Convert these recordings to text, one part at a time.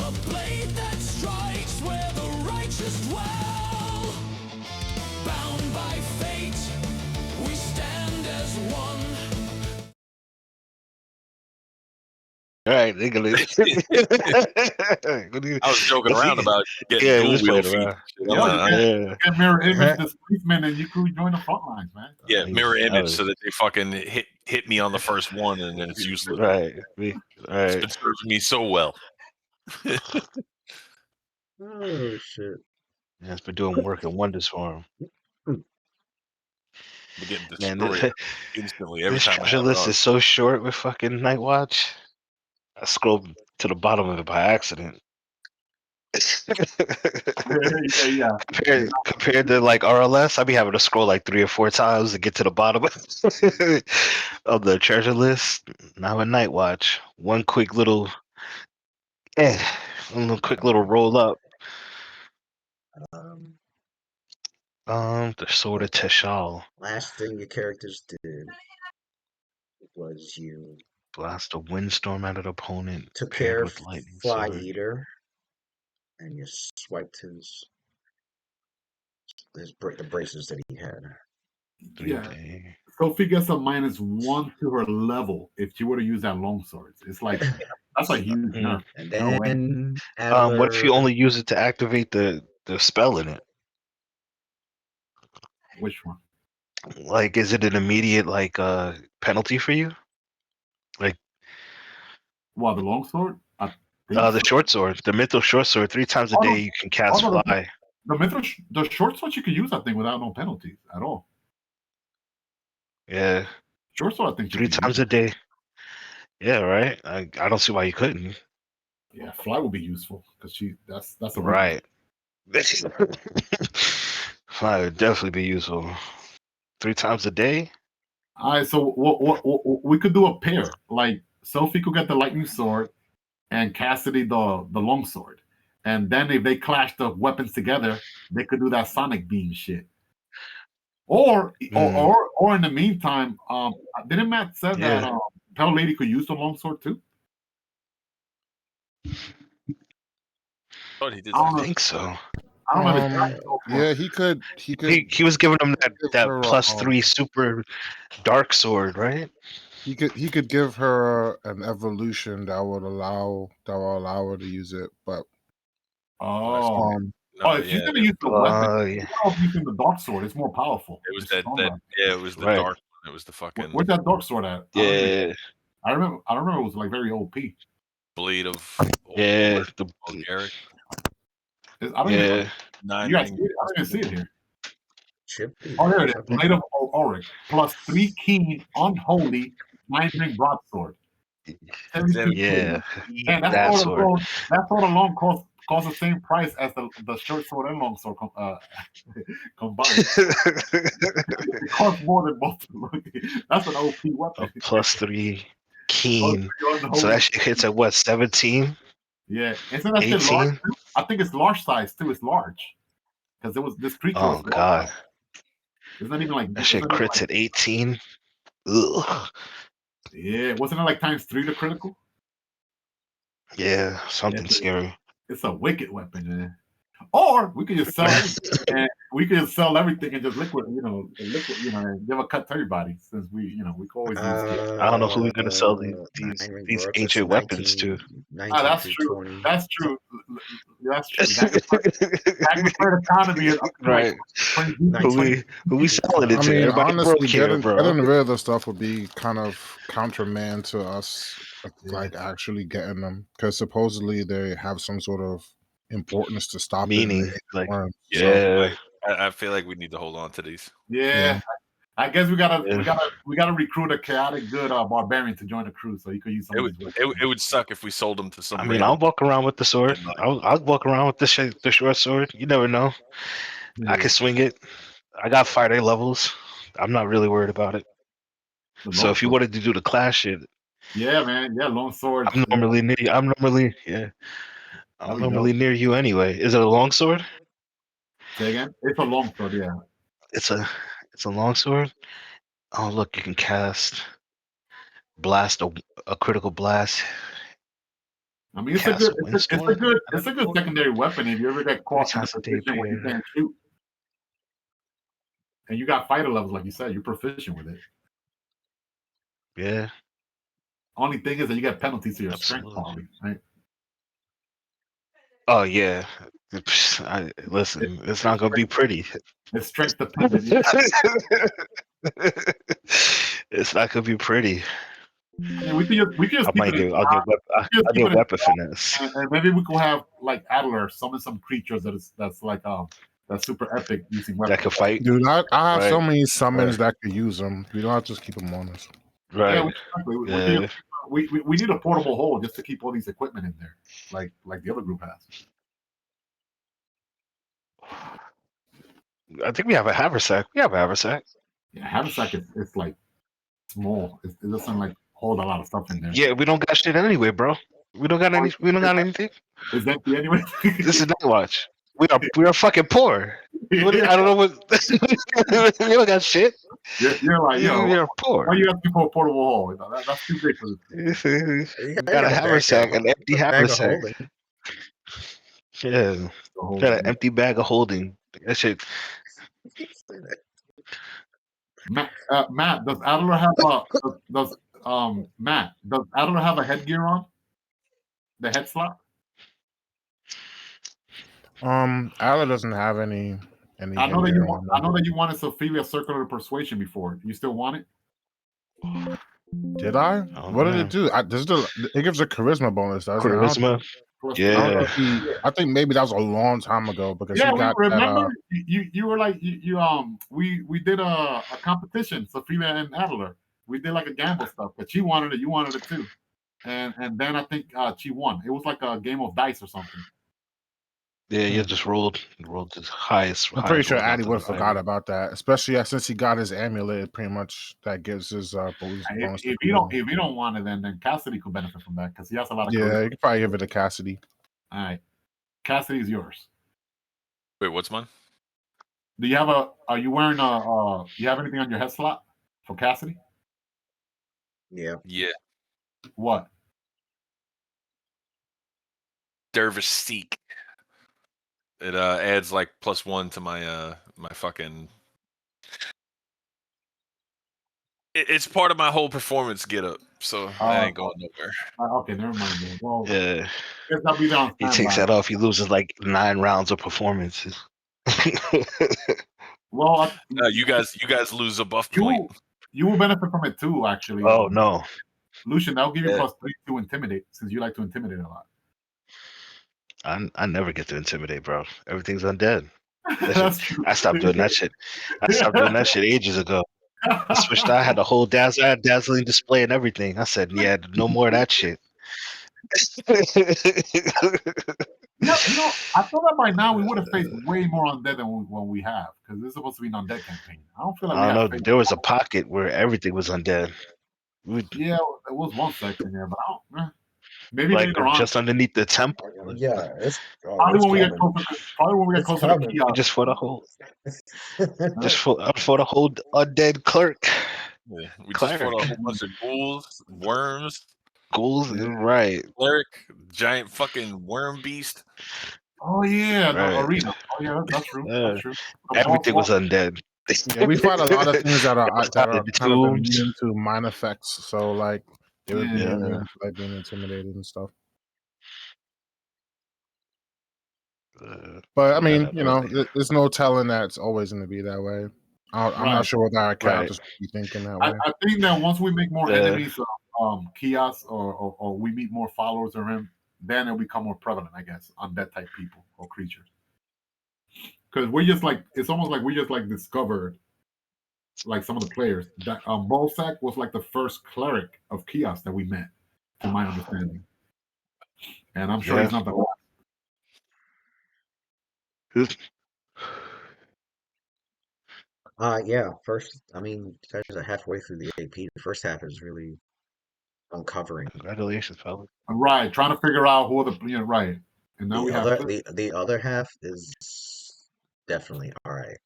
The blade that strikes where the righteous dwell. Bound by fate, we stand as one. All right, nigga. I was joking around about getting Yeah, we dual was wheel playing feet. around. I'm Yo, not- you can mirror image the policeman and you could join the front lines, man. yeah, mirror I image was- so that they fucking hit me on the first one and then it's useless. Right. It's Right. been serving me so well. Oh shit. Yeah, it's been doing work and wonders for him. We're getting Man, destroyed instantly every this time. I treasure have it list on. is so short with fucking Night Watch. I scrolled to the bottom of it by accident. Yeah. Compared to like RLS, I'd be having to scroll like 3 or 4 times to get to the bottom of the treasure list. Now with Night Watch, one quick little roll up. The Sword of Teshal. Last thing your characters did was you Blast a windstorm at an opponent. took paired care of with lightning Fly sword. Eater, and you swiped the braces that he had. Yeah. Sophie gets a -1 to her level if she were to use that longsword. It's like that's a huge nerf. And No way. then What if you only use it to activate the spell in it? Which one? Like, is it an immediate like penalty for you? Like, Well, the longsword? the short sword, the mythical short sword. 3 times a day you can cast fly. The short sword you could use that thing without no penalties at all. Yeah, Short sword, I think 3 times a day. Yeah, right. I don't see why you couldn't. Yeah, fly would be useful because that's a Right. Fly would definitely be useful. 3 times a day. All right, so what we could do a pair. Like Sophie could get the lightning sword, and Cassidy the long sword, and then if they clash the weapons together, they could do that sonic beam shit. Or in the meantime, didn't Matt said that Pale Lady could use the long sword too? Thought he did. I think so. I don't know. Yeah, he could. He was giving him that her, +3 super dark sword, right? He could give her an evolution that will allow her to use it, but if she's gonna use the weapon, using the dark sword, it's more powerful. It was It's that stronger. it was the Right. dark one. It was the fucking Where's that dark sword at? Yeah. I remember it was like very OP. blade of Yeah. Eric. I don't even. You guys see it? I don't even see it here. Oh, there it is. Blade of Auric +3 keen, unholy, 9-ring broadsword. 72 Yeah. Man, that sword alone costs the same price as the short sword and long sword combined. It costs more than both of them. That's an OP weapon. +3 keen. So that shit hits at what, 17? Yeah, isn't that shit large too? I think it's large size too. It's large because this creature. Oh god, it's not even like that shit crits at 18. Ugh. Yeah, wasn't it like ×3 the critical? Yeah, something scary. It's a wicked weapon, man. Or we could just sell everything, and just liquid, and give a cut to everybody since we could always use it. I don't know who we're gonna sell these ancient weapons to. That's true. That's true. That's true. That economy is right. Who we selling it to? Everybody honestly, broke here, bro. getting rid of the stuff would be kind of countermand to us, like actually getting them, because supposedly they have some sort of importance to stop meaning. Like, I feel like we need to hold on to these. Yeah. I guess we gotta recruit a chaotic good barbarian to join the crew so you could use some of these. It would suck if we sold them to some. I mean, I'll walk around with the sword. I'll walk around with the short sword. You never know. I can swing it. I got fighter levels. I'm not really worried about it. So if you wanted to do the clash shit, yeah, man, long sword. I'm normally near you anyway. Is it a long sword? Say again? It's a long sword, yeah. It's a long sword. Oh look, you can cast blast a critical blast. I mean, it's Castle a Windstorm. good secondary weapon if you ever get caught in a times a day position where you prayer. can't shoot. And you got fighter levels, like you said, you're proficient with it. Yeah, Only thing is that you get penalties to your strength, absolutely. probably, right? Oh yeah. Listen, it's not gonna be pretty. It's strength dependent. Yeah. It's not gonna be pretty. I mean, we could just I keep might it. get. I'll get weapon finesse. And maybe we could have like Adler summon some creatures that's like that's super epic using That weapons. could fight. Dude, I have so Right. many summons that could use them. We don't have to just keep them on us. Right. Yeah, exactly. Yeah. We need a portable hole just to keep all these equipment in there, like the other group has. I think we have a haversack. We have a haversack. Yeah, haversack is like small. It doesn't like hold a lot of stuff in there. Yeah, we don't got shit anyway, bro. We don't got any. We don't got anything. It's empty anyway. This is Night Watch. We are fucking poor. I don't know what. We don't got shit. You're like, yo, You're poor. why are you asking for a portable hole? You know, that's too big for this. We got a haversack, an empty haversack. Yeah, got an empty bag of holding. That shit. Matt, does Adler have Matt, does Adler have a headgear on? The head slot? Adler doesn't have any. I know that you wanted Sophia Circular Persuasion before. Do you still want it? Did I? Oh, What did man. it do? It gives a charisma bonus, doesn't it? Charisma. Yeah. I think maybe that was a long time ago because Yeah, he got remember that. you were like we did a competition, Sophia and Adler. We did like a gamble stuff, but she wanted it, you wanted it too, and then I think she won. It was like a game of dice or something. Yeah, you just rolled the highest. I'm pretty sure roll Addy got would have the forgot item. about that, especially since he got his amulet. Pretty much that gives his bonus. If you don't want it, then Cassidy could benefit from that because he has a lot of. Yeah, charisma. you could probably give it to Cassidy. All right, Cassidy is yours. Wait, what's mine? Do you have are you wearing you have anything on your head slot for Cassidy? Yeah. Yeah. What? Dervish Seek. It adds like +1 to my my fucking. It's part of my whole performance get up, so I ain't going nowhere. Okay, never mind. Then. Well, Yeah. guess I'll be down. He takes that off. He loses like 9 rounds of performances. Well, You guys lose a buff point. You will benefit from it too, actually. Oh no, Lucian, that'll give you Yeah. +3 to intimidate, since you like to intimidate a lot. I never get to intimidate, bro. Everything's undead. That's true. I stopped doing that shit. I stopped doing that shit ages ago. I switched. I had the whole dazzling display and everything. I said, yeah, no more of that shit. You know, I feel that by now we would have faced way more undead than when we have, because this is supposed to be an undead campaign. I don't feel like I we don't have know. faced There was a pocket where everything was undead. Yeah, there was one section there, but I don't. Maybe Like later on. just underneath the temple. Yeah, it's Probably when we get It's closer to coming. kiosk. Just for the whole. Just for the whole undead clerk. Yeah, we just fought a whole bunch of ghouls, worms. Ghouls, right? Cleric, giant fucking worm beast. Oh yeah, the Right. arena. Oh yeah, that's true. That's true. Everything was undead. Yeah, we fight a lot of things that are kind of tombs. immune to mind effects. So like they would be Yeah. immune to, like being intimidated and stuff. But I mean, you know, there's no telling that it's always going to be that way. I'm not sure what our characters be thinking that way. I think that once we make more enemies, Kios, or we meet more followers of him, then it'll become more prevalent, I guess, on that type people or creatures. Because we're just like, it's almost like we just like discovered, like some of the players that Bolsack was like the first cleric of Kios that we met, to my understanding. And I'm sure he's not the last. Yeah. First, I mean, you guys are halfway through the AP. The first half is really uncovering. Congratulations, fellas. Right, trying to figure out who are the right. And now The we other have the other half is definitely all right.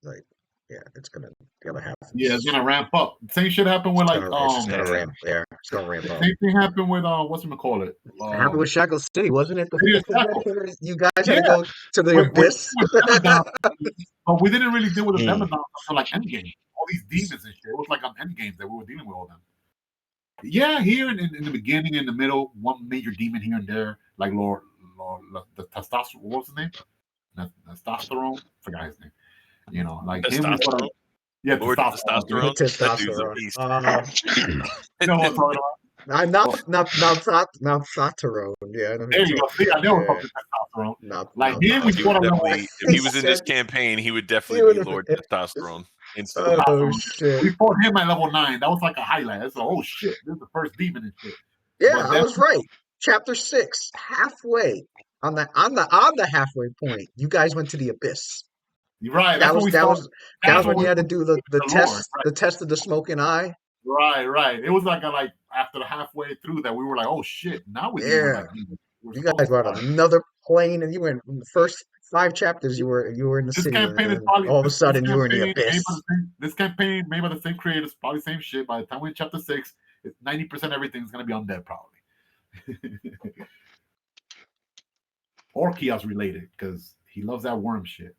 Like Yeah, it's gonna the other half. Yeah, it's gonna ramp up. Same shit happened with like it's just gonna yeah. ramp. Yeah, it's gonna ramp up. same thing happened with what's it call it? It happened with Shackle City, wasn't it? City of Shackles. You guys had Yeah. to go to the abyss. With Demodon, but we didn't really deal with the Mm. Demodon until like Endgame. All these demons and shit. It was like on Endgame that we were dealing with all them. Yeah, here in the beginning, in the middle, one major demon here and there, like Lord the testosterone. What was his name? Testosterone. Forgot his name. You know, like him. We sort of, yeah, Lord testosterone. Testosterone. That dude's a Testosterone. beast. You know what I'm talking about? Not Satterone. Yeah, I know who There you you're go. See, I know Yeah. it's testosterone. Not Like him, we He sort would of definitely, if he was in this campaign, he would definitely be Lord Testosterone instantly. Oh shit! We fought him at level 9. That was like a highlight. It's like, oh shit, this is the first demon and shit. Yeah, But I was right. Chapter 6, halfway on the halfway point. You guys went to the abyss. You're right. That was That's when what you had to we- do the the test, Lord, right. the test of the smoking eye. Right. It was like after the halfway through that we were like, oh shit, now we're dealing with Yeah. like demons. We're You supposed guys to were on die. another plane, and you were in the first 5 chapters. You were in the This city, campaign is and probably all of a this sudden you were in the campaign abyss. this campaign made by the same creators, probably same shit. By the time we're in chapter 6, 90% everything's gonna be undead probably. Or Chaos related, because he loves that worm shit.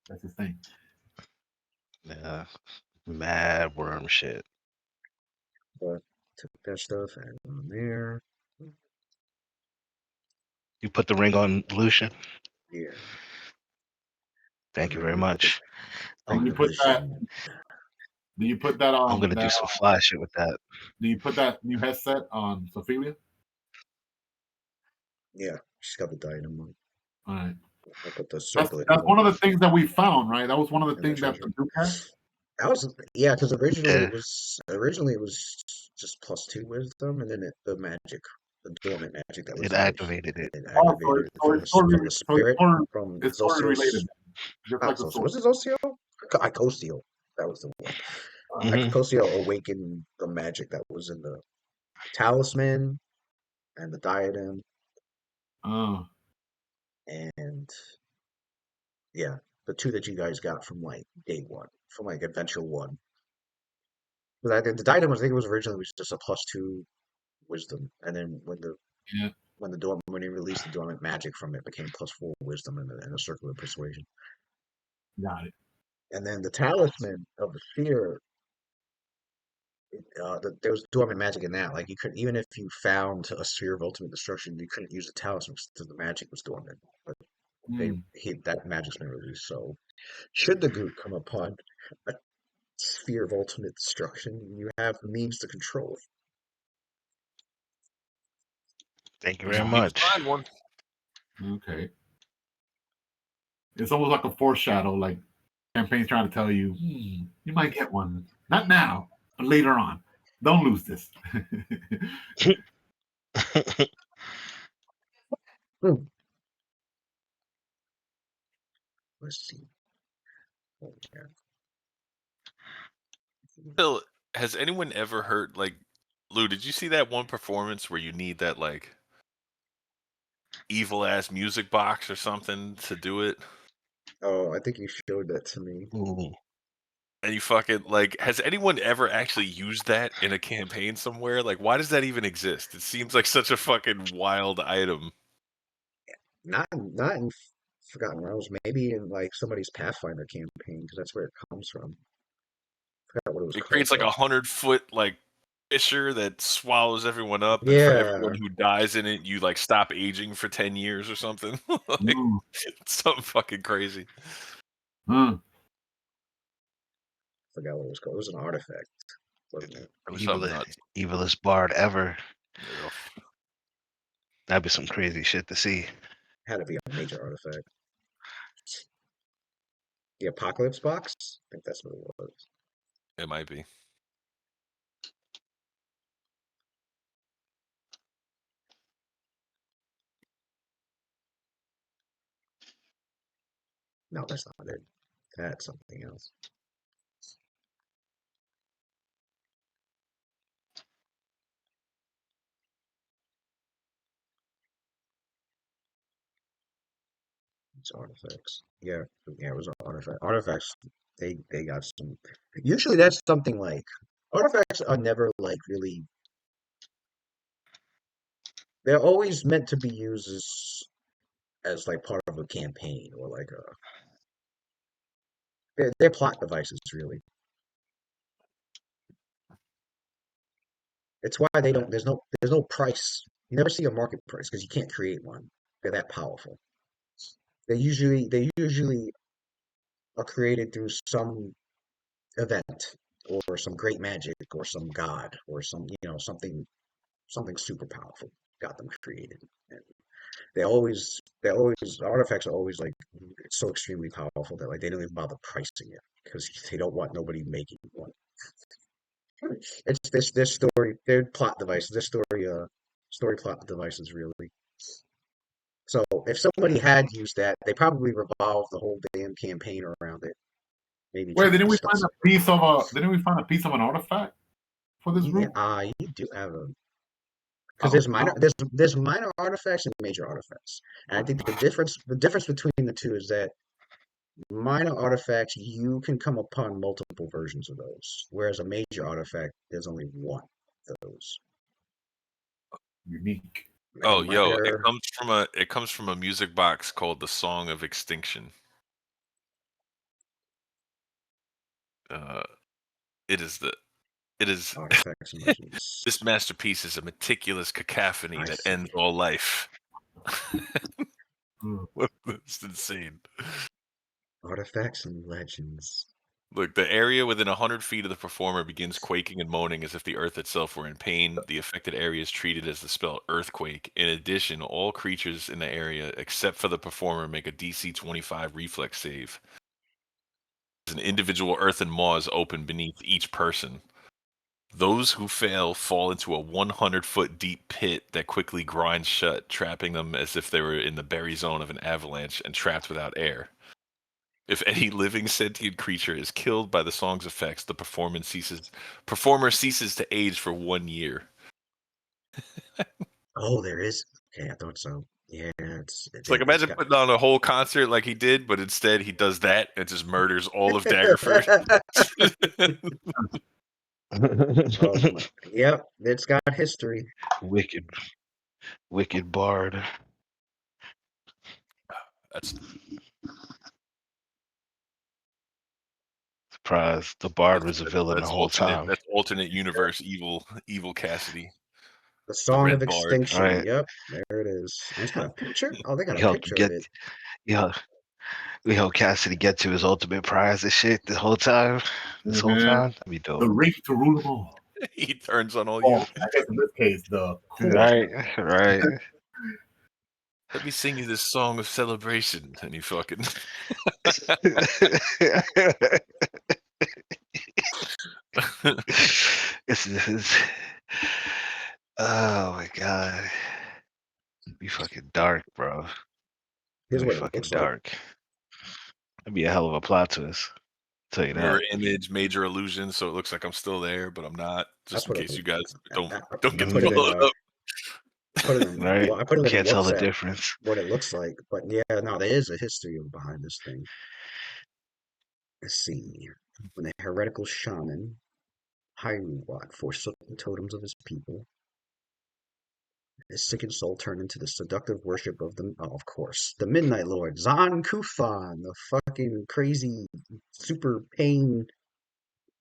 That's his thing. Yeah. Mad worm shit. But took that stuff and on there. You put the ring on Lucian. Yeah. Thank you very much. And you I'm, put that. Do you put that on? I'm gonna do some fly shit with that. Do you put that new headset on Sophia? Yeah, she's got the dynamite. All right. I put the That's circlet. one of the things that we found, right? That was one of the And things the that treasure. Duke had. That was because originally Yeah. it was just +2 wisdom, and then the dormant magic that was It there, activated it. it Oh, activated it it's from totally- the spirit from it's totally Zosios. related. Just Not like the Zosios. sword. Was it Zosio? Icosio. That was the one. Mhm. Icosio awakened the magic that was in the talisman and the diadem, and yeah, the 2 that you guys got from like day 1, from like adventure 1. But I think the diadem was, I think it was originally just a +2 wisdom, and then when Yeah. he released the dormant magic from it, became +4 wisdom and a circle of persuasion. Got it. And then the talisman of the sphere, there was dormant magic in that. Like you could, even if you found a sphere of ultimate destruction, you couldn't use the talisman because the magic was dormant. But that magic's been released. So, should the group come upon a sphere of ultimate destruction, you have the means to control it. Thank you very much. Find one. Okay. It's almost like a foreshadow, like campaign's trying to tell you, you might get one. Not now, but later on. Don't lose this. Let's see. Oh, yeah. Phil, has anyone ever heard like Lou? Did you see that one performance where you need that like evil ass music box or something to do it? Oh, I think you showed that to me. Ooh. And you fucking like, has anyone ever actually used that in a campaign somewhere? Like, why does that even exist? It seems like such a fucking wild item. Not in Forgotten Realms, maybe in like somebody's Pathfinder campaign, because that's where it comes from. Forgot what it was It called. creates like though. 100-foot like fissure that swallows everyone up, and for Yeah. everyone who dies in it, you like stop aging for 10 years or something. Like, something fucking crazy. Forgot what it was called. It was an artifact, wasn't it? It was something Evilest, nuts. evilest bard ever. Yeah. That'd be some crazy shit to see. Had to be a major artifact. The Apocalypse Box? I think that's what it was. It might be. No, that's not it. That's something else. It's artifacts. Yeah, it was an artifact. Artifacts They got some. Usually that's something like artifacts are never like really. They're always meant to be used as like part of a campaign or like a. They're plot devices really. It's why they don't. There's no price. You never see a market price because you can't create one. They're that powerful. They usually are created through some event or some great magic or some god or something super powerful got them created. And they always artifacts are always like so extremely powerful that like they don't even bother pricing it because they don't want nobody making one. It's this story, they're plot devices, this story plot devices really. So if somebody had used that, they probably revolved the whole damn campaign around it. Maybe Wait, trying didn't to we stuff find a piece of a? Didn't we find a piece of an artifact for this group? you do have a because Oh, there's minor artifacts and major artifacts. And I think the difference between the two is that minor artifacts you can come upon multiple versions of those, whereas a major artifact there's only one of those. unique. Oh, And yo, minor, it comes from a music box called The Song of Extinction. It is artifacts and legends. this masterpiece is a meticulous cacophony I that see. ends all life. Hmm. It's insane. Artifacts and legends. Look, the area within 100 feet of the performer begins quaking and moaning as if the earth itself were in pain. The affected area is treated as the spell Earthquake. In addition, all creatures in the area, except for the performer, make a DC 25 reflex save. An individual earthen maw is open beneath each person. Those who fail fall into a 100-foot deep pit that quickly grinds shut, trapping them as if they were in the berry zone of an avalanche and trapped without air. If any living sentient creature is killed by the song's effects, the performer ceases to age for 1 year. Oh, there is. Okay, I thought so. Yeah, It's like imagine putting on a whole concert like he did, but instead he does that and just murders all of Daggerford. Yep, it's got history. Wicked bard. That's Surprise! The bard was a villain the whole time. That's alternate universe evil Cassidy. The Song of Red Bard. Extinction. Right. Yep, there it is. And it's got a picture. Oh, they got We a helped picture get. of it. Yeah, we helped Cassidy get to his ultimate prize and shit the whole time. This whole time, that'd be dope. The race to rule them all. He turns on all Oh, you. I guess in this case, the core. Right. Let me sing you this song of celebration, and you fucking. This is. Oh my god. Be fucking dark, bro. Here's Be what it fucking looks like. dark. That'd be a hell of a plot twist. Tell you Mirror that. image, major illusion, so it looks like I'm still there, but I'm not. Just in put case it- you guys don't I get put it in, followed up. Put it in. Right? Well, I put it in Can't tell the WhatsApp, difference. what it looks like. But yeah, no, there is a history behind this thing. Let's see. When the heretical shaman Hyrule forsook the totems of his people, his sickened soul turned into the seductive worship of of course, the Midnight Lord, Zan Kufan, the fucking crazy super pain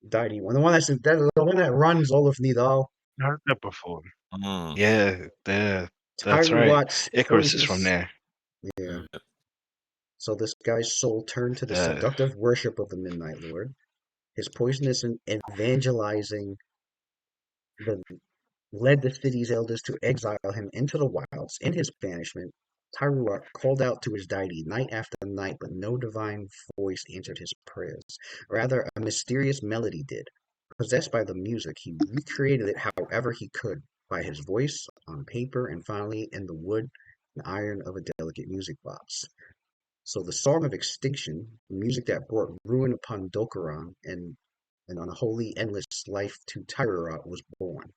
deity one. The one that runs all of Nidal. I heard that before. Mm. Yeah, that's Hyrule right. Watt's Icarus is from there. Yeah. So this guy's soul turned to the seductive worship of the Midnight Lord. His poisonous and evangelizing led the city's elders to exile him into the wilds. In his banishment, Tyrua called out to his deity night after night, but no divine voice answered his prayers. Rather, a mysterious melody did. Possessed by the music, he recreated it however he could, by his voice, on paper, and finally in the wood and iron of a delicate music box. So the Song of Extinction, the music that brought ruin upon Dokkaeron and an unholy, endless life to Tyrua, was born.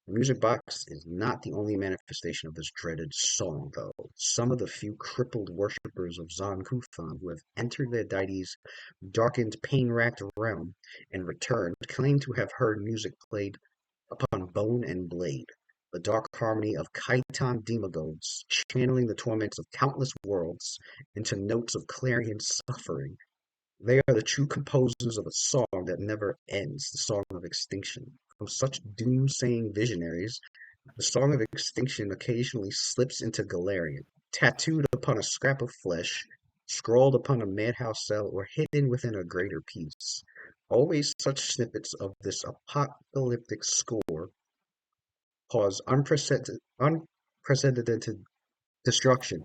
The music box is not the only manifestation of this dreaded song, though. Some of the few crippled worshippers of Zon Kuthon who have entered the deity's darkened, pain-racked realm and returned claim to have heard music played upon bone and blade, the dark harmony of chiton demagogues channeling the torments of countless worlds into notes of clarion suffering. They are the true composers of a song that never ends, the song of extinction. From such doom-saying visionaries, the song of extinction occasionally slips into Galarian, tattooed upon a scrap of flesh, scrawled upon a madhouse cell, or hidden within a greater piece. Always such snippets of this apocalyptic score cause unprecedented destruction,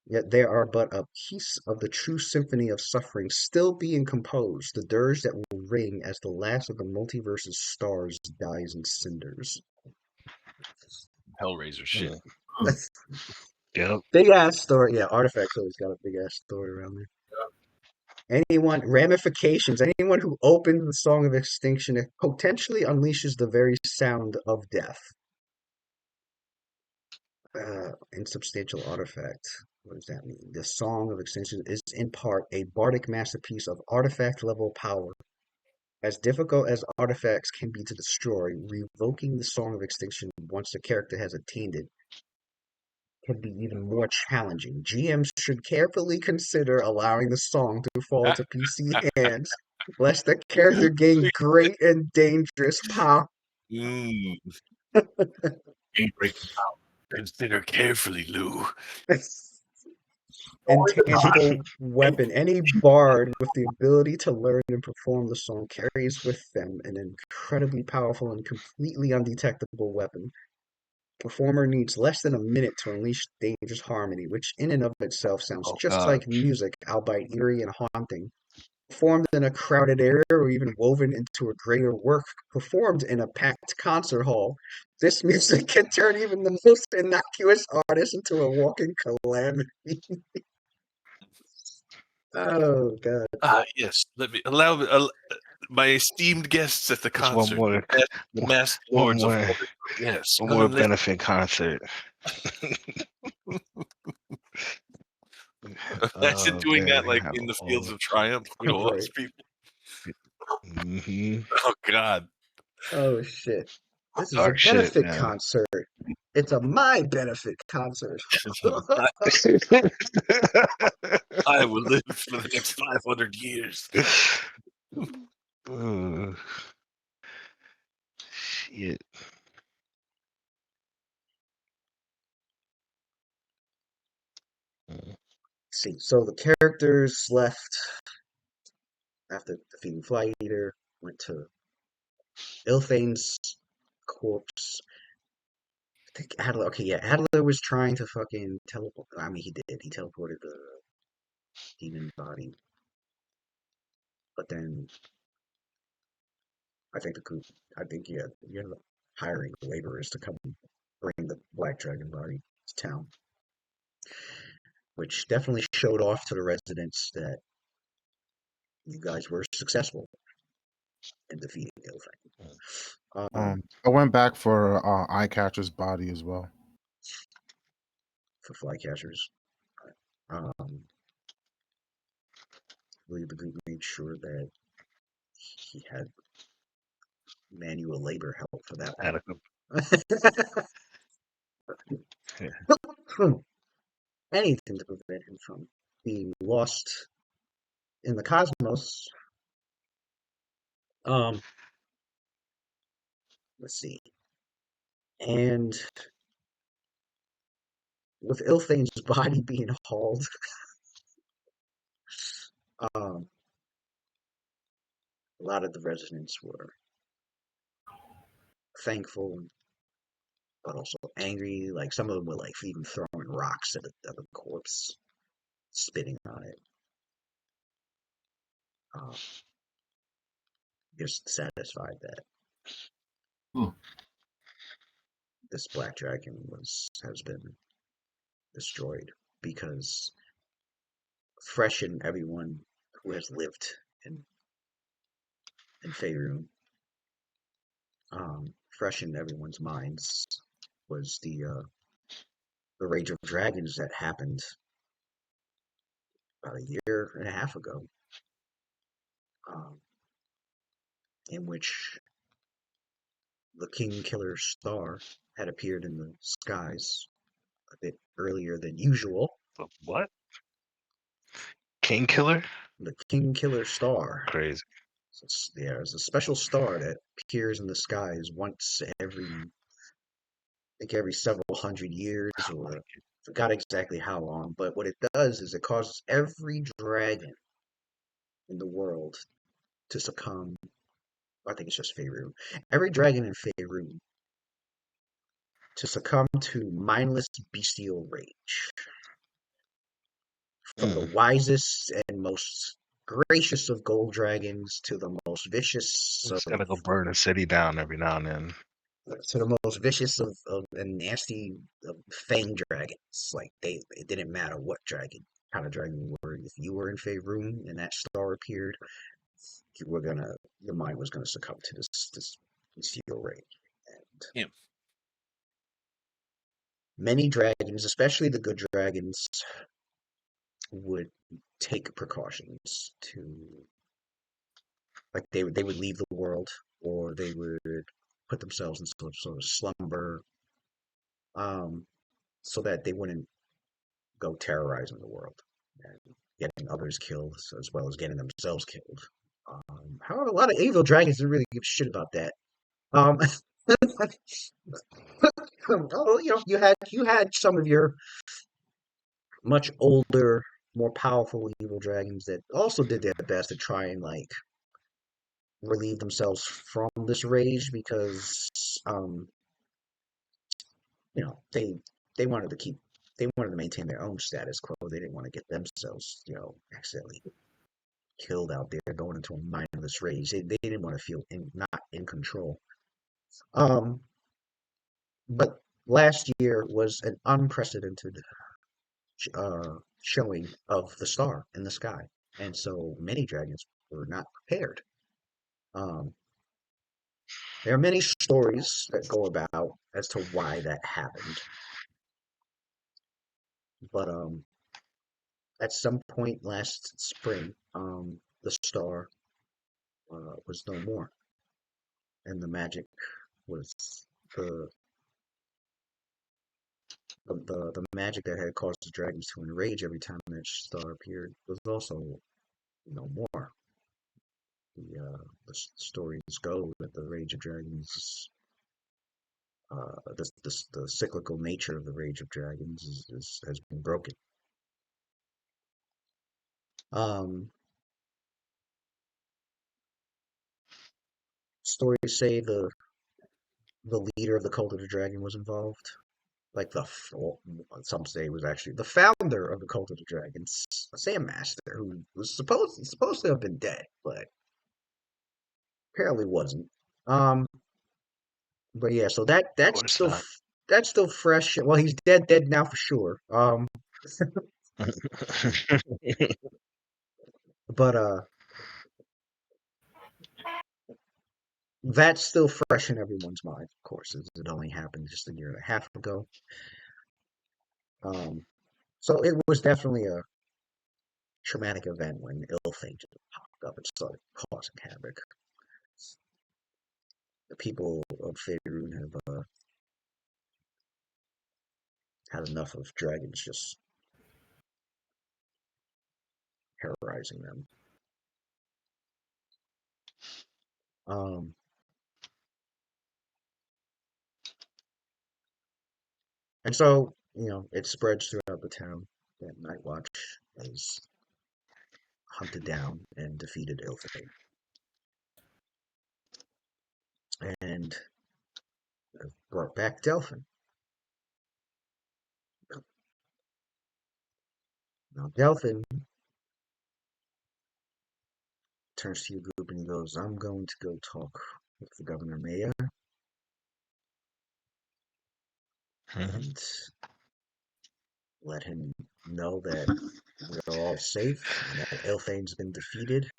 yet they are but a piece of the true symphony of suffering still being composed, the dirge that will ring as the last of the multiverse's stars dies in cinders. Hellraiser shit. Yep. Big ass story. Yeah, Artifact's always got a big ass story around there. Ramifications. Anyone who opens the Song of Extinction, it potentially unleashes the very sound of death. Insubstantial artifact. What does that mean? The Song of Extinction is in part a bardic masterpiece of artifact level power. As difficult as artifacts can be to destroy, revoking the Song of Extinction once the character has attained it can be even more challenging. GMs should carefully consider allowing the song to fall to PC hands, lest the character gain great and dangerous power. Mm, Game breaking power. consider carefully, Lou. Intangible weapon. Any bard with the ability to learn and perform the song carries with them an incredibly powerful and completely undetectable weapon. Performer needs less than a minute to unleash dangerous harmony, which in and of itself sounds Oh, just God. like music, albeit eerie and haunting. Performed in a crowded area or even woven into a greater work performed in a packed concert hall, this music can turn even the most innocuous artist into a walking calamity. Oh, God. Yes. Let me my esteemed guests at the Just concert. The masked one lords of more, Mordor. Yes. one come more and listen. benefit concert. Imagine Oh, doing that man, like have in the all fields of triumph. All Right. these people. Mhm. Oh God. Oh, shit. This is a Dark shit, benefit man. concert. It's a my benefit concert. I will live for the next 500 years. Ugh. Shit. See, so the characters left after defeating Fly Eater, went to Ilthane's corpse. I think Adler. Okay, yeah, Adler was trying to fucking teleport. I mean, he did. He teleported the demon body, but then I think yeah, you ended up hiring laborers to come bring the Black Dragon body to town, which definitely showed off to the residents that you guys were successful in defeating Ilthane. I went back for Eyecatcher's body as well. For Flycatchers. I believe the group made sure that he had manual labor help for that Adequate. one. Anything to prevent him from being lost in the cosmos. Let's see. And with Ilthane's body being hauled, a lot of the residents were thankful, but also angry. Like some of them were like even throwing rocks at the corpse, spitting on it. Just satisfied that this Black Dragon has been destroyed, because freshen everyone who has lived in Faerun fresh in everyone's minds was the Rage of Dragons that happened about a year and a half ago, in which the King Killer star had appeared in the skies a bit earlier than usual. What? King Killer? The King Killer star. Crazy. It's a special star that appears in the skies once every several hundred years, or forgot exactly how long. But what it does is it causes every dragon in the world to succumb. I think it's just Faerun. Every dragon in Faerun to succumb to mindless bestial rage. From the wisest and most gracious of gold dragons to the most vicious Just gotta go burn a city down every now and then. to the most vicious of and nasty fang dragons. Like it didn't matter what kind of dragon you were. If you were in Faerun and that star appeared, your mind was gonna succumb to this bestial rage. And many dragons, especially the good dragons, would take precautions to, like they would leave the world, or they would put themselves in some sort of slumber, so that they wouldn't go terrorizing the world and getting others killed, as well as getting themselves killed. However, a lot of evil dragons didn't really give a shit about that. You had some of your much older, more powerful evil dragons that also did their best to try and relieve themselves from this rage, because they wanted to maintain their own status quo. They didn't want to get themselves accidentally killed out there going into a mindless rage. They didn't want to feel not in control. But last year was an unprecedented showing of the star in the sky, and so many dragons were not prepared. There are many stories that go about as to why that happened, but at some point last spring, the star was no more, and the magic was the magic that had caused the dragons to enrage every time that star appeared was also no more. The stories go that the rage of dragons, the cyclical nature of the rage of dragons has been broken. Stories say the leader of the cult of the dragon was involved. Like some say it was actually the founder of the cult of the dragons, Sam Master, who was supposed to have been dead, but apparently wasn't. But yeah, so that's still fresh. Well, he's dead now for sure. But that's still fresh in everyone's mind, of course, as it only happened just a year and a half ago. So it was definitely a traumatic event when Ilfane just popped up and started causing havoc. The people of Faerun have had enough of dragons just terrorizing them. And so, it spreads throughout the town that Nightwatch has hunted down and defeated Ilfane. And brought back Delphin. Now, Delphin turns to your group and he goes, I'm going to go talk with the Governor Maya and let him know that we're all safe and that Ilfane's been defeated.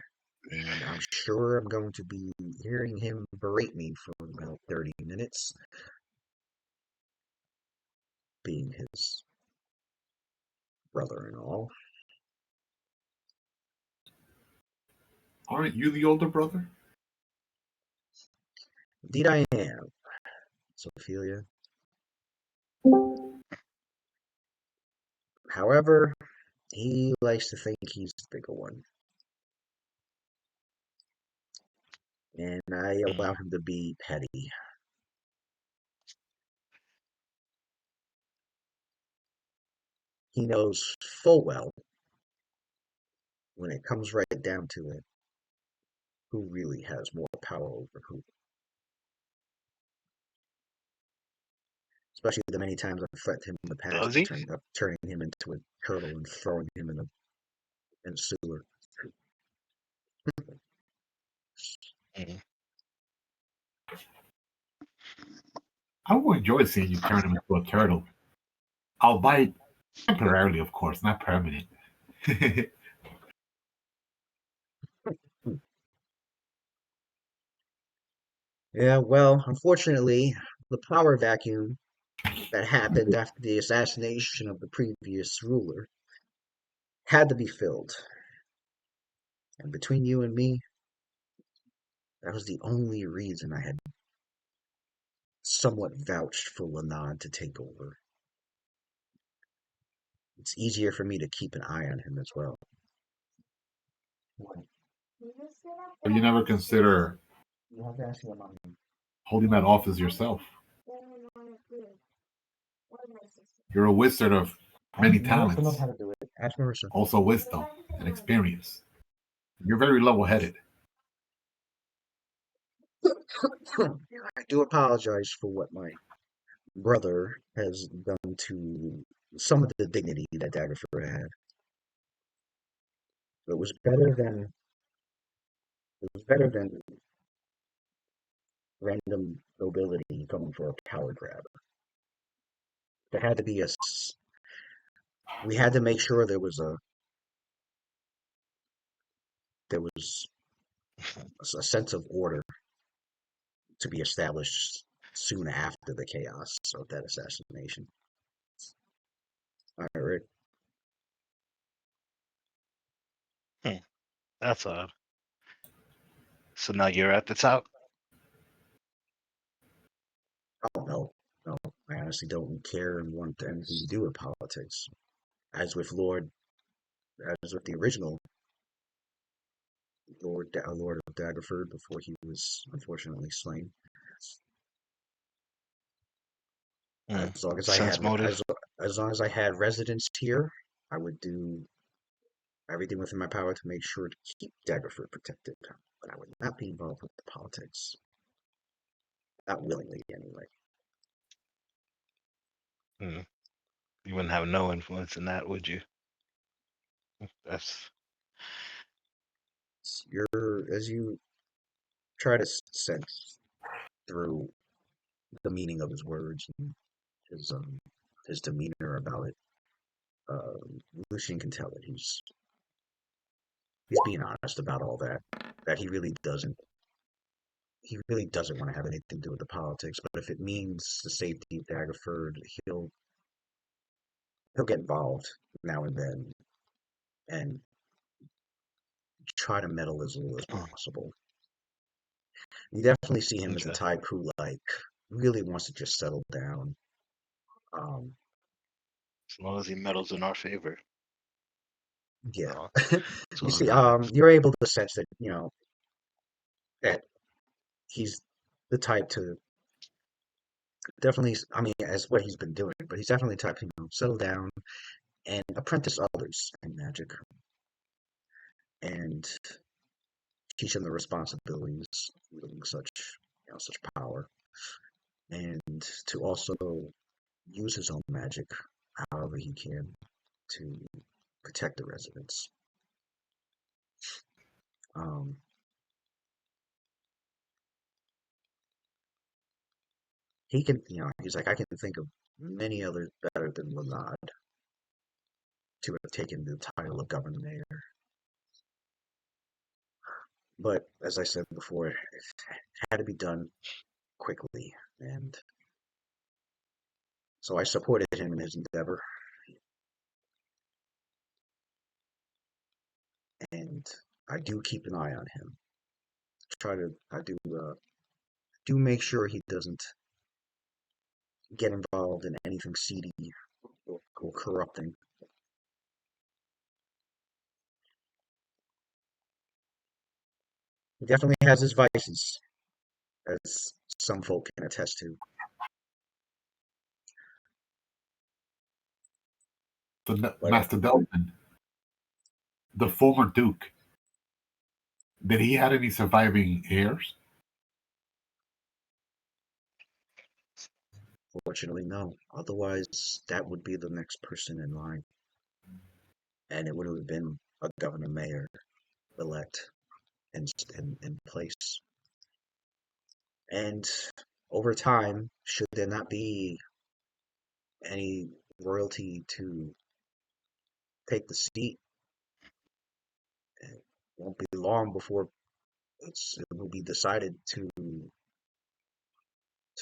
and I'm sure I'm going to be hearing him berate me for about 30 minutes, being his brother-in-law. Aren't you the older brother? Indeed, I am, Sophia. However, he likes to think he's the bigger one. And I allow him to be petty. He knows full well, when it comes right down to it, who really has more power over who. Especially the many times I've threatened him in the past, Does he? turning him into a turtle and throwing him in a sewer. Mhm. I will enjoy seeing you turn him into a turtle. Albeit temporarily, of course, not permanent. Yeah, well, unfortunately, the power vacuum that happened after the assassination of the previous ruler had to be filled. And between you and me, that was the only reason I had somewhat vouched for Lanad to take over. It's easier for me to keep an eye on him as well. But you never consider You have to ask your mom. holding that office yourself. You're a wizard of many You have to know talents, how to do it. Ask Marissa. also wisdom and experience. You're very level-headed. I do apologize for what my brother has done to some of the dignity that Daggerford had. It was better than random nobility coming for a power grab. There had to be we had to make sure there was a sense of order to be established soon after the chaos of that assassination. All right, Rick. That's odd. So now you're at the top. Oh no, no, I honestly don't care and want anything to do with politics. As with the original Lord of Daggerford before he was unfortunately slain. As long as I Sense had motive. as long as I had residence here, I would do everything within my power to make sure to keep Daggerford protected. But I would not be involved with the politics. Not willingly, anyway. You wouldn't have no influence in that, would you? That's As you try to sense through the meaning of his words and his demeanor about it, Lucian can tell that he's being honest about all that. That he really doesn't want to have anything to do with the politics. But if it means the safety of Daggerford, he'll get involved now and then and try to meddle as little as possible. You definitely see him as the type who really wants to just settle down. as long as he meddles in our favor. Yeah. That's You all see, that matters. you're able to sense that, that he's the type to definitely, I mean, as what he's been doing, but he's definitely the type to, settle down and apprentice others in magic and teach them the responsibilities of wielding such power, and to also use his own magic however he can to protect the residents. He can, he's like, I can think of many others better than Lanad to have taken the title of governor. But as I said before, it had to be done quickly, and so I supported him in his endeavor, and I do keep an eye on him. I do make sure he doesn't get involved in anything seedy or corrupting. He definitely has his vices, as some folk can attest to. Master Delvin, the former Duke, did he have any surviving heirs? Fortunately, no. Otherwise, that would be the next person in line, and it would have been a governor mayor elect in place. And over time, should there not be any royalty to take the seat, it won't be long before it will be decided to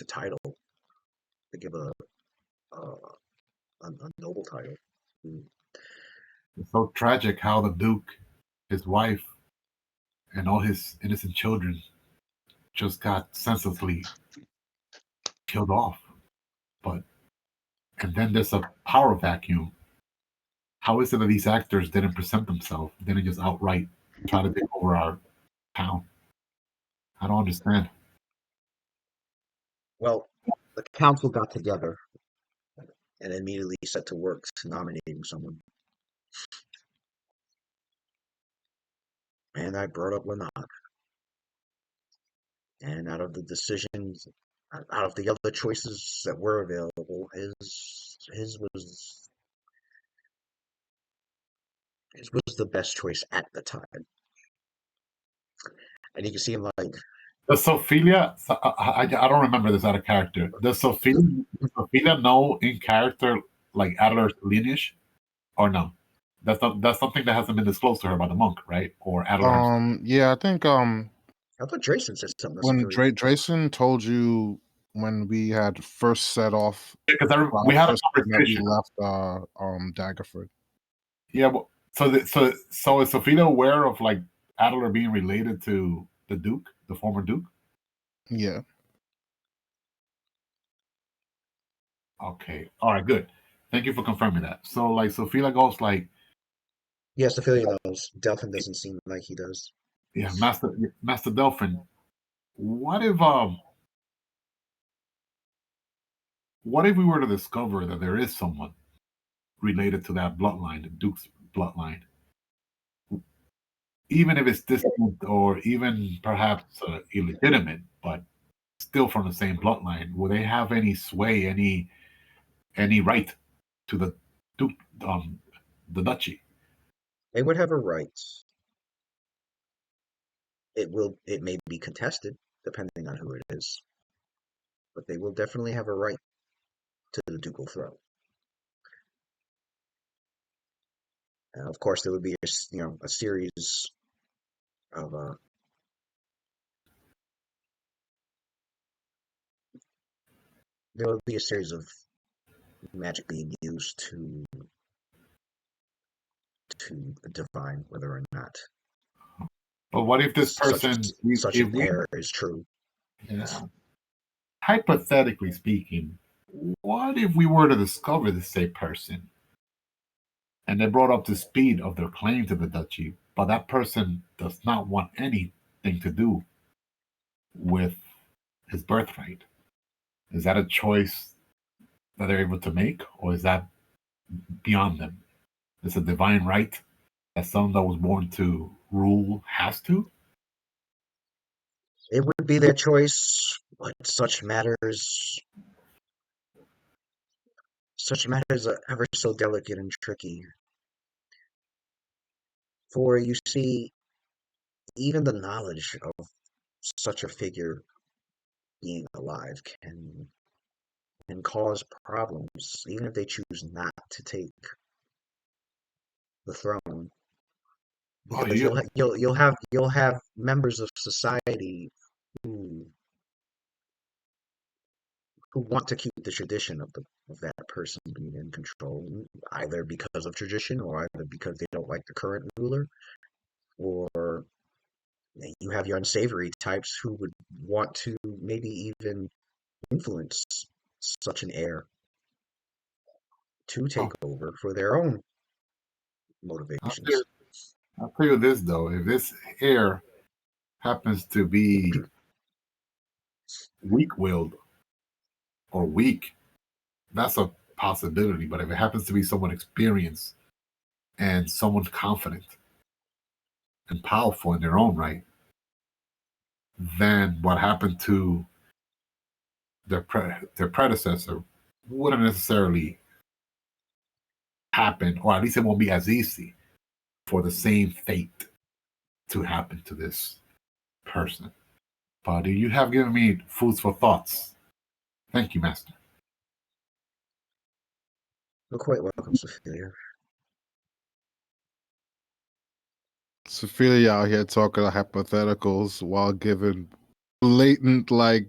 title, to give a noble title. It's so tragic how the Duke, his wife, and all his innocent children just got senselessly killed off. And then there's a power vacuum. How is it that these actors didn't present themselves, didn't just outright try to take over our town? I don't understand. Well, the council got together and immediately set to work nominating someone. And I brought up Lanark. And out of the decisions, out of the other choices that were available, his was the best choice at the time. And you can see him like, Does Sophia? I don't remember this out of character. Does Sophia know in character like Adler's lineage, or no? That's something that hasn't been disclosed to her by the monk, right? Or Adler himself? Yeah, I think I thought Drayson said something. when Drayson told you when we had first set off, Because we had a first that we conversation. left Daggerford. Yeah. Well, so is Sophia aware of like Adler being related to the Duke, the former Duke? Yeah. Okay. All right. Good. Thank you for confirming that. So like Sophia goes like, yes, Sophia knows. Delphin doesn't seem like he does. yeah, Master Delphin. What if we were to discover that there is someone related to that bloodline, the Duke's bloodline, even if it's distant or even perhaps illegitimate, but still from the same bloodline? Would they have any sway, any right to the Duke, the duchy? They would have a right. It may be contested, depending on who it is. But they will definitely have a right to the ducal throne. And of course, there would be a series of there would be a series of magic being used to define whether or not But what if this person, such an error is true? Yeah. Hypothetically speaking, what if we were to discover this same person and they brought up the speed of their claim to the duchy, but that person does not want anything to do with his birthright? Is that a choice that they're able to make, or is that beyond them? It's a divine right that someone that was born to rule has to? It would be their choice, but such matters are ever so delicate and tricky. For you see, even the knowledge of such a figure being alive can cause problems, even if they choose not to take the throne. Oh, Because you. you'll have members of society who want to keep the tradition of that person being in control, either because of tradition or either because they don't like the current ruler, or you have your unsavory types who would want to maybe even influence such an heir to take Oh, over for their own I'll motivations. tell you this though. If this heir happens to be weak-willed or weak, that's a possibility. But if it happens to be someone experienced and someone confident and powerful in their own right, then what happened to their predecessor wouldn't necessarily happen, or at least it won't be as easy for the same fate to happen to this person. But you have given me foods for thoughts. Thank you, Master. You're quite welcome, Sophia. Sophia out here talking hypotheticals while giving blatant like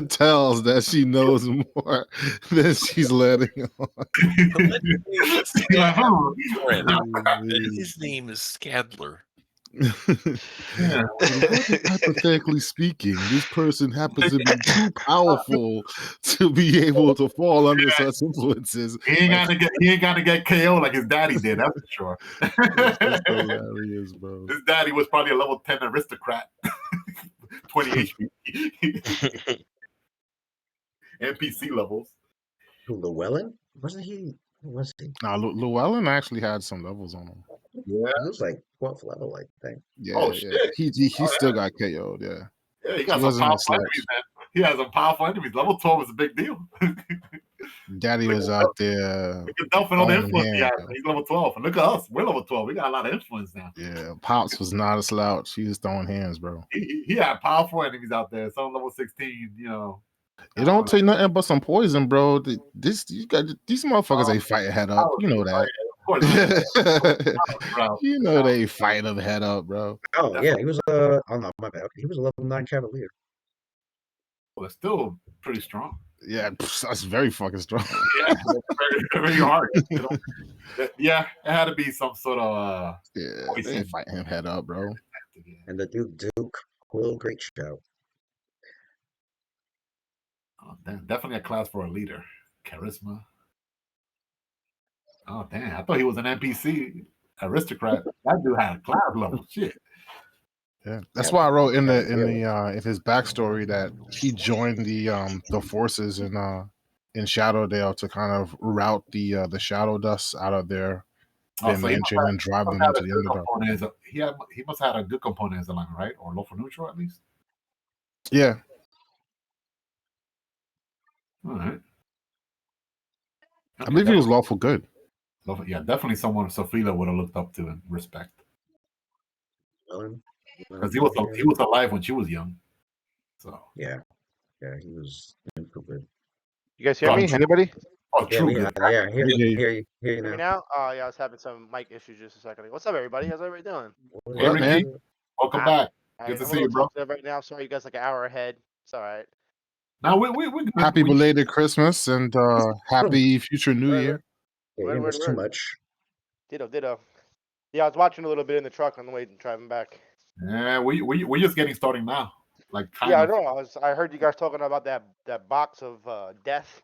tells that she knows more than she's letting on. Let's say I have a friend, and his name is Scadler. Yeah. Hypothetically speaking, this person happens to be too powerful to be able to fall under such influences. He ain't gotta get KO like his daddy did, that's for sure. That's hilarious, bro. His daddy was probably a level 10 aristocrat. 20 HP. NPC levels. Who, Llewellyn? Wasn't he? Who was he? Now, Llewellyn actually had some levels on him. Yeah. He was like 12th level, I think. Yeah, Oh, yeah. shit. He still got KO'd. Yeah, Yeah, he he got some wasn't a powerful slouch. enemies, man. He has some powerful enemies. Level 12 is a big deal. Daddy was out there. Look at Delph and all the owning influence he him. has. He's level 12. And look at us. We're level 12. We got a lot of influence now. Yeah, Pops was not a slouch. He was throwing hands, bro. He had powerful enemies out there. Some level 16, you know. It don't take nothing but some poison, bro. These motherfuckers ain't fighting head up. You know that. Of course. You know they fight them head up, bro. Oh, yeah, he was oh no, my bad. He was a level 9 Cavalier. Well, it's still pretty strong. Yeah, that's very fucking strong. Yeah, very, very hard. You know? Yeah, it had to be some sort of Yeah, they ain't fighting him head up, bro. And the Duke Quill Great Shout. Oh, definitely a class for a leader. Charisma. Oh damn! I thought he was an NPC aristocrat. That dude had a class level. Shit. Yeah, that's why I wrote in his backstory that he joined the forces in Shadowdale to kind of route the Shadow Dust out of their mansion and drive them into the Underdark. He must have had a good component as a line, right? Or lawful neutral at least. Yeah. All right. I believe he was lawful good. Yeah, definitely someone Sophia would have looked up to and respect. Because he was alive when she was young. So yeah, he was super good. You guys hear me? Anybody? Oh, Yeah, true. hear you now. Now? Oh, yeah, I was having some mic issues just a second ago. What's up, everybody? How's everybody doing? Hey, Ricky. Welcome back. Good to see you, bro. Right now, I'm sorry, you guys like an hour ahead. It's all right. Now we happy belated Christmas and happy future New Year. Yeah, you missed too much. Ditto. Yeah, I was watching a little bit in the truck on the way driving back. Yeah, we're just getting started now. Like yeah, I know. I heard you guys talking about that box of death.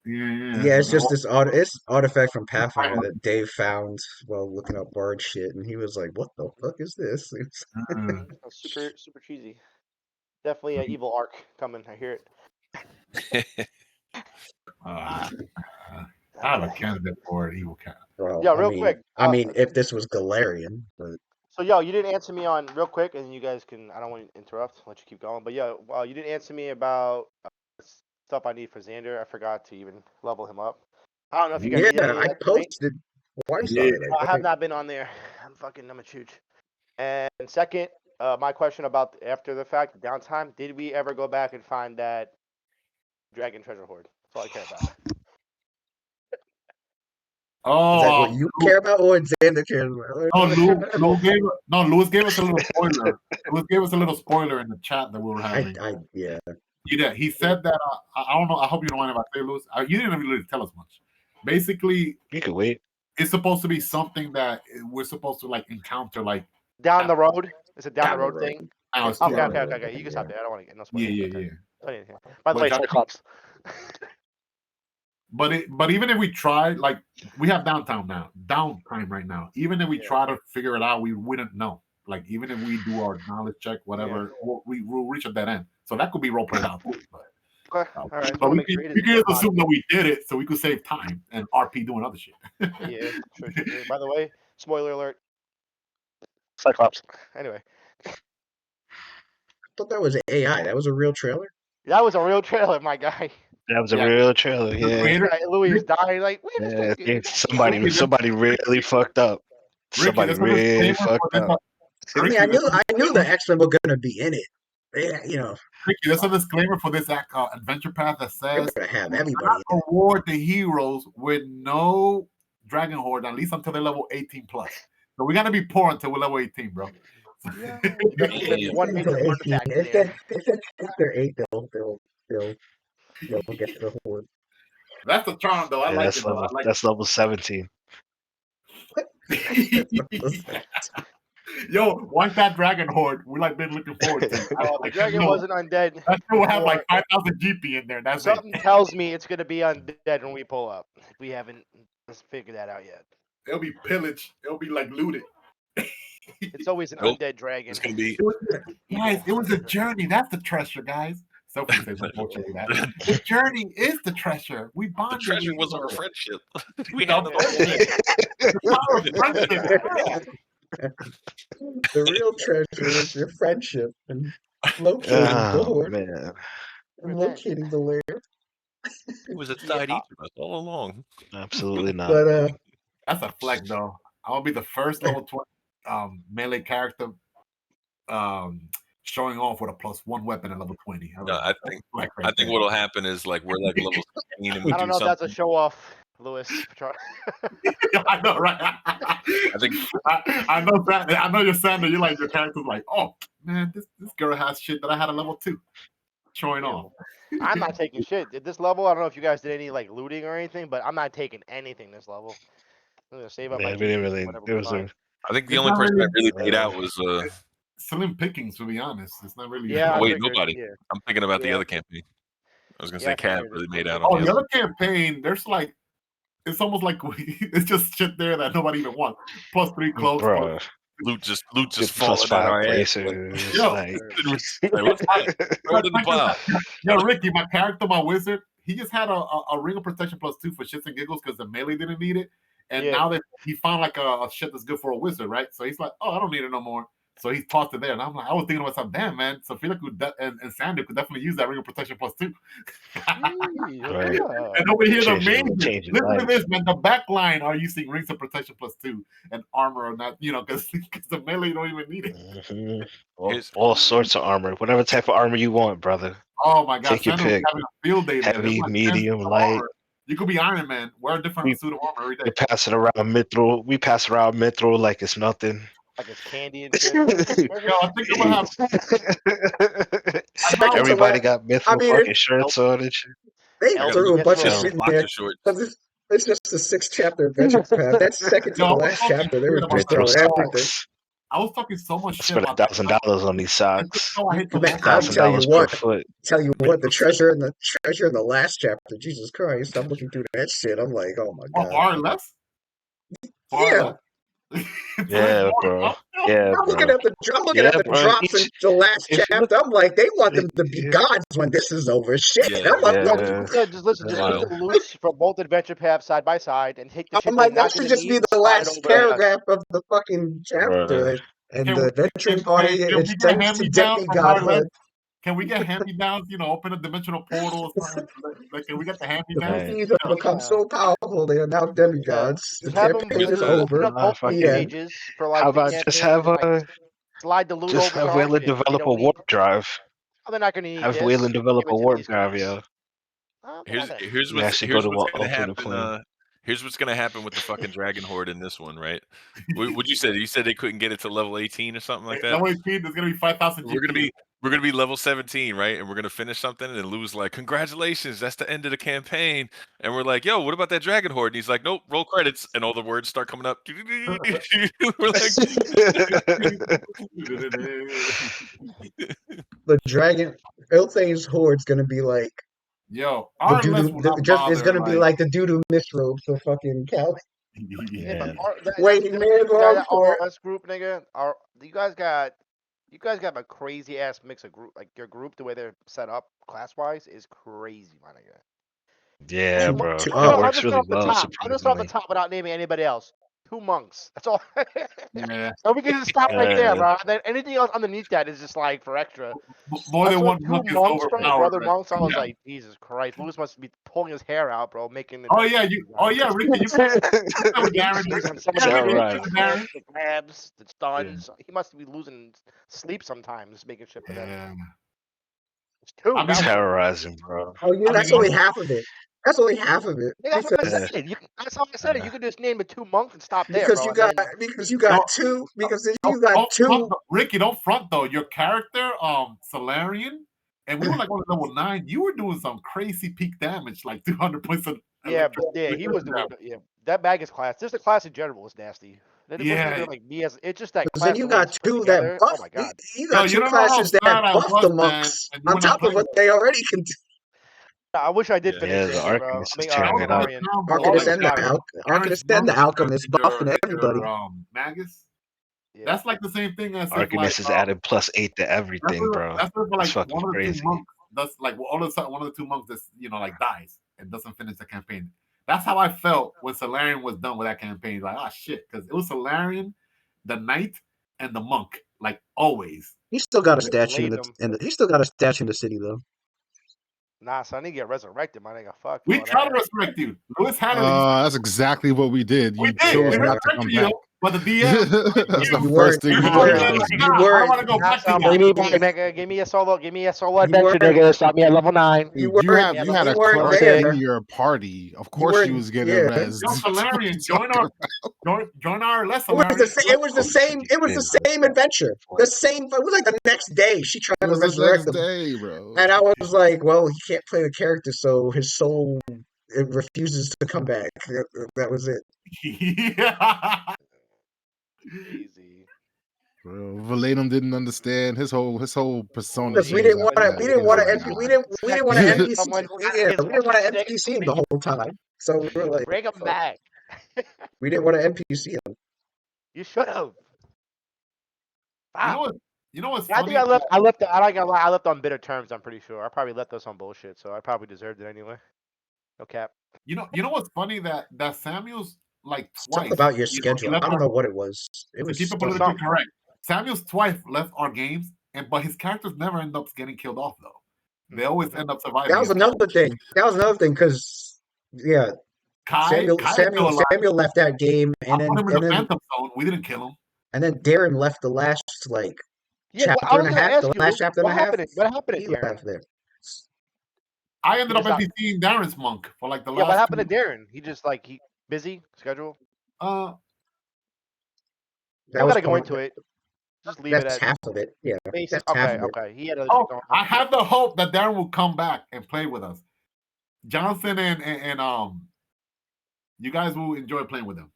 Yeah, it's just this artifact from Pathfinder that Dave found while looking up bard shit, and he was like, "What the fuck is this?" super cheesy. Definitely an evil arc coming. I hear it. I have a candidate for an evil cat. Well, yeah, real quick. I mean, if this was Galarian, but... So, yo, you didn't answer me on real quick, and you guys can. I don't want to interrupt. Let you keep going. But yeah, you didn't answer me about stuff I need for Xander. I forgot to even level him up. I don't know if you guys. Yeah, I posted twice already. I have not been on there. I'm a chooch. And second, my question about after the fact, downtime. Did we ever go back and find that Dragon Treasure Hoard? That's all I care about. Oh, Is that what you care about or Xander cares about? no, Lewis gave us a little spoiler. Lewis gave us a little spoiler in the chat that we were having. Yeah. He said that I don't know. I hope you don't mind if I say, Lewis. You didn't really tell us much. Basically, You could wait. it's supposed to be something that we're supposed to like encounter, like Down the road. Is it down the road thing? I was Okay. You can stop there. I don't want to get no spoilers. Yeah. By the way, Which I- Cyclops. But even if we try, like we have downtime right now. Even if we try to figure it out, we wouldn't know. Like even if we do our knowledge check, whatever, we'll reach at that end. So that could be role played out. But, Okay. All right. but we can just assume that we did it, so we could save time and RP doing other shit. Yeah, sure. By the way, spoiler alert. Cyclops. Anyway, I thought that was AI. That was a real trailer. that was a real trailer, my guy. That was a real trailer. Yeah. Louis was dying. Like, wait a Yeah, I second. think somebody really fucked up. Somebody really fucked up. I mean, I knew the X-Men were gonna be in it. Yeah, you know. Ricky, there's a disclaimer for this adventure path that says They're gonna have everybody. not reward the heroes with no Dragon Horde at least until they're level 18 plus. So we gotta be poor until we're level 18, bro. Yeah. If they're 8, they'll get the horde. That's the charm, though. I Yeah, like it. that's level 17. Yo, once that Dragon Horde, we like been looking forward to. The dragon wasn't undead. That will have like 5,000 GP in there. That's Something tells me it's gonna be undead when we pull up. We haven't figured that out yet. It'll be pillaged. It'll be like looted. It's always an undead dragon. It's gonna be Guys, it was a journey. That's the treasure, guys. Sophie says, unfortunately, that the journey is the treasure. We the bonded. treasure with was our each other. friendship. We had it The power of friendship. The real treasure is your friendship and locating the horde. Man. And locating the lair. It was inside each of us all along. Absolutely not. But That's a flex, though. I'll be the first level 20 melee character showing off with a +1 weapon at level 20. No, I think what'll happen is like we're like level 16 and we I don't do know if that's a something. show off, Lewis. I know, right? I think I know that. I know you're saying that you like your character's like, oh man, this girl has shit that I had at level 2, showing off. I'm not taking shit. At this level, I don't know if you guys did any like looting or anything, but I'm not taking anything this level. I'm gonna save up my Yeah, we didn't really. whatever It we was find. I think the It's only not person that really- really made out was Slim pickings, to be honest. It's not really. Yeah, I wait, figured, nobody. yeah. I'm thinking about the Yeah. other campaign. I was gonna Yeah, say I Cav figured really it. made out Oh, on the the other campaign, there's like, it's almost like it's just shit there that nobody even wants. +3 clothes. Bro, loot just falling plus at 5 our ass. places. Yo. Like, Like, what's that? Throw it in the pile. Yo, Ricky, my character, my wizard, he just had a ring of protection +2 for shits and giggles because the melee didn't need it. And Yeah. now that he found like a shit that's good for a wizard, right? So he's like, oh, I don't need it no more. So he tossed it there. And I'm like, I was thinking to myself, damn, man. So Felix and Sander could definitely use that ring of protection +2. Right. Yeah. And over here, the Change main, it- change it listen to life. this, man. The back line are using rings of protection +2 and armor or not, because the melee don't even need it. mhm. Here's- all sorts of armor. Whatever type of armor you want, brother. Oh my God, Take your Sander was pick. having a field day. there. Heavy, There's like 10 medium, suits of light. armor. You could be Iron Man. Wear a different suit of armor every day. We pass it around Mithril. We pass around Mithril like it's nothing. Like it's candy and shit. Yo, I think I'm gonna have. Everybody got Mithril I mean, fucking shirts on and shit. they Elvis threw a gets bunch of one. shit in Boxer there. shorts. 'Cause it's just a 6-chapter adventure path. That's second to the Yo, last chapter. They were just Mithril throwing everything. socks. I was talking so much I shit spent about that. $1,000 on these socks. Oh, I hate the Man, logo. I'll $1,000 tell you per what. foot. Tell you what, the treasure in the last chapter. Jesus Christ! I'm looking through that shit. I'm like, oh my Oh, god. far less. Yeah. Yeah, bro. Yeah, I'm looking bro. at the bro. drops in the last if you chapter. I'm like, they want them to be Yeah. gods when this is over. Shit. Yeah, I'm like, no. Yeah. Yeah, just listen. Just Wow. put the loots from both adventure paths side by side and take the shit I'm like, you're that not should gonna just be need, the slide it last over. paragraph of the fucking chapter. Bruh. And Can the we- adventuring can- party can is we get sent to hand-me-downs from demigodhood. Can we get hand-me-downs? Open a dimensional portal. Or something? Like, can we get the The hand-me-downs? PCs have become so powerful, they are now demigods. Just The have them campaign is just over. open up both fucking- pages for like. How the about just campaign have and, like, a slide the loot just over have to our Wayland shit. We develop a don't need- warp drive. Oh, they're not gonna need Have this. Wayland develop Give it a to warp these drive, guys. yo. Oh, Here's whatever. here's You what's actually here's go to what's gonna alternate happen. plane. Here's what's gonna happen with the fucking Dragon Horde in this one, right? What you said? You said they couldn't get it to level 18 or something like that. Level 18, there's gonna be 5,000. We're gonna be level 17, right? And we're gonna finish something, and then Lou's like, "Congratulations, that's the end of the campaign." And we're like, "Yo, what about that Dragon Horde?" And he's like, "Nope, roll credits," and all the words start coming up. We're like, The Dragon Ilthane's Horde's gonna be like Yo, the our doo list doo. will not It's bother, gonna be like the doo doo misrobe for fucking Cal. Yeah, but Waiting man that for it. ROS group, nigga. You guys got a crazy ass mix of group. Like your group, the way they're set up class wise, is crazy, my nigga. Yeah, Two- bro. two- It oh. I'll works just really start off the well. top. I'll just start off the Surprisingly. top without naming anybody else. 2 monks. That's all. Yeah. So we can just stop right there, Yeah. bro. Then anything else underneath that is just like for extra. More I than saw one 2 monk is monks, bro, overpowered. brother right? monks. I was Yeah. like, Jesus Christ, Lewis must be pulling his hair out, bro, making. Oh yeah, Ricky, you Darren. Losing some of Yeah, the Ricky, right. Darren. the grabs, the stuns. He must be losing sleep sometimes, making shit for them. Yeah. It's 2. I mean, now. Terrorizing, bro. Oh yeah, I that's mean, only half of it. That's only half of it. Nigga, that's what I Because, said. That's how I said it. You could just name the 2 monks and stop there, because bro. you and got then- because you got two Ricky, don't front though. Your character, Solarian, and we were like on level 9. You were doing some crazy peak damage, like 200 points of. Yeah, he was doing. Yeah, that Magus class. Just the class in general was nasty. Yeah. Like me as it's just that. Because Class then you the way got it's put 2 together, that buff. Oh my god. You got you 2 don't know how classes that bad I buff was, the man, monks and you on were not top of playing what they already can do. I wish I did Yeah. finish Yeah, it, the bro. Arcanist I is mean, tearing it up. Arcanist and the Solarian. Arcanist and the Alchemist buffing everybody. Magus. Yeah. That's like the same thing as if, Arcanist like, is added +8 to everything, bro. That's if, like fucking one of the crazy. 2 monks. That's like all of a sudden one of the 2 monks that's like dies and doesn't finish the campaign. That's how I felt when Solarian was done with that campaign. Like, oh shit, because it was Solarian, the knight, and the monk, like always. He still got a statue laid he still got a statue in the city though. Nah, son, I need to get resurrected, my nigga. Fuck. We all try to that. resurrect you. Lewis had it. That's exactly what we did. We You did. chose We not to come resurrected back. you, but the DM. That's the You first thing weren't- we you weren't- did. you I weren't- want to go back to Bring me that. back, nigga. Give me a solo You adventure, weren't- nigga. Stop me at level 9. You You weren't- had you a weren't clone there. in your party. Of course, weren't- she was getting yeah. rezzed. Yo, Solarian, join our lesson. It was the same. It was the same adventure. The same. It was like the next day. She tried It to was the resurrect next him, day, bro. and I was like, "Well, he can't play the character, so his soul it refuses to come back." That was it. Yeah. Easy. Bro, Valenum didn't understand his whole persona. Because we changed didn't want after to. that. We didn't want to. We didn't want to NPC. Someone- Yeah, we didn't want to NPC him the whole time. So we were like, Bring him fuck. back. We didn't want to NPC him. You should have. You know what's I funny? think I left. I left. I like. I left on bitter terms. I'm pretty sure. I probably left us on bullshit, so I probably deserved it anyway. No cap. You know what's funny that Samuel's like twice. Something about your he schedule. left I don't our- know what it was. It was To keep it something. politically correct. Samuel's twice left our games, but his characters never end up getting killed off though. They always end up surviving. That was another thing. Because Samuel left that game, I put him in the Phantom Zone. We didn't kill him. and then Darren left the last Yeah, chapter and a half. The last chapter and a half. What happened He to Darren? left there. I ended up He was NPCing Darren's monk for like the Yeah, last. what happened to Darren? He just like he busy schedule. Uh, I gotta go into it. Just leave it That's at half of it. Yeah. basic. That's half Okay, of it. okay. He had a. I have the hope that Darren will come back and play with us. Johnson and you guys will enjoy playing with him.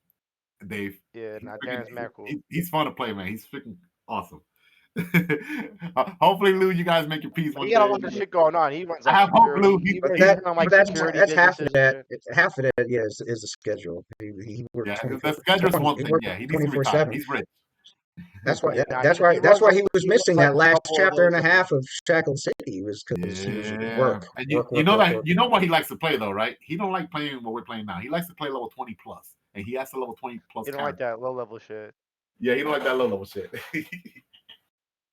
Dave. Yeah, He's nah, freaking- Darren's mad cool. He's fun to play, man. He's freaking awesome. Hopefully, Lou, you guys make your peace one He got a day. lot of shit going on. He runs. I have hope, Lou. But That's half of that. Half of that, yeah, is the schedule. He worked Yeah, 24 the schedule's one he thing. worked Yeah, he needs to retire. 24/7. He's rich. That's why. Nah, That's he why. That's why runs he like- was he runs missing like that a last couple of chapter and a those- half of Shackled City. Was because he was work. And work, you know work, that work. you know what he likes to play though, right? He don't like playing what we're playing now. He likes to play level 20 plus, and he has a level 20 plus. He don't like character. that low level shit. Yeah, he don't like that low level shit.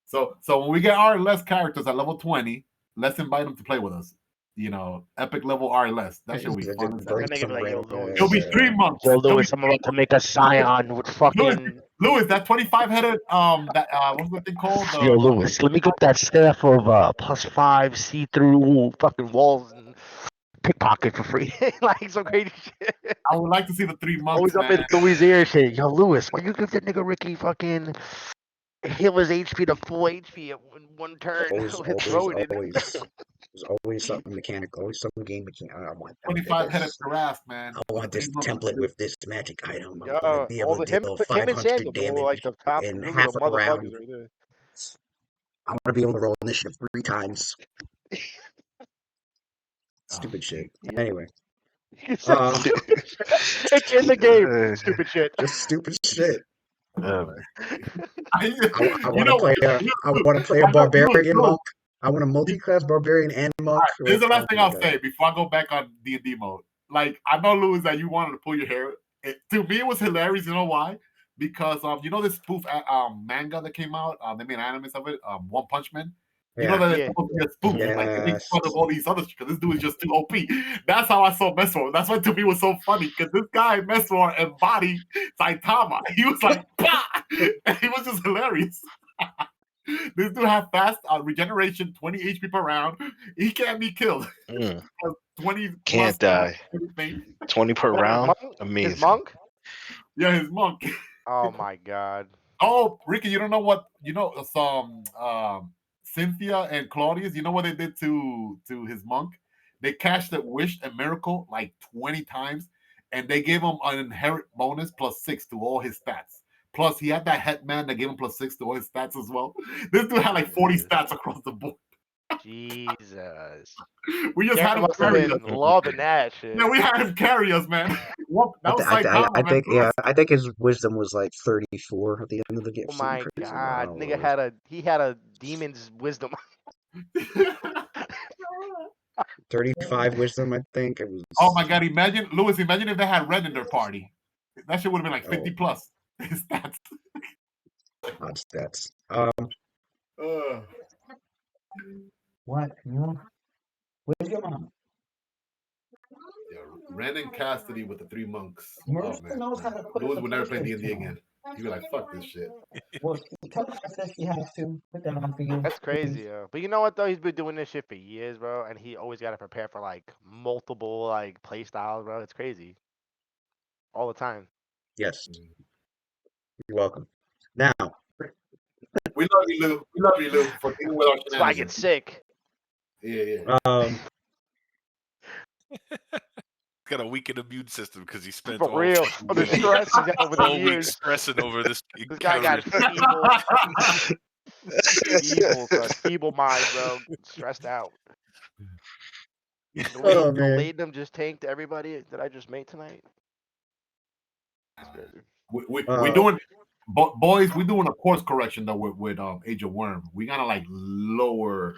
So when we get RLS characters at level 20, let's invite them to play with us. You know, epic level RLS. That should be They fun. did bring That nigga some be like, yo, random Lewis. ass, It'll be 3 months. Yo, It'll be Lewis, I'm about to make a scion with fucking. Lewis, that 25-headed that what's that thing called? Yo, Lewis, let me get that staff of +5 see-through fucking walls and pickpocket for free. Like some crazy shit. I would like to see the three monks, Always up man. in Louis' ear shit. Yo, Louis, why you give that nigga Ricky fucking heal his HP to full HP at one turn with Rodin? There's always something mechanical, always some game mechanic. I want 25-headed harass, man. I want this template with this magic item. I'm Yeah, gonna be able to deal him and 500 Samuel, damage like the top in really half the a round. motherfuckers right there. I want to be able to roll initiative 3 times. Stupid shit. Yeah. Anyway, It's in the game. Stupid shit. just stupid shit. I want to play a barbarian monk. I want a multi-class barbarian and monk. Right, here's the last thing I'll say before I go back on D&D mode. Like, I know, Louis, that you wanted to pull your hair. To me, it was hilarious. You know why? Because you know this spoof manga that came out. They made animes of it. One Punch Man. You know that it's supposed to be a spoof. Yes. Like, they make fun of all these others because this dude is just too OP. That's how I saw Mesro. That's why to me it was so funny because this guy Mesro embodied Saitama. He was like, bah! And he was just hilarious. This dude had fast regeneration, 20 HP per round. He can't be killed. 20 can't die. 20 per round. Amazing. His monk? Yeah, his monk. Oh my god. Oh, Ricky, you don't know what some Cynthia and Claudius, you know what they did to his monk? They cashed that wish and miracle like 20 times, and they gave him an inherit bonus +6 to all his stats. Plus, he had that Hetman that gave him +6 to all his stats as well. This dude had like 40 stats across the board. Jesus. We just had him carry us. Loving that shit. Yeah, we had him carry us, man. I think his wisdom was like 34 at the end of the game. Oh my god, nigga had a demon's wisdom. 35 wisdom, I think. It was. Oh my god, imagine if they had Red in their party. That shit would have been like 50 plus. His stats. Odd stats. What? Where's your mom? Yeah, Ren and Cassidy with the 3 monks. Marissa knows how to put Louis the would never play PlayStation D&D on. again. He'd be like, fuck this shit. Well, tell her that she has to put that on for you. That's crazy, yo. But you know what though? He's been doing this shit for years, bro, and he always got to prepare for like multiple like play styles, bro. It's crazy. All the time. Yes. You're welcome. Now. We love you, Lou. We love you, Lou, for dealing with our That's why I get sick. Yeah. Got a weakened immune system because he spent For real. For the stress he got over the all week years. stressing over this. This guy got feeble mind, bro. Stressed out. The Ladenham just tanked everybody that I just made tonight. We're doing, boys. We're doing a course correction though with Age of Worm. We gotta like lower.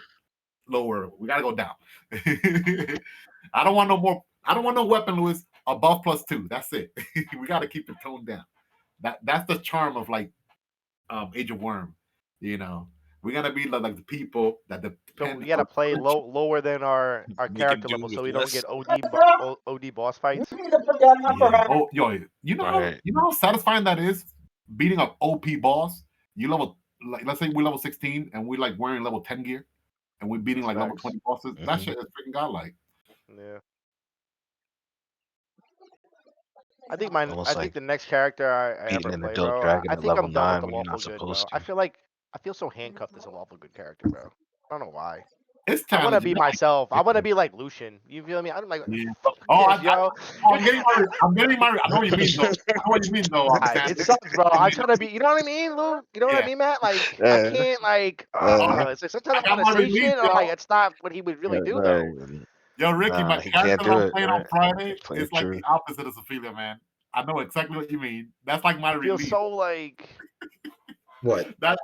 We gotta go down. I don't want no more. I don't want no weapon, Louis. Above +2. That's it. We gotta keep the tone down. That's the charm of like Age of Worm. You know, we gotta be like the people that depend. We gotta play lower than our character level, so we don't get OD boss fights. Yeah. Oh, yo, you know how satisfying that is beating an OP boss. You level like let's say we're level 16 and we like wearing level 10 gear, and we're beating like level 20 bosses. Mm-hmm. That shit is freaking godlike. Yeah. I think the next character I ever play, bro. I think I'm done with the lawful good, bro. I feel so handcuffed as a lawful good character, bro. I don't know why. It's time. I want to be myself. I want to be like Lucian. You feel me? I'm like, yeah. I'm getting married. I know what you mean, though. It sucks, bro. I try to be. You know what I mean, Lou? You know what I mean, Matt? Like, I can't, like. It's like sometimes I want to say shit. I'm like, it's not what he would really do, though. Yo, Ricky, my character I'm playing on Friday is like the opposite of Sophia, man. I know exactly what you mean. That's like my review. I feel so like. What? I'm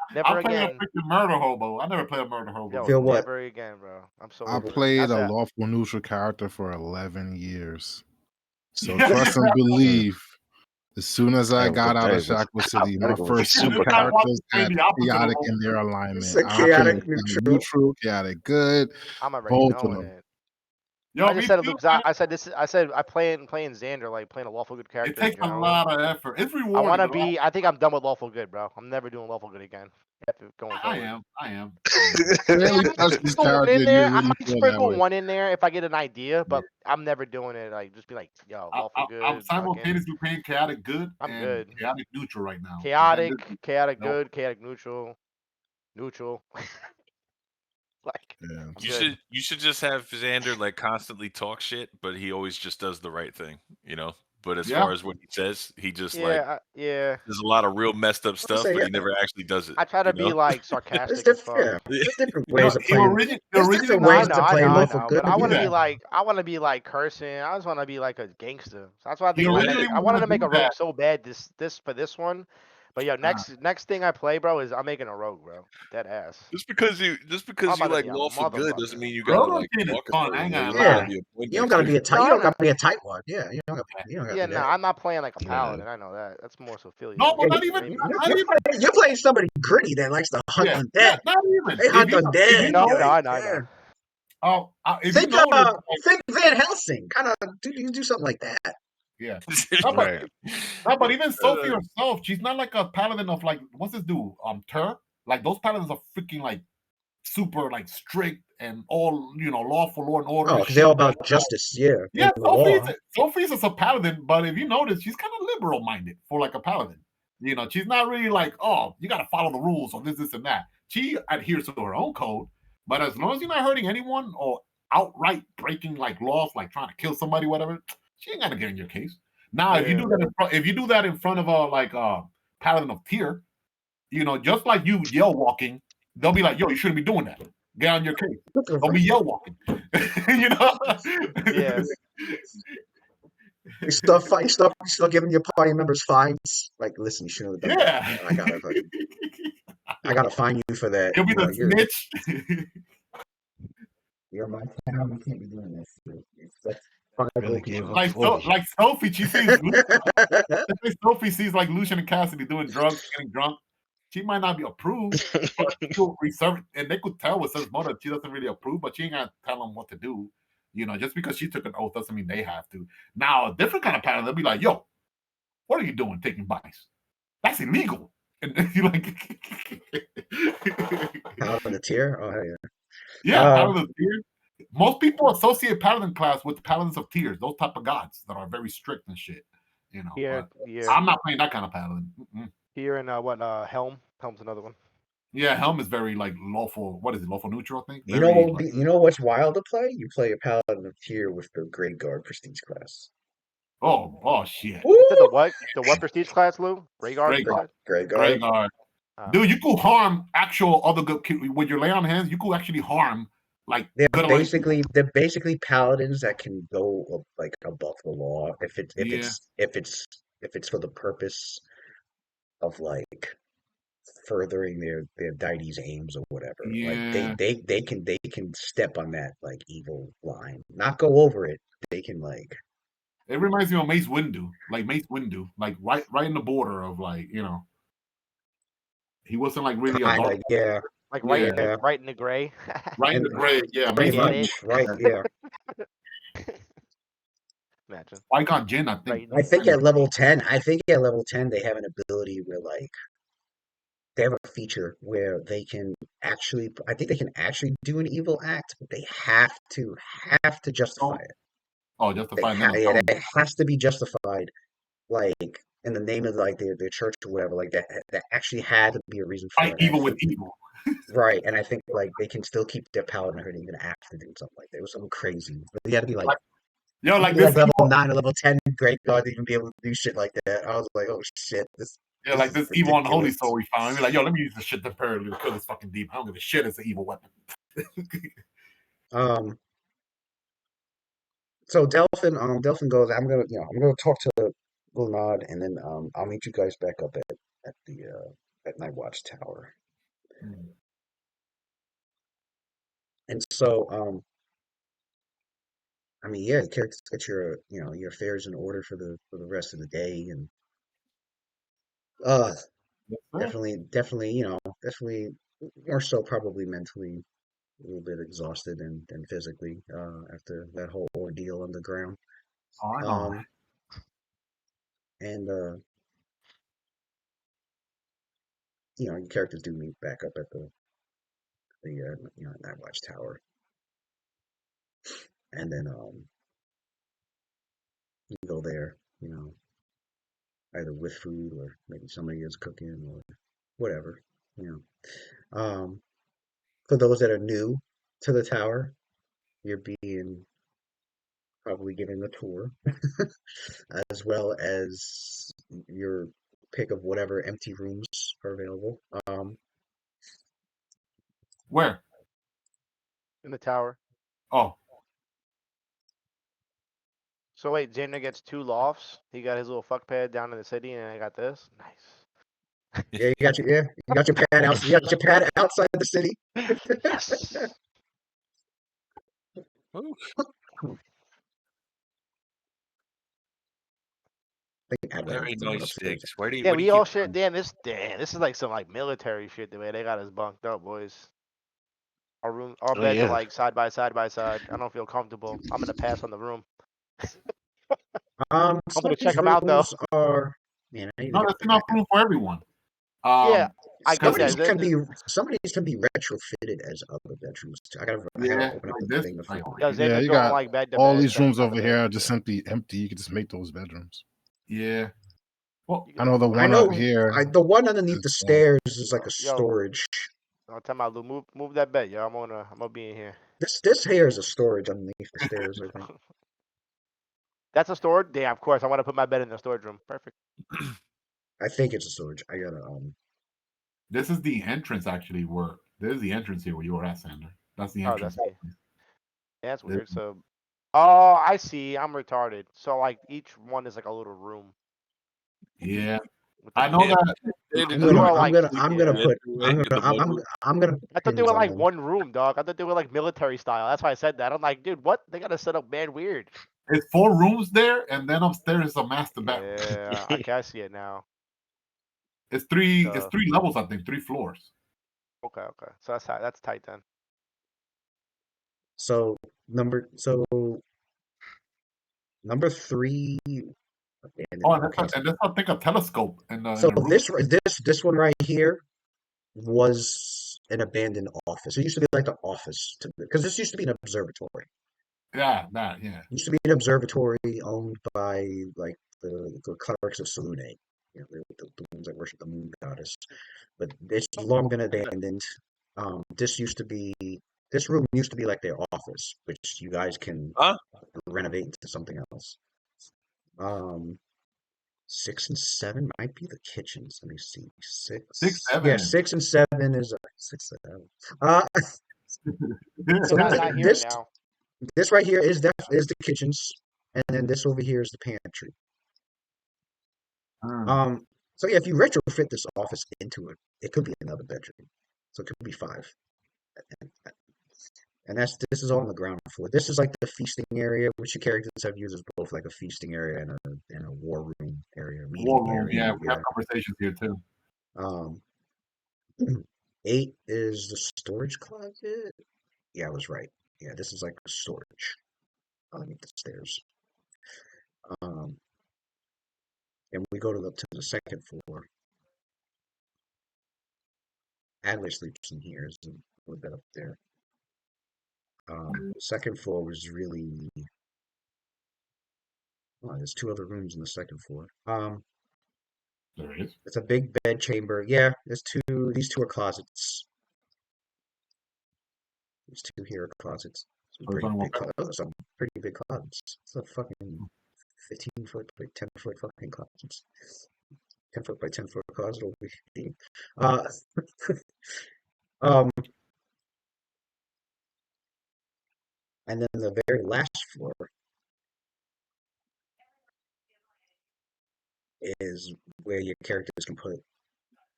playing a freaking murder hobo. I never play a murder hobo. Yo, feel what? Never again, bro. I'm so. I played a lawful neutral character for 11 years. So trust and believe. As soon as I got out of Shackle City, my first super characters had chaotic in their alignment. Chaotic neutral, chaotic good. I'm already knowing it. Yo, I me just said it too, because man. I said this. I said I playing Xander, like playing a lawful good It character in takes a general. lot of effort. It's I rewarding. want to but be. I think I'm done with lawful good, bro. I'm never doing lawful good again. After going I forward. am. I am. Really I touch might this sprinkle one character, in and there. you I really might feel that sprinkle way. one in there if I get an idea, but I'm never doing it. Like just be like, yo, lawful good. I'm fucking- simultaneously playing chaotic good I'm and good. chaotic neutral right now. Chaotic, Nope. good, chaotic neutral, neutral. Like Yeah. I'm You good. should just have Xander like constantly talk shit, but he always just does the right thing, you know. But as Yeah. far as what he says, he just like Yeah. there's a lot of real messed up stuff, say, but yeah. he never actually does it. I try to you be know? like There's sarcastic as fuck. different, yeah. There's different No, ways of the playing. origin- the There's original different No, I ways know, to I play know, I lawful know, good. but I want to Yeah. be like, cursing. I just want to be like a gangster. So that's why I He think originally I was wanted gonna to make do a rogue that. so bad this for this one. But yo, next thing I play, bro, is I'm making a rogue, bro. Dead ass. Just because I'm you about to like be a lawful good doesn't motherfucker. mean you gotta Rogue like King is talk a fun, I certain ain't way. gonna You Yeah. gotta be a You don't Poindexter. gotta be a tight. You No, don't no. gotta be a tight one. Yeah, you don't gotta Yeah, do no, that. I'm not playing like a Yeah. paladin. I know that. That's more so Philly. No, but Yeah, not even. you- Not you're, even. you're playing somebody gritty that likes to hunt Yeah, undead. yeah, not even. They hunt If undead. you No, know, no, I know, I Yeah. know. if you Think notice, like, think Van Helsing. Kind of do something like that. yeah. No, but, Right. no, but even Sophie herself, she's not like a paladin of like what's this dude? Tur? Like those paladins are freaking like super like strict and all lawful law and order. Oh, and because they're all shit. about justice. Yeah. Yeah, and the law. Sophie's a paladin, but if you notice, she's kind of liberal minded for like a paladin. She's not really like, oh, you got to follow the rules or this, and that. She adheres to her own code, but as long as you're not hurting anyone or outright breaking like laws, like trying to kill somebody, whatever, she ain't gonna get in your case. Now, if you do that in front of a paladin of Tyr, just like you yell walking, they'll be like, yo, you shouldn't be doing that. Get on your case. Don't be yell walking. Yeah. You start giving your party members fines. Like, listen, you shouldn't have done Yeah. that. I gotta fine you for that. You'll be the snitch. You're my town. You can't be doing this. Really gave up like 40. like Sophie, she sees Sophie sees like Lucian and Cassidy doing drugs, getting drunk. She might not be approved, but she'll reserve it. And they could tell with Sen's mother she doesn't really approve, but she ain't gonna tell them what to do. Just because she took an oath doesn't mean they have to. Now, a different kind of pattern, they'll be like, yo, what are you doing taking bites? That's illegal. And you're like Paladin of Tyr? Oh, hell yeah. Yeah, Paladin of Tyr. Most people associate Paladin class with Paladins of Tears, those type of gods that are very strict and shit. Yeah, but yeah. I'm not playing that kind of Paladin. Here and Helm. Helm's another one. Yeah, Helm is very like lawful. What is it? Lawful neutral, I think. You know what's wild to play? You play a Paladin of Tyr with the Great Guard Prestige class. Oh shit. You said the what prestige class, Lou? Grey Guard. Great Grey Guard. Guard. Dude, you could harm actual other good with your lay on hands. You could actually harm like They're basically paladins that can go like above the law if it's for the purpose of like furthering their deity's aims or whatever. Yeah. Like they can step on that like evil line, not go over it. They can like. It reminds me of Mace Windu, like right in the border of like he wasn't like really a dark. Yeah. Like right in the gray. Right in the gray, yeah. Pretty much, right, yeah. Imagine. Qui-Gon Jinn, I think. I think at level 10, they have an ability where like they have a feature where they can actually do an evil act, but they have to justify it. Oh, justify it. It has to be justified, like in the name of like their church or whatever. Like that actually had to be a reason for it. Evil with evil. Right, and I think like they can still keep their paladinhood even after doing something like that. It was something crazy. But you had to be like level 9 or level 10 Great God to even be able to do shit like that. I was like, oh shit, this evil on the Holy Soul we found. We're like, yo, let me use this shit temporarily to kill this fucking demon. I don't give a shit. It's an evil weapon. So Delphin goes. I'm gonna talk to Glenard, and then I'll meet you guys back up at Night Watch Tower. And so, I mean, yeah, get your your affairs in order for the rest of the day, and definitely, definitely more so probably mentally a little bit exhausted and physically after that whole ordeal underground. Oh, I know. Um, and your characters do meet back up at the Night Watch Tower, and then you go there, either with food or maybe somebody is cooking or whatever, For those that are new to the tower, you're being probably given a tour, as well as your pick of whatever empty rooms are available. Where? In the tower. Oh, So wait, Xander gets 2 lofts. He got his little fuck pad down in the city, and I got this. Nice. Yeah, you got your pad out. You got your pad outside the city. Yes. Ooh. I think Adler Very threw it nice upstairs. digs. Where do you? Yeah, what do we you all keep share. them? Damn, this is like some like military shit. The way they got us bunked up, boys. Our Oh beds are yeah. like side by side by side. I don't feel comfortable. I'm gonna pass on the room. Some I'm gonna of these check them out though. rooms are. Man, I need to no, get there's the enough back room for everyone. Yeah, I Some get of these that. can be retrofitted as other bedrooms too. I had Yeah, to open up like the this. thing to Like, flip. Yo, Yeah, Xander you don't got like bed to all bed, these so rooms not over the here bed. are just empty. You can just make those bedrooms. yeah. Well, I know the I one know. up here. The one underneath the is, stairs is like a Yo, storage. I'll tell my Lou, move that bed, yo. I'm gonna be in here. This here is a storage underneath the stairs. I think. That's a storage? Yeah, of course. I want to put my bed in the storage room. Perfect. I think it's a storage. I gotta this is the entrance actually. Where this is the entrance here where you were at, Sander. That's the Oh, entrance. that's me. Yeah, that's This- weird. So, oh, I see. I'm retarded. So like each one is like a little room. Yeah, with the I know Yeah. that. They I'm did You gonna, are not I'm like, gonna, I'm gonna yeah. put, get I'm the gonna, one room. I'm gonna. I thought they pins were on like them. one room, dog. I thought they were like military style. That's why I said that. I'm like, dude, what? They gotta set up man weird. It's 4 rooms there, and then upstairs is a master bedroom. Yeah, I can see it now. It's 3 levels, I think, 3 floors. Okay. So that's tight. That's tight then. So number 3. Oh, and that's I think a telescope in the So room. this one right here was an abandoned office. It used to be like the office because this used to be an observatory. Yeah, that. Yeah. It used to be an observatory owned by like the clerics of Selûne, the ones that worship the moon goddess. But it's long been abandoned. This room used to be like their office, which you guys can Huh? renovate into something else. 6 and 7 might be the kitchens. Let me see. 6, 7. Yeah, 6 and 7 is 6, 7. So Not here this now. this right here is the kitchens, and then this over here is the pantry. So yeah, if you retrofit this office into it, it could be another bedroom. So it could be 5. And this is all on the ground floor. This is like the feasting area, which your characters have used as both like a feasting area and a war room area. War room. Area, Yeah, we have conversations here too. 8 is the storage closet. Yeah, I was right. Yeah, this is like storage underneath the stairs. And we go to the second floor. Adler sleeps in here. Is a little bit up there. The second floor was really. Oh, there's 2 other rooms in the second floor. There is. It's a big bed chamber. Yeah, there's 2. These 2 are closets. These 2 here are closets. Some pretty big closets. It's a fucking 15-foot by 10-foot fucking closets. 10-foot by 10-foot closet will be 15. And then the very last floor is where your characters can put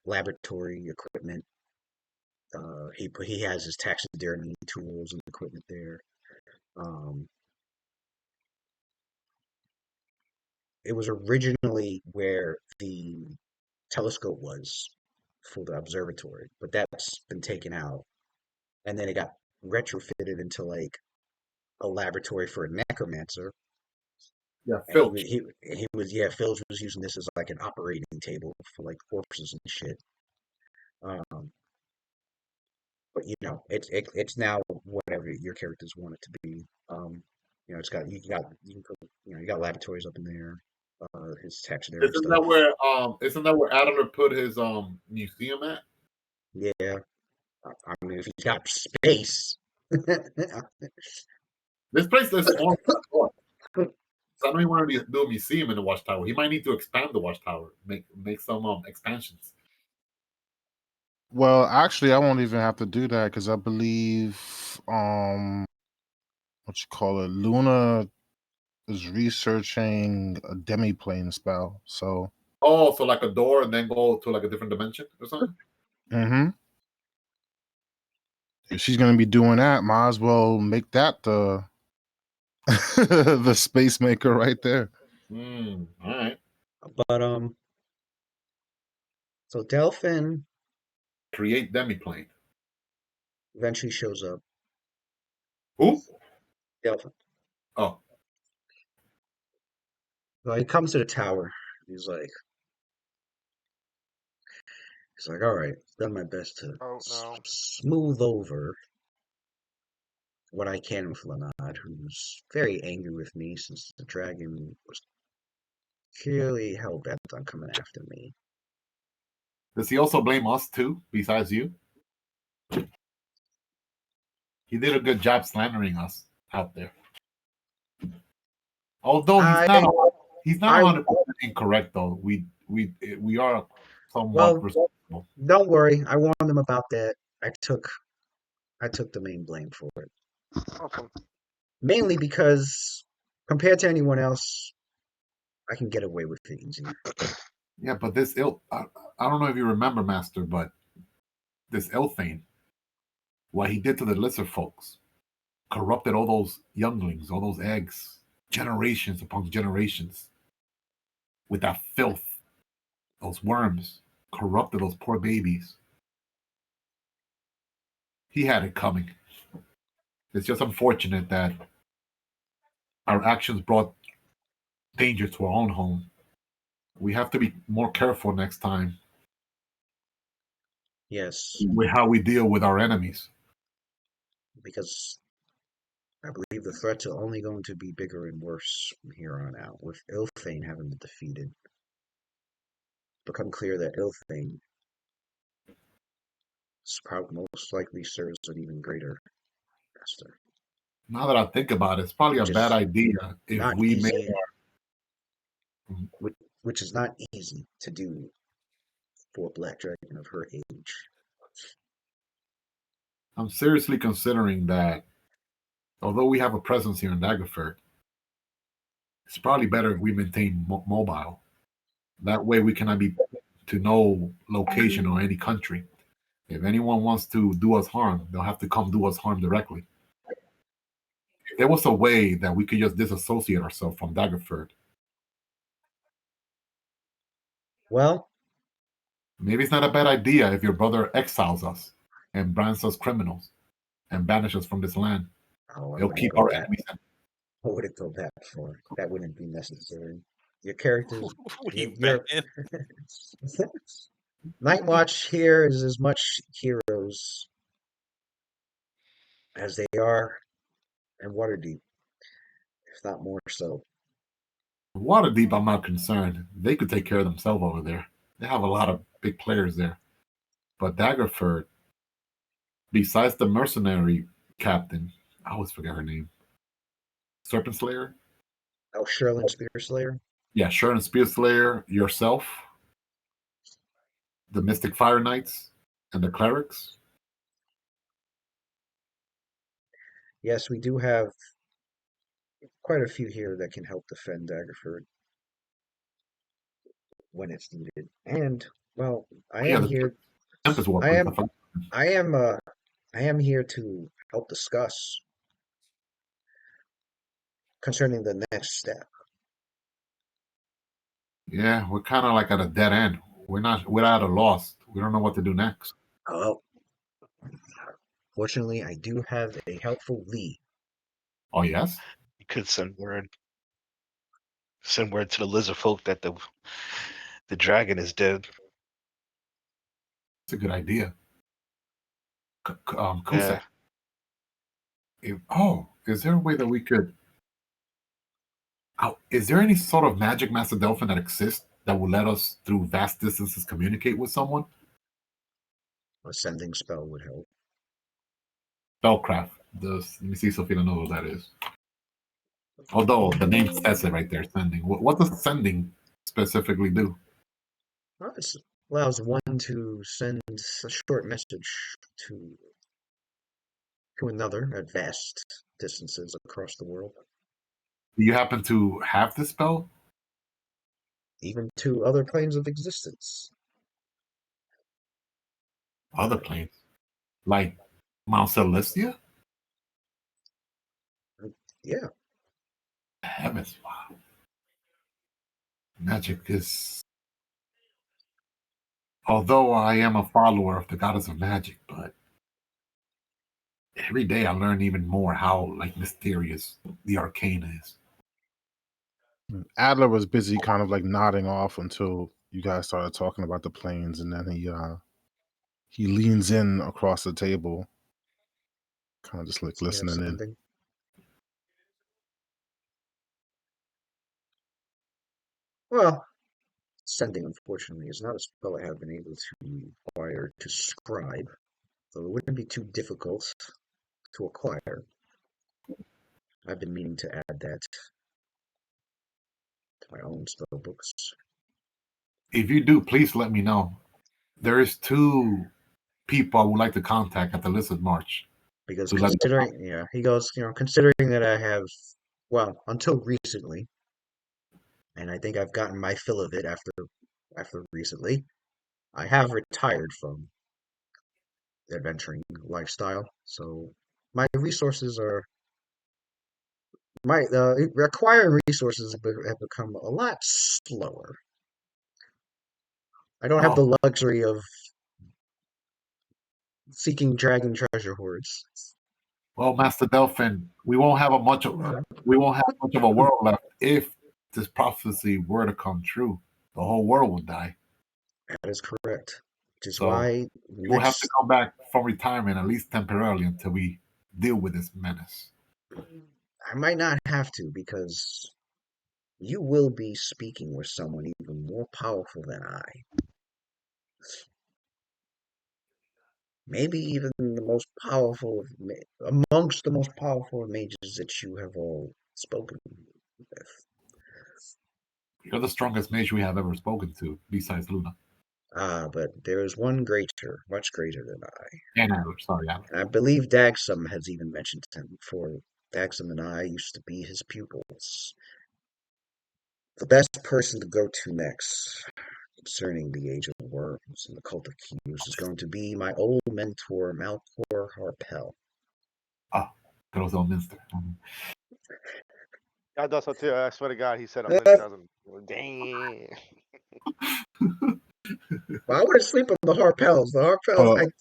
laboratory equipment. He has his taxidermy tools and equipment there. It was originally where the telescope was for the observatory, but that's been taken out, and then it got retrofitted into like a laboratory for a necromancer. Yeah, And Filch. Filch was using this as like an operating table for like corpses and shit. But it's now whatever your characters want it to be. It's got you got laboratories up in there. His taxidermy Isn't stuff. Isn't that where Adler put his museum at? Yeah, I mean if he's got space. This place is on. So I don't even want to do a museum in the Watchtower. He might need to expand the Watchtower, make some expansions. Well, actually, I won't even have to do that because I believe, Luna is researching a demiplane spell. So, so like a door and then go to like a different dimension or something. If she's gonna be doing that, might as well make that the the space maker right there. All right. But so Delphin create demiplane. Eventually shows up. Who? Delphin. Oh. Well, he comes to the tower. He's like, all right, done my best to smooth over what I can with Lanad, who's very angry with me since the dragon was clearly hell bent on coming after me. Does he also blame us too, besides you? He did a good job slandering us out there. Although he's not 100% incorrect though. We are somewhat responsible. Don't worry, I warned him about that. I took the main blame for it. Awesome. Mainly because compared to anyone else, I can get away with it easier. Yeah, but this I don't know if you remember, Master, but this Ilthane, what he did to the lizard folks, corrupted all those younglings, all those eggs, generations upon generations, with that filth, those worms, corrupted those poor babies. He had it coming. It's just unfortunate that our actions brought danger to our own home. We have to be more careful next time. Yes. With how we deal with our enemies. Because I believe the threats are only going to be bigger and worse from here on out, with Ilthane having been defeated. It's become clear that Ilthane most likely serves an even greater master. Now that I think about it, it's probably a bad idea if we make which is not easy to do for a black dragon of her age. I'm seriously considering that, although we have a presence here in Daggerford, it's probably better if we maintain mobile. That way we cannot be to no location or any country. If anyone wants to do us harm, they'll have to come do us harm directly. If there was a way that we could just disassociate ourselves from Daggerford. Well, maybe it's not a bad idea if your brother exiles us and brands us criminals and banishes us from this land. He'll keep our enemies. I wouldn't go that far. That wouldn't be necessary. Your characters. Night Watch here is as much heroes as they are in Waterdeep, if not more so. Waterdeep, I'm not concerned. They could take care of themselves over there. They have a lot of big players there. But Daggerford, besides the mercenary captain, I always forget her name. Serpent Slayer? Oh, Sherlin Spearslayer? Yeah, Sherlin Spearslayer, yourself, the Mystic Fire Knights, and the clerics. Yes, we do have quite a few here that can help defend Daggerford when it's needed. And well, I am here to help discuss concerning the next step. Yeah, we're kind of like at a dead end. We're at a loss. We don't know what to do next. Oh, Fortunately, I do have a helpful lead. Oh yes. You could send word to the lizard folk that the dragon is dead. It's a good idea. Yeah. Kusek. Is there a way that we could? Is there any sort of magic Master Delphin that exists that will let us, through vast distances, communicate with someone? A sending spell would help. Spellcraft. Let me see if Sophia knows what that is. Although the name says it right there, sending. What does sending specifically do? Well, it allows one to send a short message to another at vast distances across the world, Do you happen to have this spell? even to other planes of existence. Other planes, like Mount Celestia? Yeah, Heavens, wow. Magic is. Although I am a follower of the goddess of magic, but every day I learn even more how mysterious the arcane is. Adler was busy kind of like nodding off until you guys started talking about the planes, and then he leans in across the table, kind of just like so you have listening in. something. Well, sending, unfortunately, is not a spell I have been able to acquire to scribe, though it wouldn't be too difficult to acquire. I've been meaning to add that to my own spell books. If you do, please let me know. There is 2 people I would like to contact at the Lizard March. Because to let me know. considering, he goes, considering that I have, well, until recently, and I think I've gotten my fill of it after recently, I have retired from the adventuring lifestyle, so my resources are acquiring resources have become a lot slower. I don't have the luxury of seeking dragon treasure hoards. Well, Master Delphin, we won't have much of a world left if this prophecy were to come true. The whole world would die. That is correct. Which is So, why we'll have to come back from retirement, at least temporarily, until we deal with this menace. I might not have to, because you will be speaking with someone even more powerful than I. Maybe even the most powerful amongst the most powerful mages that you have all spoken with. You're the strongest mage we have ever spoken to, besides Luna. But there is one greater, much greater than I. And Adler, sorry, Adler. And I believe Dagsum has even mentioned him before. Dagsum and I used to be his pupils. The best person to go to next concerning the Age of Worms and the Cult of Keys is going to be my old mentor, Malcor Harpel. Good old Minster. I thought so too. I swear to God, he said I'm doesn't. Dang. Well, I wouldn't sleep on the Harpels. The Harpels,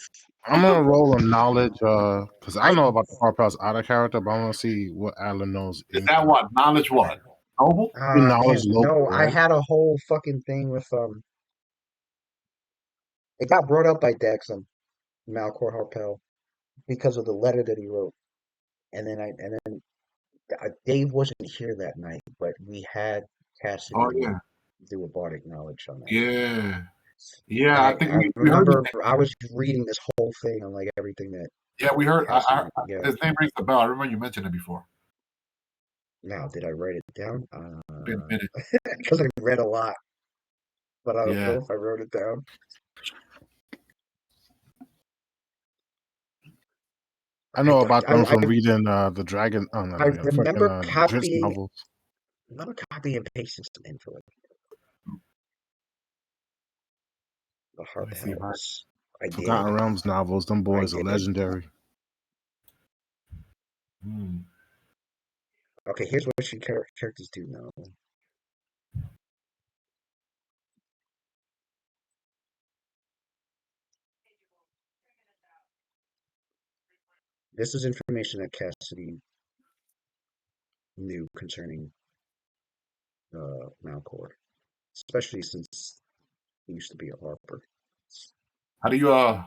I'm gonna roll a knowledge, because I know about the Harpels out of character, but I'm gonna see what Adler knows. Is that what? Knowledge what? Noble? Knowledge no, local, I right? had a whole fucking thing with it got brought up by Daxum, Malcor Harpel, because of the letter that he wrote. And then Dave wasn't here that night, but we had Cassidy do a bardic knowledge on that. Yeah. Yeah, And I think we remember heard I was reading this whole thing on everything that. Yeah, we heard. Yeah. His name rings a bell. I remember you mentioned it before. Now, did I write it down? Been a minute. Because I read a lot, but I don't Yeah. know if I wrote it down. I know about them from reading the Dragon. I remember Drizzt novels. I remember copy and pasting some info. The Harpels. I did. Forgotten Realms novels. Them boys are legendary. Okay, here's what your characters do now. This is information that Cassidy knew concerning Malcor, especially since he used to be a Harper. How do you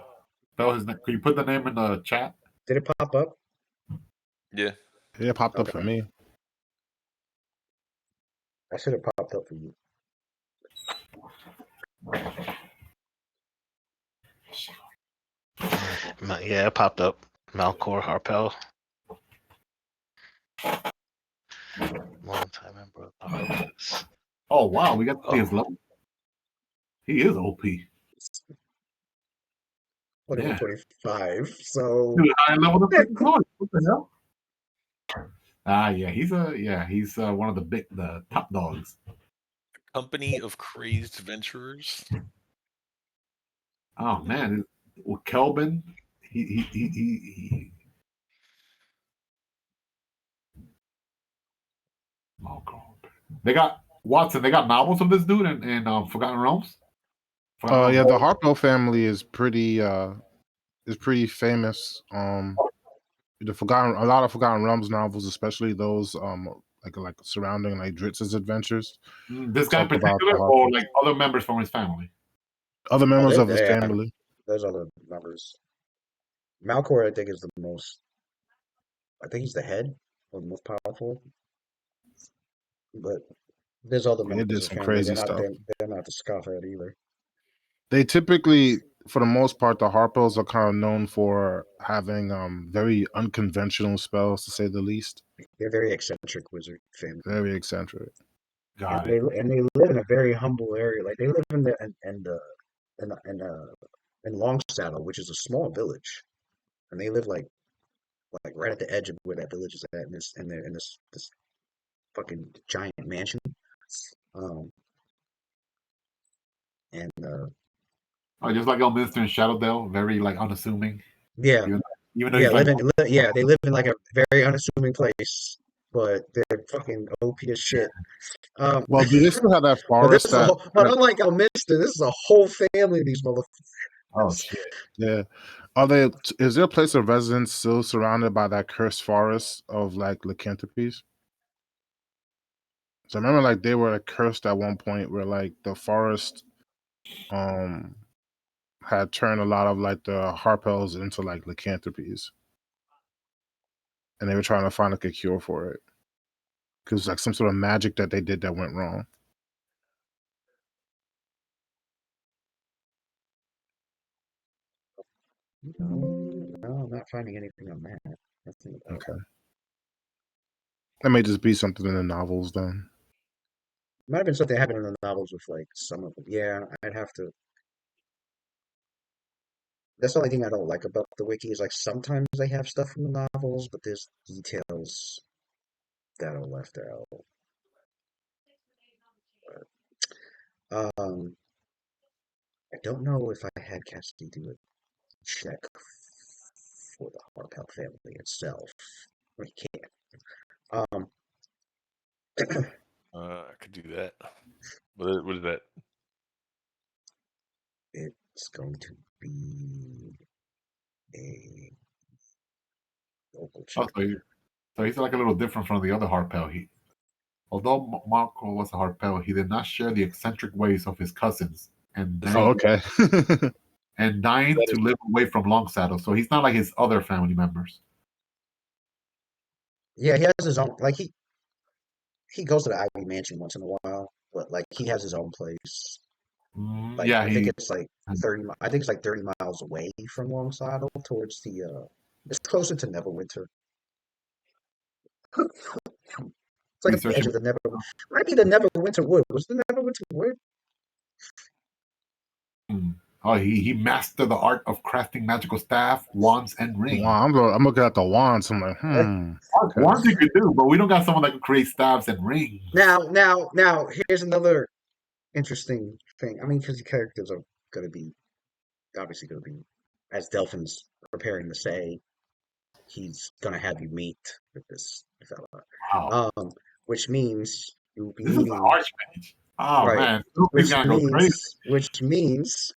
spell his name? Could you put the name in the chat? Did it pop up? Yeah. Yeah, it popped up for Okay. me. I should have popped up for you. Yeah, it popped up. Malcor Harpel. Long time member of the Harpers. Oh wow, we got to see his Oh. level. He is OP. What Yeah. 25. So Dude, high level of freaking Claude. What the hell? Yeah, he's one of the top dogs. Company of Crazed Venturers. Oh man, well, Kelvin, he oh god. They got Watson. They got novels of this dude in Forgotten Realms. Yeah, the Harpo family is pretty famous. A lot of Forgotten Realms novels, especially those like surrounding like Dritz's adventures. This guy in talk about particular, the or Harpos. like other members from his family. Other members of his yeah, family. Those other members. Malcor, I think, is the most. I think he's the head or the most powerful. But there's other They did members of some the family. crazy stuff. They're not the scoff at either. They typically, for the most part, the Harpos are kind of known for having very unconventional spells, to say the least. They're very eccentric wizard family. Very eccentric. Got it. And they live in a very humble area. Like they live in Longsaddle, which is a small village, and they live like right at the edge of where that village is at, in this fucking giant mansion. Just like Elminster and Shadowdale, very like unassuming. Yeah, even though yeah, he's they live in like a very unassuming place, but they're fucking OP as shit. Well, do they still have that forest but unlike Elminster, this is a whole family of these motherfuckers. Oh shit! Yeah, is there a place of residence still surrounded by that cursed forest of like lycanthropes? So I remember like they were cursed at one point where like the forest had turned a lot of like the Harpels into like lycanthropes. And they were trying to find like a cure for it. Because like some sort of magic that they did that went wrong. No, I'm not finding anything on that. Okay. That may just be something in the novels then. Might have been something happening in the novels with like some of them. Yeah, I'd have to. That's the only thing I don't like about the wiki is like sometimes they have stuff from the novels, but there's details that are left out. But, I don't know if I had Cassidy do a check for the Harpel family itself. We can't. I could do that. What is that? It's going to be a local check. So he's like a little different from the other Harpel. Although Marco was a Harpel, he did not share the eccentric ways of his cousins, and okay. and dying to live away from Longsaddle. So he's not like his other family members. Yeah, he has his own. Like he goes to the Ivy Mansion once in a while, but like he has his own place. Like, Yeah, I think it's like 30. I think it's like 30 miles away from Longsaddle, towards the. It's closer to Neverwinter. It's like at the edge of the Neverwinter. Might be the Neverwinter Wood. Was the Neverwinter Wood? Oh, he mastered the art of crafting magical staff, wands, and rings. Wow, I'm looking at the wands. I'm like, Okay. Wands you could do, but we don't got someone that can create staffs and rings. Now, here's another interesting thing. I mean, because the characters are obviously going to be, as Delphin's preparing to say, he's going to have you meet with this fella. Wow. Which means you'll be meeting. This is an archmage. Oh, right. Man. Which means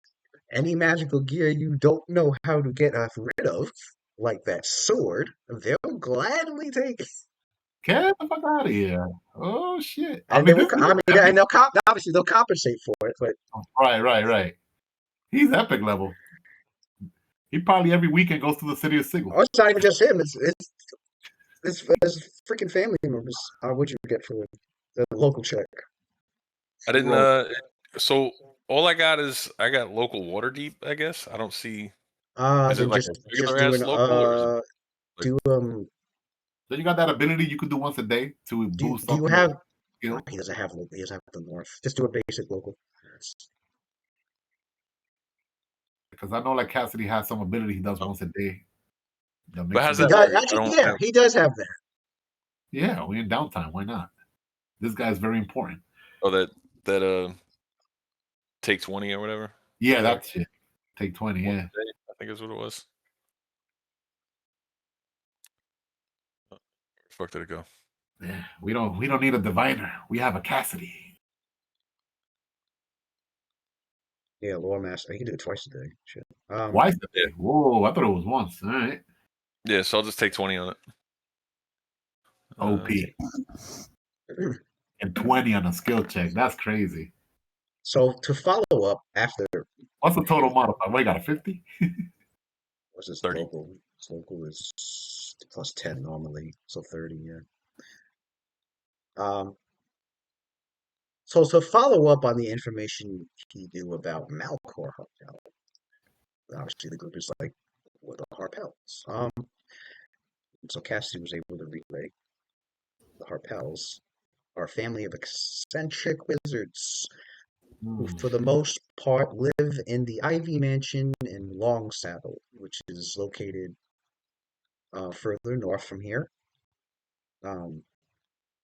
any magical gear you don't know how to get rid of, like that sword, they'll gladly take it. Get the fuck out of here. Oh shit. And this and obviously they'll compensate for it, but right. He's epic level. He probably every weekend goes to the city of Sigil. oh, it's not even just him. It's freaking family members. What'd you get for the local check? I didn't. So all I got local water deep. I guess I don't see. Is it Then like just a regular ass doing local, or is it Then you got that ability you could do once a day to boost do you up have? skill. He doesn't have the north. Just do a basic local. Because I know like Cassidy has some ability he does once a day. But how's He that does, work? actually, yeah, he does have that. Yeah, we're in downtime. Why not? This guy's very important. Oh, that take 20 or whatever. Yeah, that's it. Take 20. Yeah, I think is what it was. Where the fuck did it go? yeah. We don't need a diviner. We have a Cassidy. Yeah, lore master. He can do it twice a day. Shit. Twice a day. Whoa, I thought it was once. All right. Yeah, so I'll just take 20 on it. OP. And 20 on a skill check. That's crazy. So to follow up after, What's the total modifier? What, you got a 50? what's this 30. local? This local is plus 10 normally, so 30. Yeah. So to follow up on the information he knew about Malcor Harpel, obviously the group is like, what are Harpels? So Cassidy was able to relay the Harpels are a family of eccentric wizards who, for the most part, live in the Ivy Mansion in Longsaddle, which is located further north from here,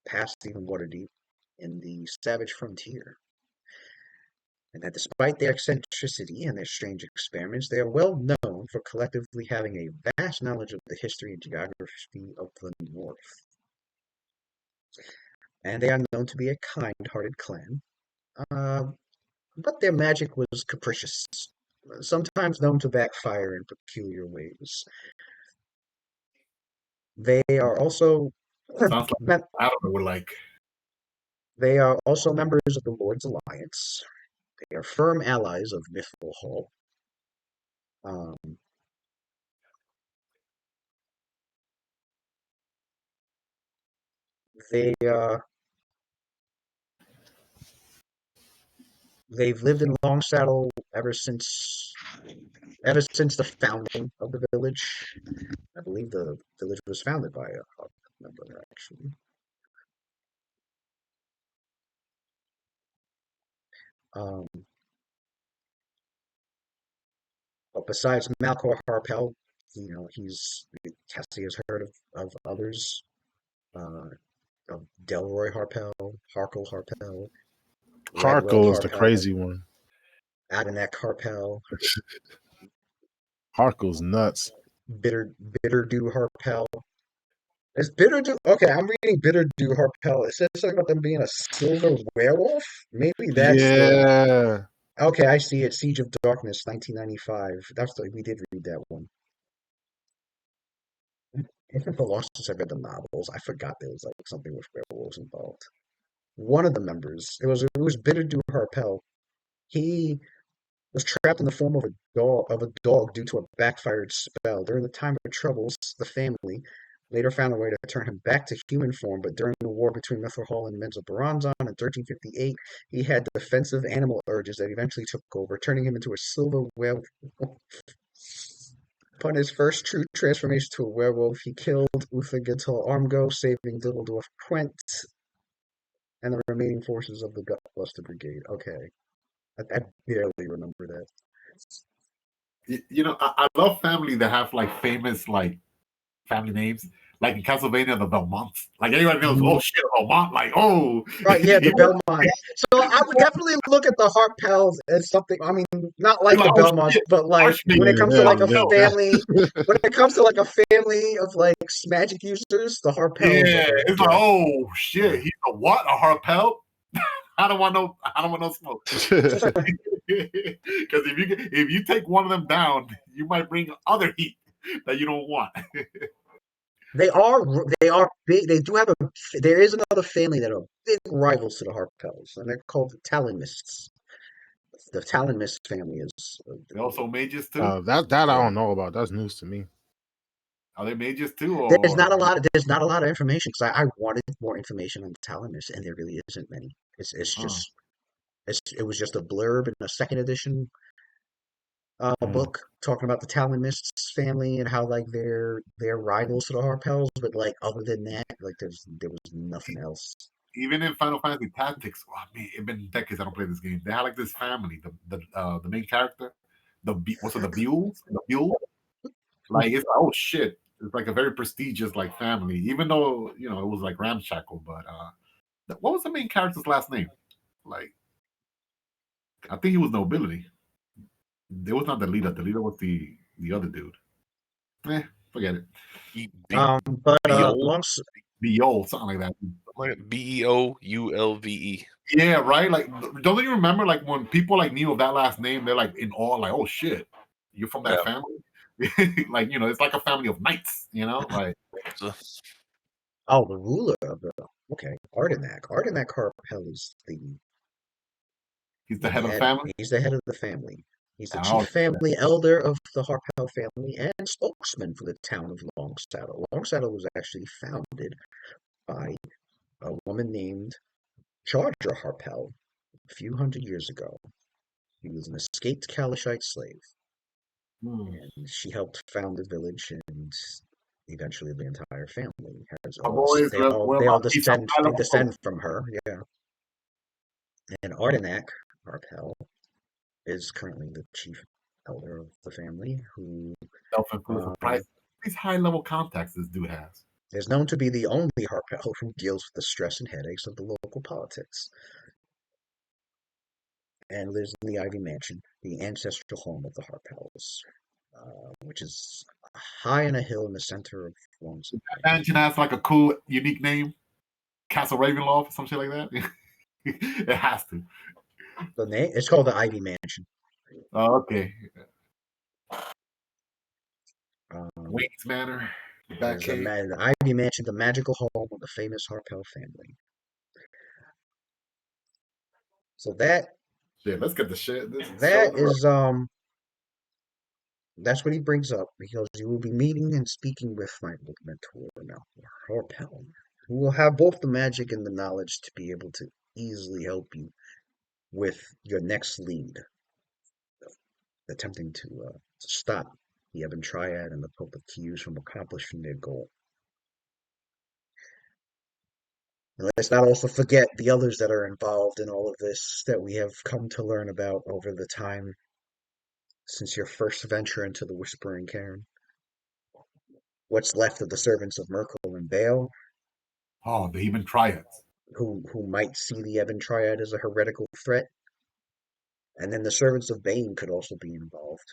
past even Waterdeep, in the Savage Frontier. And that despite their eccentricity and their strange experiments, they are well known for collectively having a vast knowledge of the history and geography of the North. And they are known to be a kind-hearted clan. But their magic was capricious, sometimes known to backfire in peculiar ways. They are also Sounds like, I don't know, we're like, they are also members of the Lord's Alliance. They are firm allies of Mithril Hall. They've lived in Longsaddle ever since the founding of the village. I believe the village was founded by a member, actually. But besides Malcor Harpel, Cassie has heard of others. Of Delroy Harpel, Harkle Harpel. Harkle is the crazy one. Adenek Harpel. Harkle's nuts. Bitterdew Harpel. Is Bitterdew okay? I'm reading Bitterdew Harpel. It says something about them being a silver werewolf. Maybe that's okay, I see it. Siege of Darkness, 1995. We did read that one. It's been so long since I read the novels. I forgot there was like something with werewolves involved. One of the members, it was Bitterdew Harpel. He was trapped in the form of a dog due to a backfired spell. During the time of troubles, the family later found a way to turn him back to human form, but during the war between Mithril Hall and Menzoberranzan in 1358, he had defensive animal urges that eventually took over, turning him into a silver werewolf. Upon his first true transformation to a werewolf, he killed Uthergitl Armgo, saving Little Dwarf Quent and the remaining forces of the Gutbuster Brigade. Okay. I barely remember that. I love family that have like famous like family names. Like in Castlevania, the Belmonts. Like everybody knows, oh shit, Belmont. Like, oh. Right, yeah, the Belmont. So I would definitely look at the Harpels as something, I mean, not like the Belmonts, but like when it comes to like a family, when it comes to like a family of like magic users, the Harpels. Yeah, it's like, oh shit, he's a what? A Harpel? I don't want no smoke. Because if you take one of them down, you might bring other heat. that you don't want. They are big. They do have a. There is another family that are big rivals to the Harpels, and they're called the Talonmists. The Talonmist family is. They also mages too. That I don't know about. That's news to me. Are they mages too? There's not a lot. There's not a lot of information because I wanted more information on the Talonmist, and there really isn't many. It's just it was just a blurb in a second edition book talking about the Talonmists family and how like they're rivals to the Harpels, but like other than that, like there was nothing else. Even in Final Fantasy Tactics, it's been decades I don't play this game. They had like this family, the main character, the Buells, like it's oh shit, it's like a very prestigious like family, even though it was like ramshackle. But what was the main character's last name? Like, I think he was nobility. It was not the leader. The leader was the other dude. Forget it. Beol, something like that. Beoulve. Yeah, right. Like, don't you remember like when people like knew of that last name, they're like in awe, like, oh shit, you're from that family. Like it's like a family of knights. Like. Oh, the ruler of the Ardenac. Ardenac Harpel is he's the head of the family. He's the head of the family. He's the chief family elder of the Harpel family and spokesman for the town of Longsaddle. Longsaddle was actually founded by a woman named Charger Harpel a few hundred years ago. He was an escaped Kalashite slave. And she helped found the village, and eventually the entire family they all descend from her. Yeah. And Ardenac Harpel is currently the chief elder of the family, who these high-level contacts this dude has. Is known to be the only Harpel who deals with the stress and headaches of the local politics, and lives in the Ivy Mansion, the ancestral home of the Harpels, which is high on a hill in the center of Longsaddle. That mansion has like a cool, unique name, Castle Ravenloft, or some shit like that. It has to. The name it's called the Ivy Mansion. Oh, okay. Wayne's Manor. The Ivy Mansion, the magical home of the famous Harpel family. So that. Yeah, let's get the shit. That's what he brings up, because you will be meeting and speaking with my mentor now, Harpel, who will have both the magic and the knowledge to be able to easily help you with your next lead, attempting to stop the Ebon Triad and the Public Keys from accomplishing their goal. And let's not also forget the others that are involved in all of this that we have come to learn about over the time since your first venture into the Whispering Cairn. What's left of the servants of Merkel and Bale. Oh, the Ebon Triads. Who might see the Ebon Triad as a heretical threat. And then the servants of Bane could also be involved.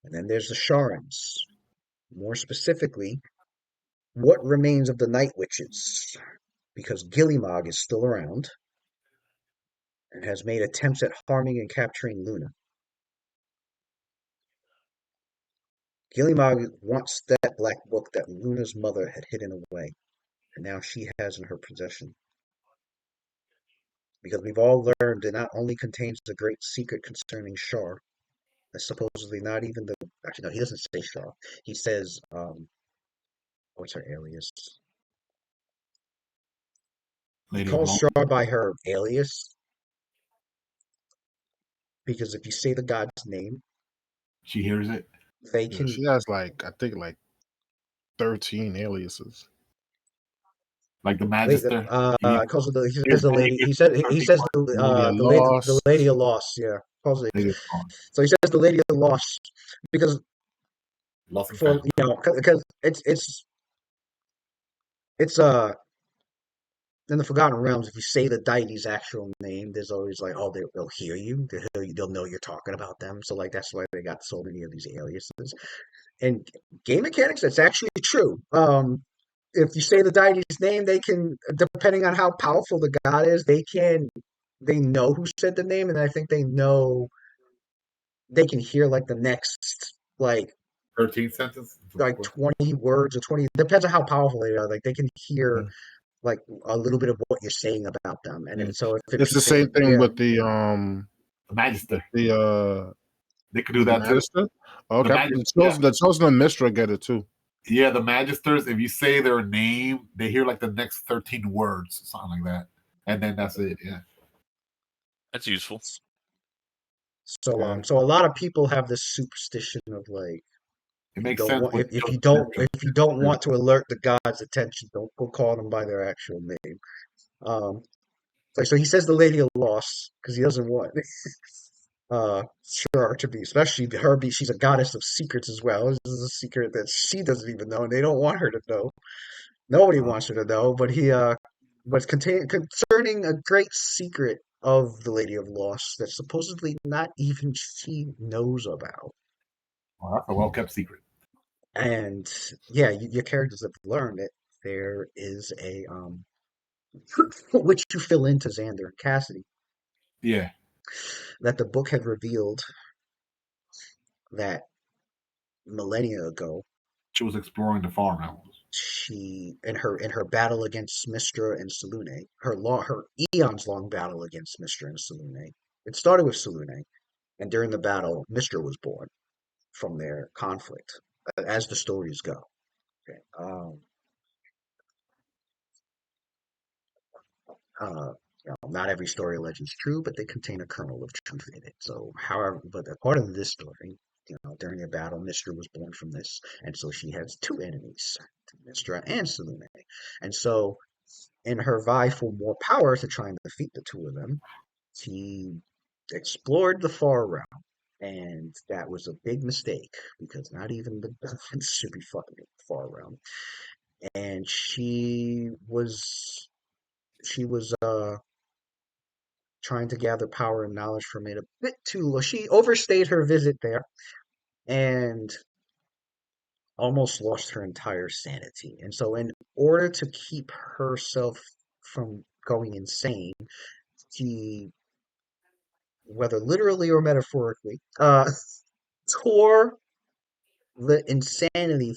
And then there's the Sharans. More specifically, what remains of the Night Witches? Because Gillimog is still around and has made attempts at harming and capturing Luna. Gillimog wants that black book that Luna's mother had hidden away, and now she has in her possession. Because we've all learned it not only contains a great secret concerning Shar, that's supposedly not even the... Actually, no, he doesn't say Shar. He says, what's her alias? He calls Shar by her alias, because if you say the god's name, she hears it. They can. She has I think 13 aliases. Like the Magister. He says the lady. He says the Lady of Lost. Yeah, so he says the Lady of Lost because because it's in the Forgotten Realms, if you say the deity's actual name, there's always they'll hear you. They'll know you're talking about them. So that's why they got so many of these aliases. And game mechanics, that's actually true. If you say the deity's name, they can, depending on how powerful the god is, they know who said the name, and I think they know they can hear the next 13th sentence. like 20 words or 20, depends on how powerful they are. Like they can hear like a little bit of what you're saying about them. And so if It's the same thing with the Magister. the They could do that Magister. too. Okay, the chosen and Mistra get it too. Yeah, the Magisters, if you say their name, they hear like the next 13 words, something like that. And then that's it, yeah. That's useful. So so a lot of people have this superstition of like, it makes sense. If you don't want to alert the gods' attention, don't go call them by their actual name. So he says the Lady of Loss because he doesn't want Shar to be, especially her. She's a goddess of secrets as well. This is a secret that she doesn't even know, and they don't want her to know. Nobody wants her to know, but concerning a great secret of the Lady of Loss that supposedly not even she knows about. Well, that's a well-kept secret. And yeah, your characters have learned that there is a which you fill into Xander and Cassidy. Yeah. That the book had revealed that millennia ago she was exploring the far realms. She in her battle against Mystra and Selûne, her eons long battle against Mystra and Selûne. It started with Selûne, and during the battle, Mystra was born from their conflict, as the stories go. Okay. Not every story legend is true, but they contain a kernel of truth in it. So, however, but according to this story, during a battle, Mystra was born from this, and so she has two enemies, Mystra and Selûne. And so, in her vie for more power to try and defeat the two of them, she explored the far realm, and that was a big mistake because not even the Dolphins should be fucking in the far realm. And she was trying to gather power and knowledge from it a bit too low. She overstayed her visit there and almost lost her entire sanity. And so, in order to keep herself from going insane, she, whether literally or metaphorically, tore the insanity,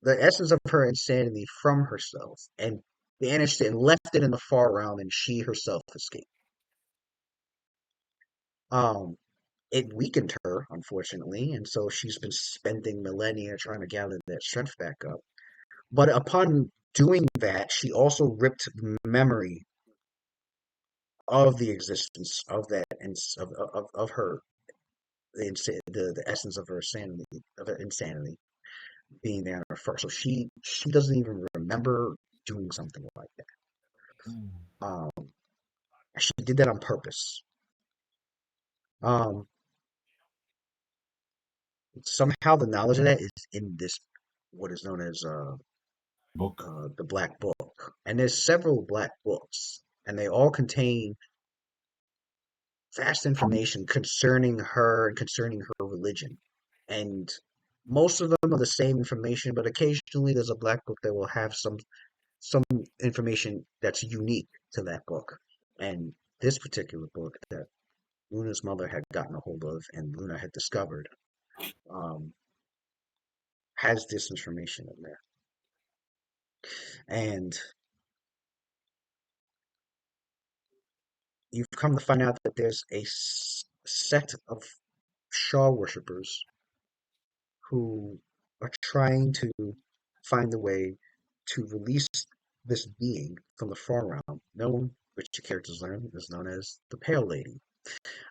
the essence of her insanity from herself and banished it and left it in the far realm, and she herself escaped. It weakened her, unfortunately, and so she's been spending millennia trying to gather that strength back up. But upon doing that, she also ripped memory of the existence of that and of her, the essence of her insanity being there in her first. So she doesn't even remember doing something like that. She did that on purpose. Somehow the knowledge of that is in this, what is known as book, the Black Book, and there's several Black Books, and they all contain vast information concerning her and concerning her religion, and most of them are the same information, but occasionally there's a Black Book that will have some information that's unique to that book. And this particular book that Luna's mother had gotten a hold of and Luna had discovered has this information in there. And you've come to find out that there's a set of Shaw worshippers who are trying to find a way to release this being from the far realm, which your characters learn is known as the Pale Lady,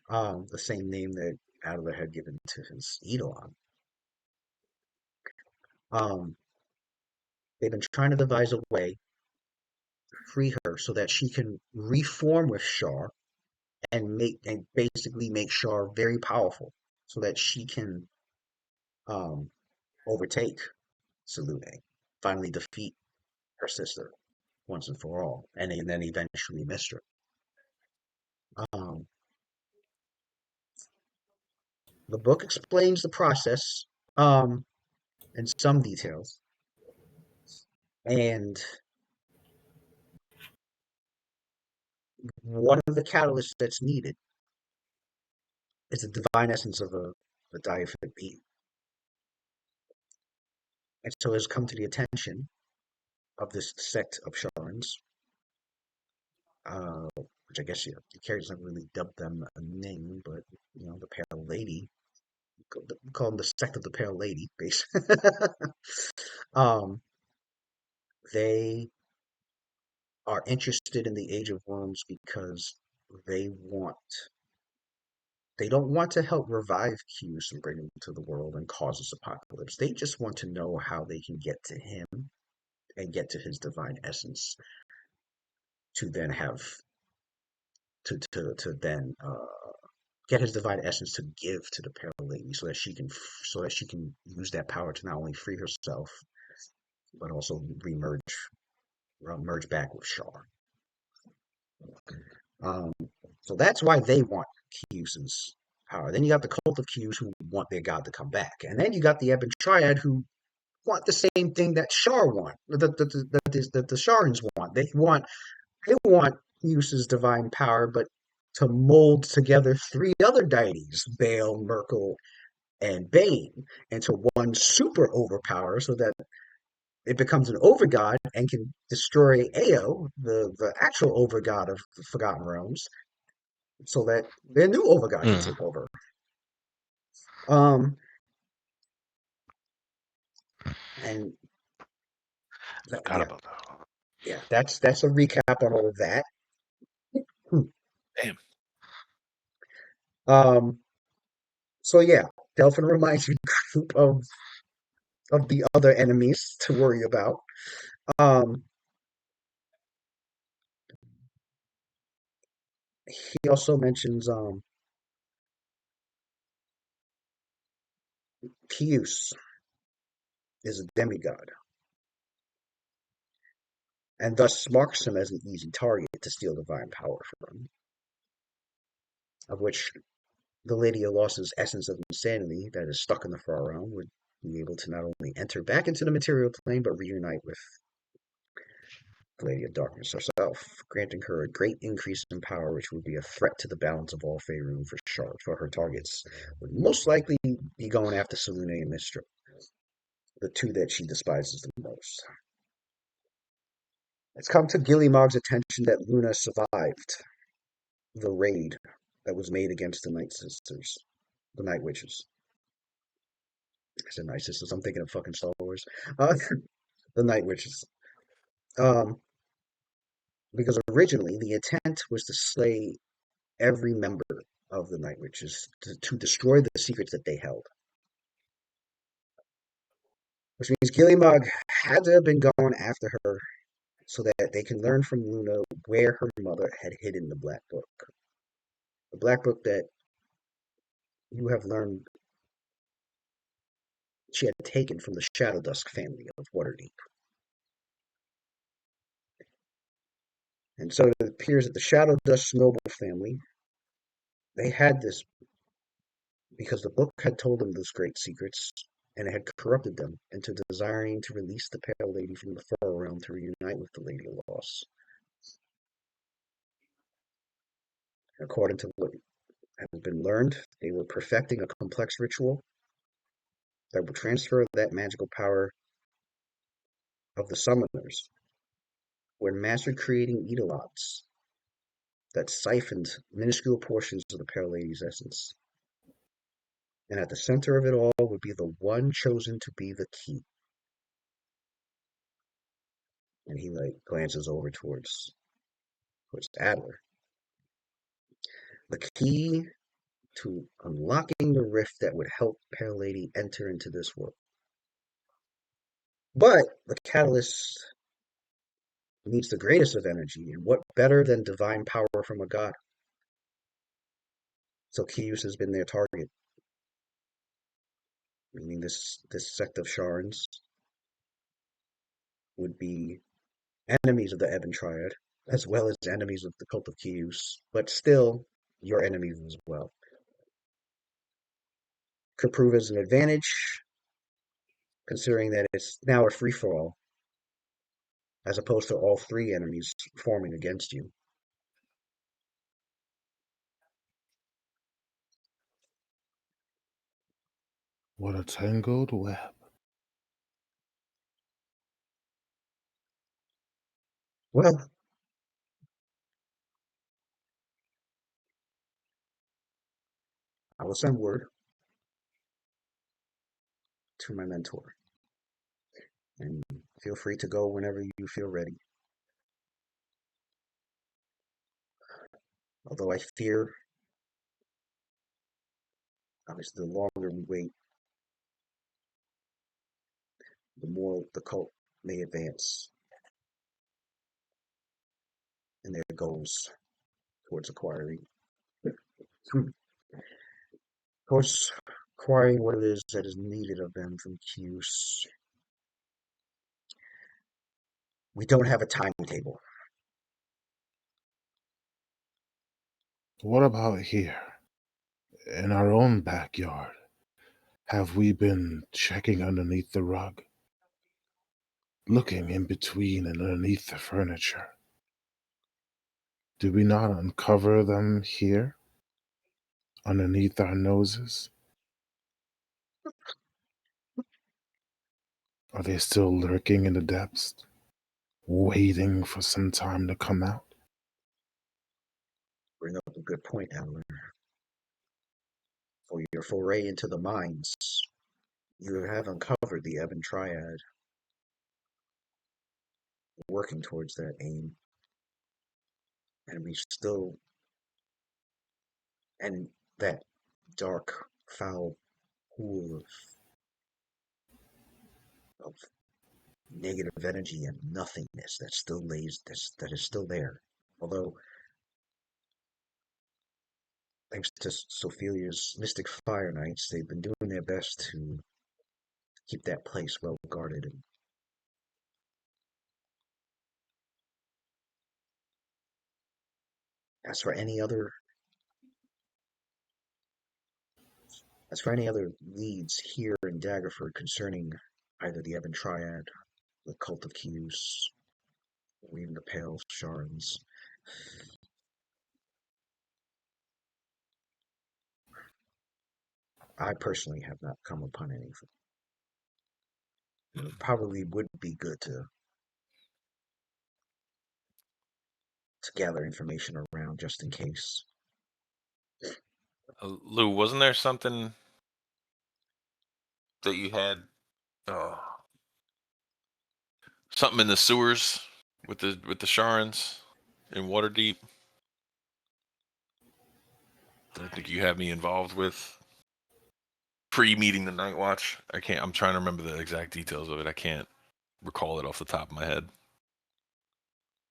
the same name that Adler had given to his Eidolon. They've been trying to devise a way to free her so that she can reform with Shar and basically make Shar very powerful so that she can overtake Selûne, finally defeat her sister once and for all, and then eventually Mystra. The book explains the process in some details, and one of the catalysts that's needed is the divine essence of a deific being. And so it has come to the attention of this sect of Sharans, which I guess the characters haven't really dubbed them a name, but the Pale Lady, call them the sect of the Pale Lady, basically. They are interested in the Age of Worms because they don't want to help revive Q's and bring him to the world and cause this apocalypse. They just want to know how they can get to him and get to his divine essence to then have to then get his divine essence to give to the Pale Lady so that she can use that power to not only free herself but also merge back with Shar. So that's why they want Kyusa's power. Then you got the cult of Kyus who want their god to come back, and then you got the Ebon Triad who want the same thing that Shar want, that the Sharans want. They want Kyusa's divine power, but to mold together three other deities, Baal, Merkel, and Bane, into one super overpower, so that it becomes an overgod and can destroy Ao, the actual overgod of the Forgotten Realms, so that their new overgod can take over. And Forgot about that. Yeah, that's a recap on all of that. Damn. So yeah, Delphin reminds you group of the other enemies to worry about. He also mentions Pius is a demigod, and thus marks him as an easy target to steal divine power from, of which the Lady of Lost's essence of insanity that is stuck in the Far Realm would be able to not only enter back into the material plane, but reunite with the Lady of Darkness herself, granting her a great increase in power, which would be a threat to the balance of all Faerun for her targets. Would most likely be going after Selûne and Mystra, the two that she despises the most. It's come to Guillemog's attention that Luna survived the raid that was made against the Night Sisters, the Night Witches. I said Night Sisters, I'm thinking of fucking Star Wars. The Night Witches. Because originally the intent was to slay every member of the Night Witches to destroy the secrets that they held. Which means Guillemog had to have been going after her so that they can learn from Luna where her mother had hidden the Black Book. The Black Book that you have learned she had taken from the Shadowdusk family of Waterdeep. And so it appears that the Shadowdusk noble family, they had this because the book had told them those great secrets, and it had corrupted them into desiring to release the Pale Lady from the Far Realm to reunite with the Lady of Lost. According to what has been learned, they were perfecting a complex ritual that would transfer that magical power of the summoners, were mastered creating eidolons that siphoned minuscule portions of the Pale Lady's essence. And at the center of it all would be the one chosen to be the key. And he glances over towards Adler. The key to unlocking the rift that would help Pale Lady enter into this world. But the catalyst needs the greatest of energy, and what better than divine power from a god? So Kyus has been their target, meaning this sect of Sharans would be enemies of the Ebon Triad, as well as enemies of the cult of Kyus, but still your enemies as well. Could prove as an advantage, considering that it's now a free-for-all, as opposed to all three enemies forming against you. What a tangled web. Well, I will send word to my mentor, and feel free to go whenever you feel ready. Although I fear, obviously, the longer we wait, the more the cult may advance in their goals towards acquiring, of course, acquiring what it is that is needed of them from Q's. We don't have a timetable. What about here, in our own backyard? Have we been checking underneath the rug, looking in between and underneath the furniture? Did we not uncover them here, underneath our noses? Are they still lurking in the depths, waiting for some time to come out? Bring up a good point, Alan. For your foray into the mines, you have uncovered the Ebon Triad, working towards that aim, and we still, and that dark, foul pool of negative energy and nothingness that still lays, that is still there. Although, thanks to Sophilia's Mystic Fire Knights, they've been doing their best to keep that place well guarded. And as for any other leads here in Daggerford concerning either the Ebon Triad, the Cult of Q's, or even the Pale Shards, I personally have not come upon anything. It probably would be good to gather information around just in case. Lou, wasn't there something that you had? Something in the sewers with the Sharans in Waterdeep. I think you had me involved with pre-meeting the Night Watch. I'm trying to remember the exact details of it. I can't recall it off the top of my head.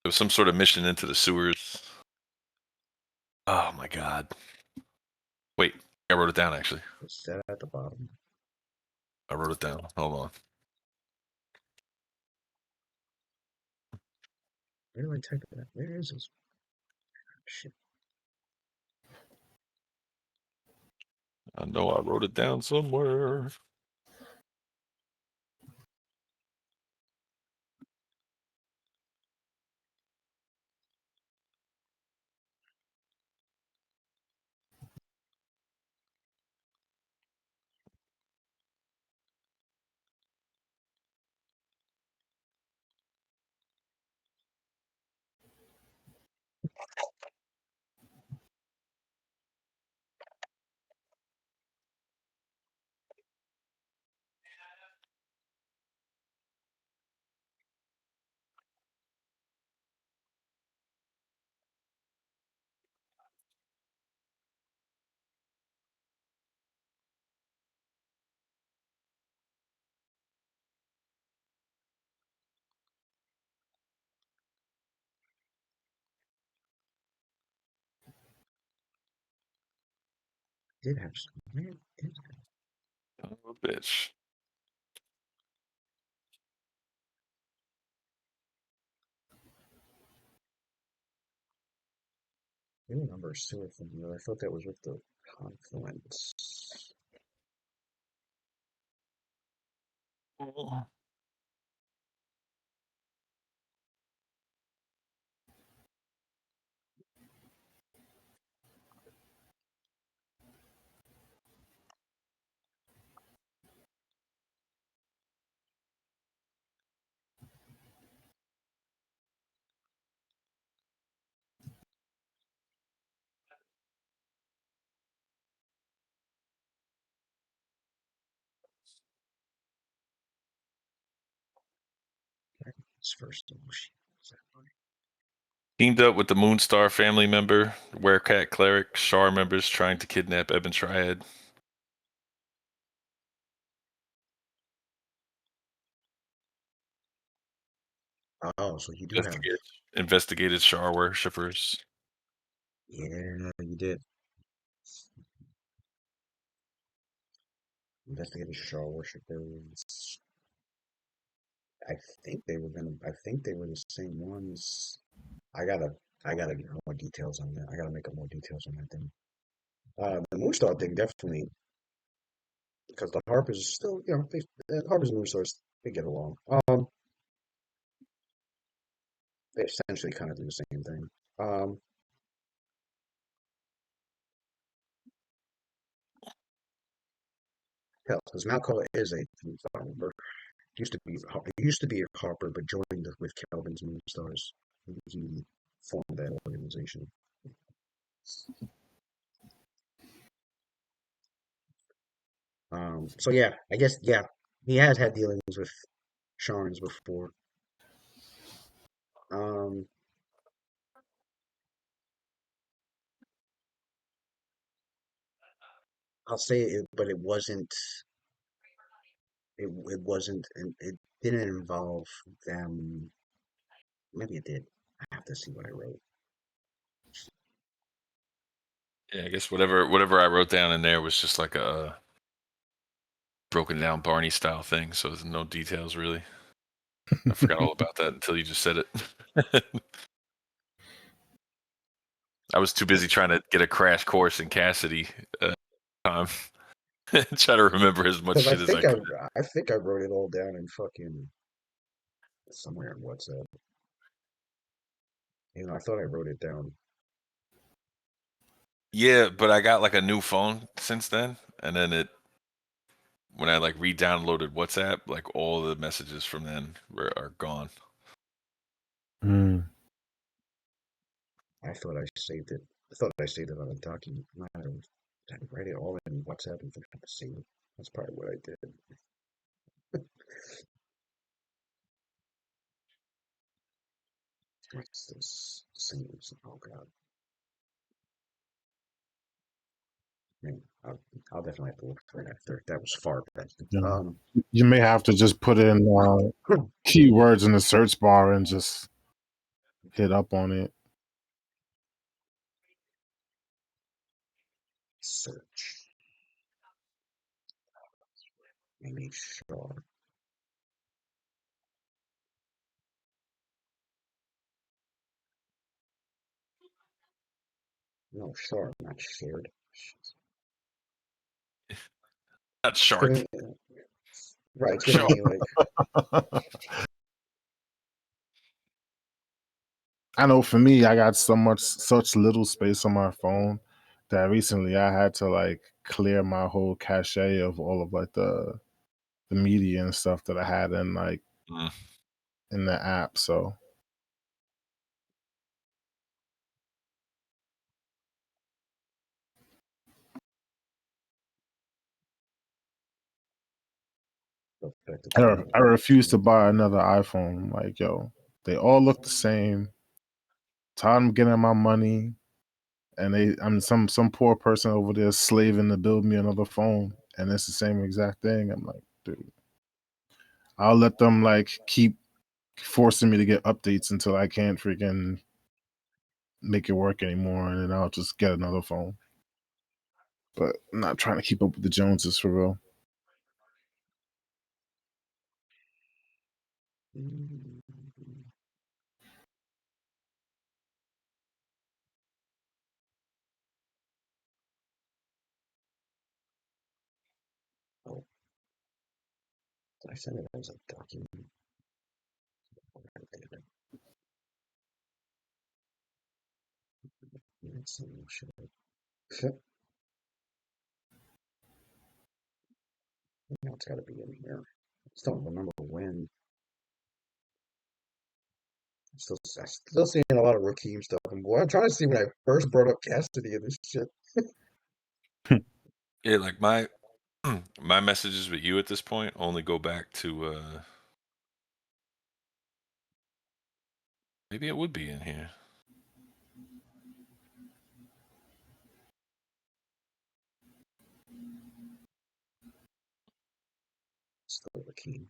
There was some sort of mission into the sewers. Oh my god. Wait, I wrote it down actually. Is that at the bottom? I wrote it down. Hold on. Where do I type it at? Where is this? Shit. I know I wrote it down somewhere. Did have some. Where is it? Son of a bitch. I don't remember a sewer from you. I thought that was with the confluence. This first emotion. Teamed up with the Moonstar family member, Werecat cleric, Shar members trying to kidnap Ebon Triad. Oh, so you do have. Investigated Shar worshippers. Yeah, you did. Investigated Shar worshippers. I think they were the same ones. I gotta get more details on that. I gotta make up more details on that thing. The Moonstar thing definitely, because the Harpers is still, the Harpers and Moonstars, they get along. They essentially kind of do the same thing. Hell, because Malcoa is a Moonstar member. Used to be a Harper, but joined with Kelvin's Moonstars. He formed that organization. So yeah, I guess he has had dealings with Sharns before. I'll say it, but it wasn't. It wasn't, and it didn't involve them. Maybe it did. I have to see what I wrote. Yeah, I guess whatever I wrote down in there was just like a broken down Barney style thing, so there's no details really. I forgot all about that until you just said it. I was too busy trying to get a crash course in Cassidy time. Try to remember as much shit as I could. I think I wrote it all down in fucking somewhere in WhatsApp. I thought I wrote it down. Yeah, but I got like a new phone since then, and then when I like re-downloaded WhatsApp, like all the messages from then are gone. I thought I saved it. I thought I saved it on a document. I write it all in WhatsApp and forgot to save it. That's probably what I did. What's this? Singles. Oh god. Man, I'll definitely have to look for that. That was far back. Yeah. You may have to just put in keywords in the search bar and just hit up on it. Search. Maybe Shar. No, Shar, not shared. Not shark. Right, it's gonna be like. I know for me, I got such little space on my phone that recently I had to like clear my whole cache of all of like the media and stuff that I had in like in the app. So I refuse to buy another iPhone. I'm like, yo, they all look the same. Tired of getting my money, and I'm some poor person over there slaving to build me another phone, and it's the same exact thing. I'm like, dude, I'll let them like keep forcing me to get updates until I can't freaking make it work anymore, and then I'll just get another phone. But I'm not trying to keep up with the Joneses for real. Oh. Did I send it as a document? It's got to be in here. I just don't remember when. I'm still seeing a lot of Rakeem stuff. I'm trying to see when I first brought up Cassidy and this shit. Yeah, like my messages with you at this point only go back to Maybe it would be in here. Still the key.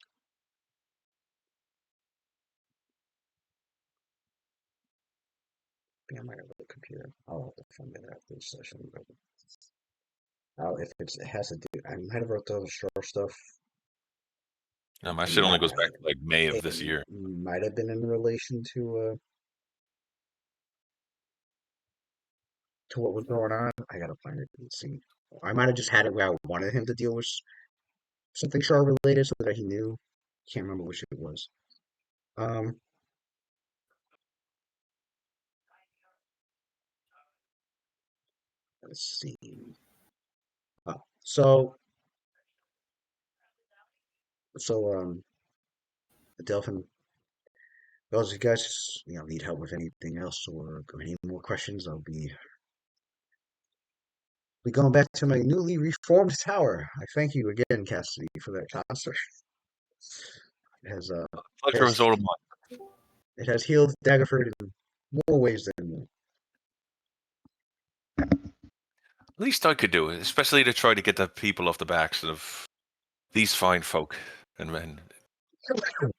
I think I might have the computer. I'll have to find it after this session. But if it has to do, I might have wrote the short stuff. No, my It shit only might- goes back to like May of this it year. Might have been in relation to what was going on. I gotta find it and see. I might have just had it where I wanted him to deal with something Shaw related so that he knew. Can't remember which it was. Let's see. Oh, so Delphin, well, if you guys need help with anything else or any more questions, I'll be going back to my newly reformed tower. I thank you again, Cassidy, for that concert. It has Pleasure was all of mine. it has healed Daggerford in more ways than one. Least I could do it, especially to try to get the people off the backs of these fine folk, and then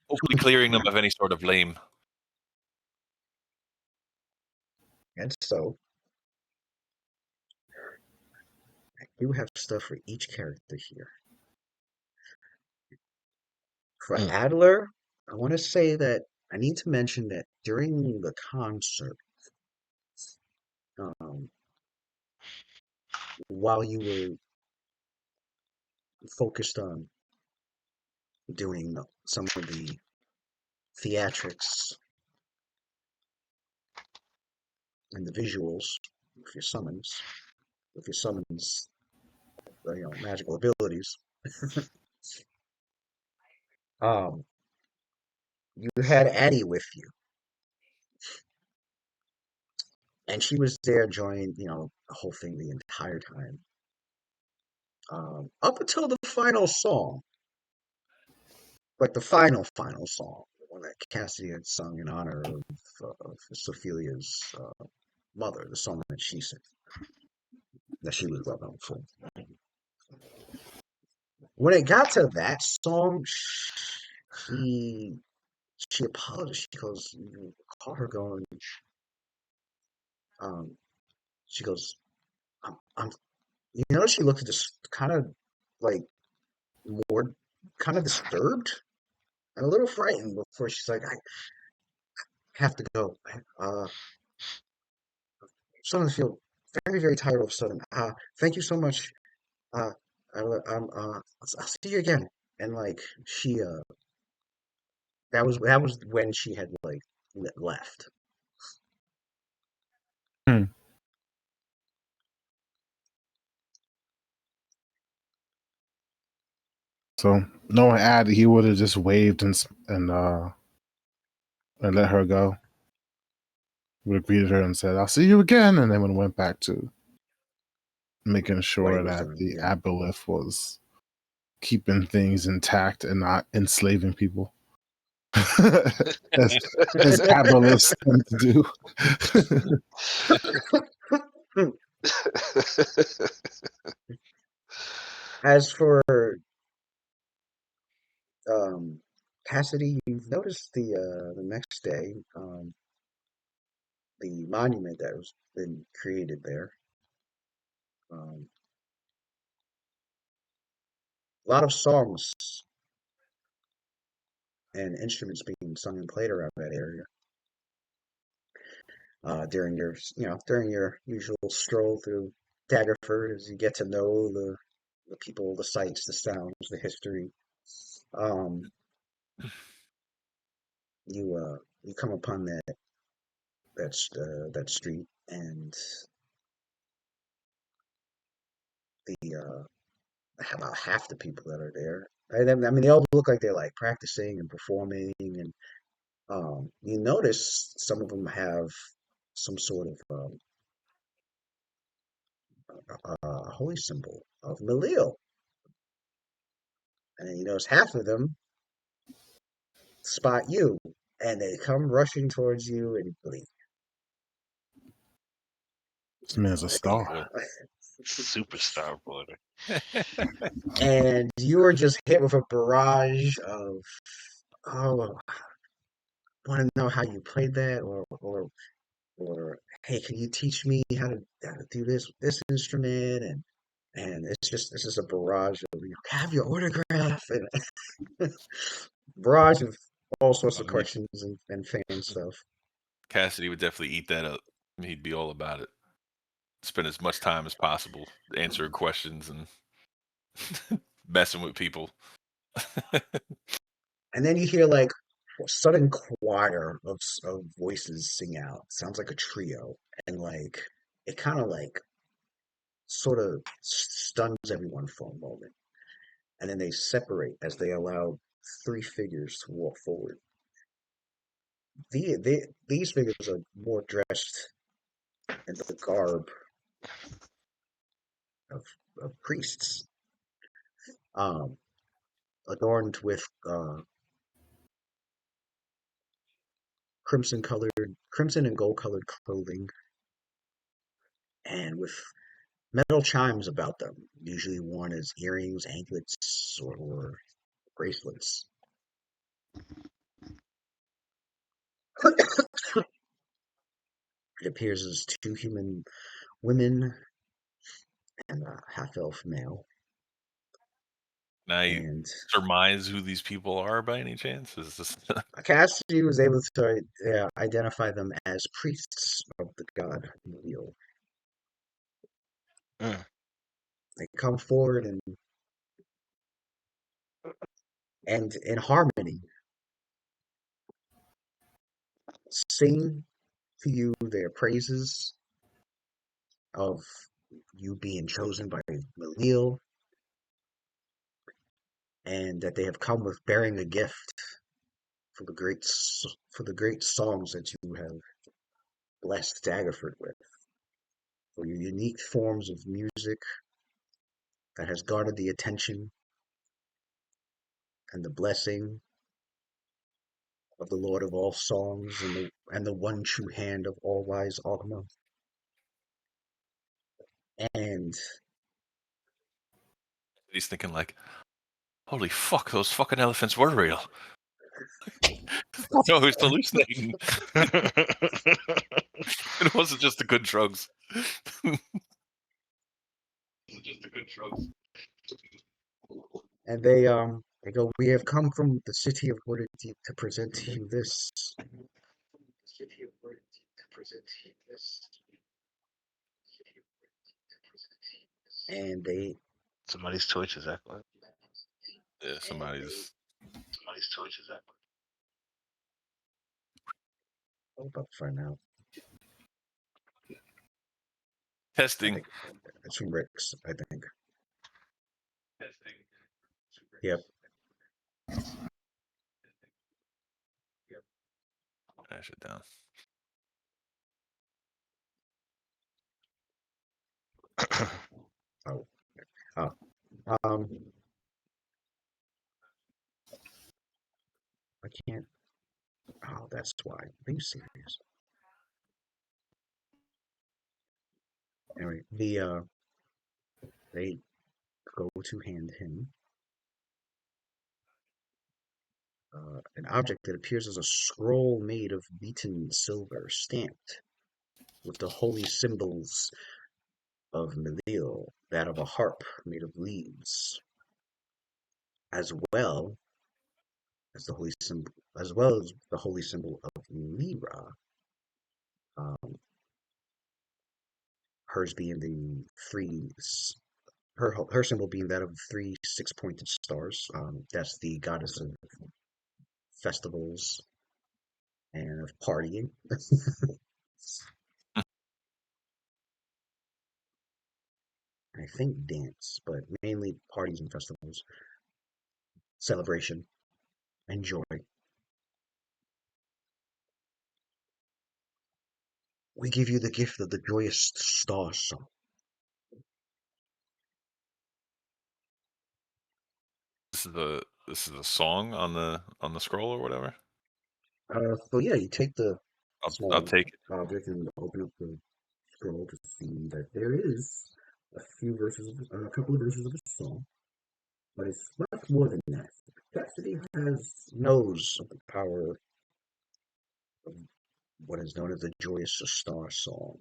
hopefully clearing them of any sort of blame. And so, I do have stuff for each character here. For Adler, I want to say that I need to mention that during the concert, while you were focused on doing some of the theatrics and the visuals with your summons, magical abilities, you had Addie with you, and she was there during the whole thing the entire time, up until the final song, like the final song, the one that Cassidy had sung in honor of Sophilia's mother, the song that she sang, that she was well known for. When it got to that song, she apologized. She goes, caught her going. She goes, I'm. She looked just kind of like more, kind of disturbed and a little frightened before she's like, I have to go. I'm starting to feel very, very tired all of a sudden. Thank you so much. I'll see you again. And like she, that was when she had like left. So knowing Ad, he would have just waved and let her go. Would have greeted her and said, "I'll see you again," and then would have went back to making sure that the aboleth was keeping things intact and not enslaving people. as aboleths tend to do. As for Cassidy, you've noticed the next day, the monument that was been created there. A lot of songs and instruments being sung and played around that area. During your usual stroll through Daggerford, as you get to know the people, the sights, the sounds, the history, you come upon that street, and about half the people that are there. Right? I mean, they all look like they're like practicing and performing, and you notice some of them have some sort of holy symbol of Malil. And you notice half of them spot you and they come rushing towards you and blink. This man's a star. Boy. Superstar boy. And you are just hit with a barrage of, oh, want to know how you played that, or hey, can you teach me how to do this with this instrument? And it's just a barrage of, have your autograph, and barrage of all sorts of questions and fan stuff. Cassidy would definitely eat that up. He'd be all about it. Spend as much time as possible answering questions and messing with people. And then you hear like a sudden choir of voices sing out. Sounds like a trio, and like it kind of like sort of stuns everyone for a moment, and then they separate as they allow three figures to walk forward. These figures are more dressed in the garb of priests, adorned with crimson and gold colored clothing, and with metal chimes about them, usually worn as earrings, anklets, or bracelets. It appears as two human women and a half-elf male. Now you And surmise who these people are by any chance? Is this Cassidy was able to identify them as priests of the god Neil. They come forward and in harmony sing to you their praises of you being chosen by Malil, and that they have come with bearing a gift for the great songs that you have blessed Daggerford with, for your unique forms of music that has garnered the attention and the blessing of the Lord of all songs and the one true hand of all wise Ogma. And he's thinking like, holy fuck, those fucking elephants were real. No, he was hallucinating. It wasn't just the good drugs. and they go, we have come from the city of Waterdeep to present to you this. And they Somebody's Twitch is acting. Yeah, somebody's Twitch is acting. I'll about to find out. testing. It's from Rick's, I think. Yep. Dash it down. I can't. Oh, that's why. Are you serious? Anyway, they go to hand him an object that appears as a scroll made of beaten silver, stamped with the holy symbols of Melil, that of a harp made of leaves, as well as the holy symbol of Lyra. Hers being the her symbol being that of 3 6-pointed stars. That's the goddess of festivals and of partying. I think dance, but mainly parties and festivals, celebration, and joy. We give you the gift of the joyous star song. This is the song on the scroll or whatever. So yeah, you take the I'll small take it. object and open up the scroll to see that there is a couple of verses of a song, but it's much more than that. Cassidy knows of the power of what is known as the Joyous Star Song,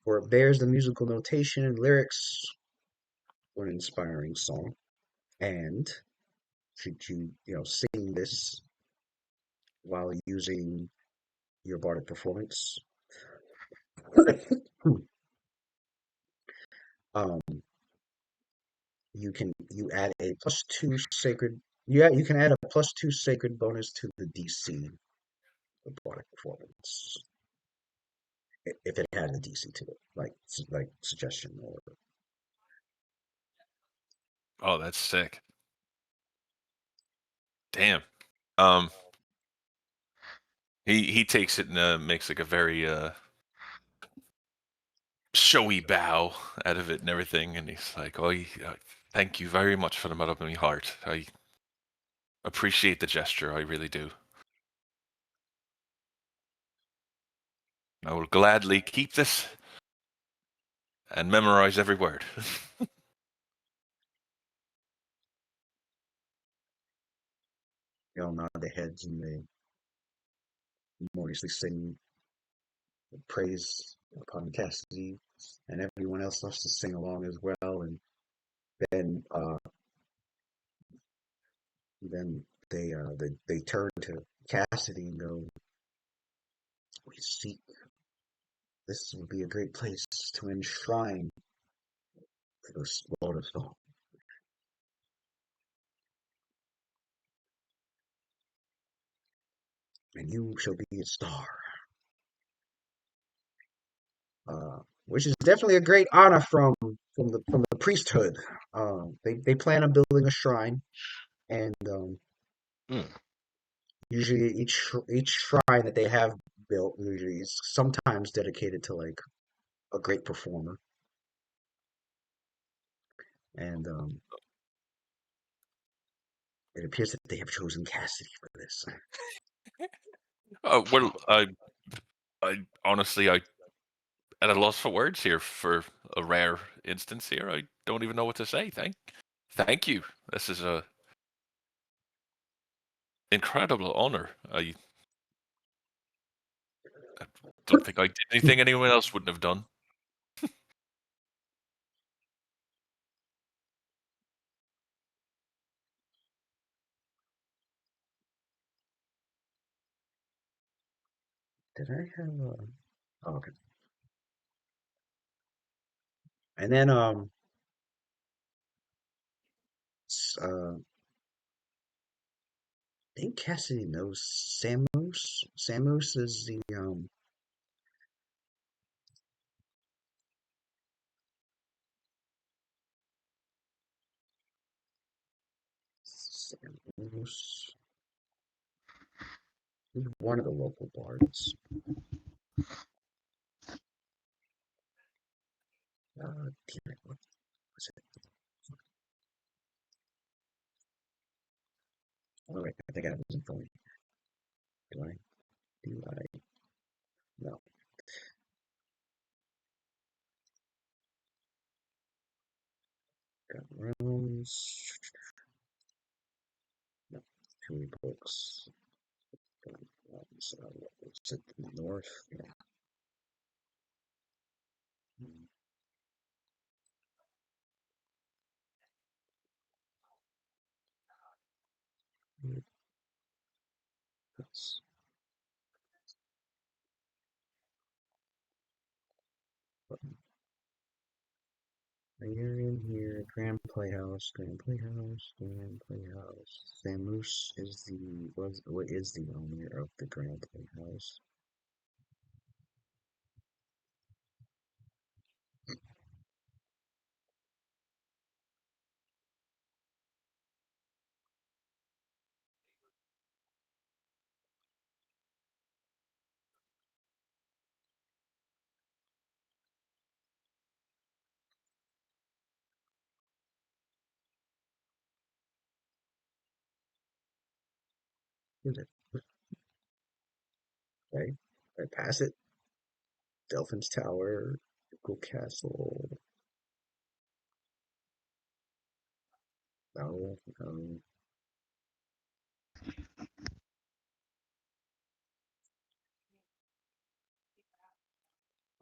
for it bears the musical notation and lyrics for an inspiring song. And should you sing this while using your bardic performance, um, you add a +2 sacred. Yeah, you can add a +2 sacred bonus to the DC of bardic performance if it had a DC to it, like suggestion or. Oh, that's sick. Damn. Um, he takes it and makes like a very showy bow out of it and everything, and he's like, "Oh, thank you very much from the bottom of my heart. I appreciate the gesture. I really do. I will gladly keep this and memorize every word." They all nod their heads and they memoriously sing praise upon Cassidy, and everyone else starts to sing along as well. And then they turn to Cassidy and go, "We seek. This would be a great place to enshrine the Lord of Song. And you shall be a star." Which is definitely a great honor from the priesthood. They plan on building a shrine, and Hmm. usually each shrine that they have built usually is sometimes dedicated to like a great performer, and it appears that they have chosen Cassidy for this. Well, I honestly, I at a loss for words here for a rare instance here. I don't even know what to say. Thank you. This is a incredible honor. I don't think I did anything anyone else wouldn't have done. Did I have a? Oh, okay. And then I think Cassidy knows Samus. Samus is the Samus. He's one of the local bards. Damn it! What was it? Oh wait, I think I have this info. Do I? Do I? No. Got rooms. No. Too many books. So it's at the north. Yeah. That's you're in here. Grand Playhouse. Grand Playhouse. Grand Playhouse. Samus is what is the owner of the Grand Playhouse? Is it? Okay, I pass it. Delphin's Tower, Ducal Castle. No, no.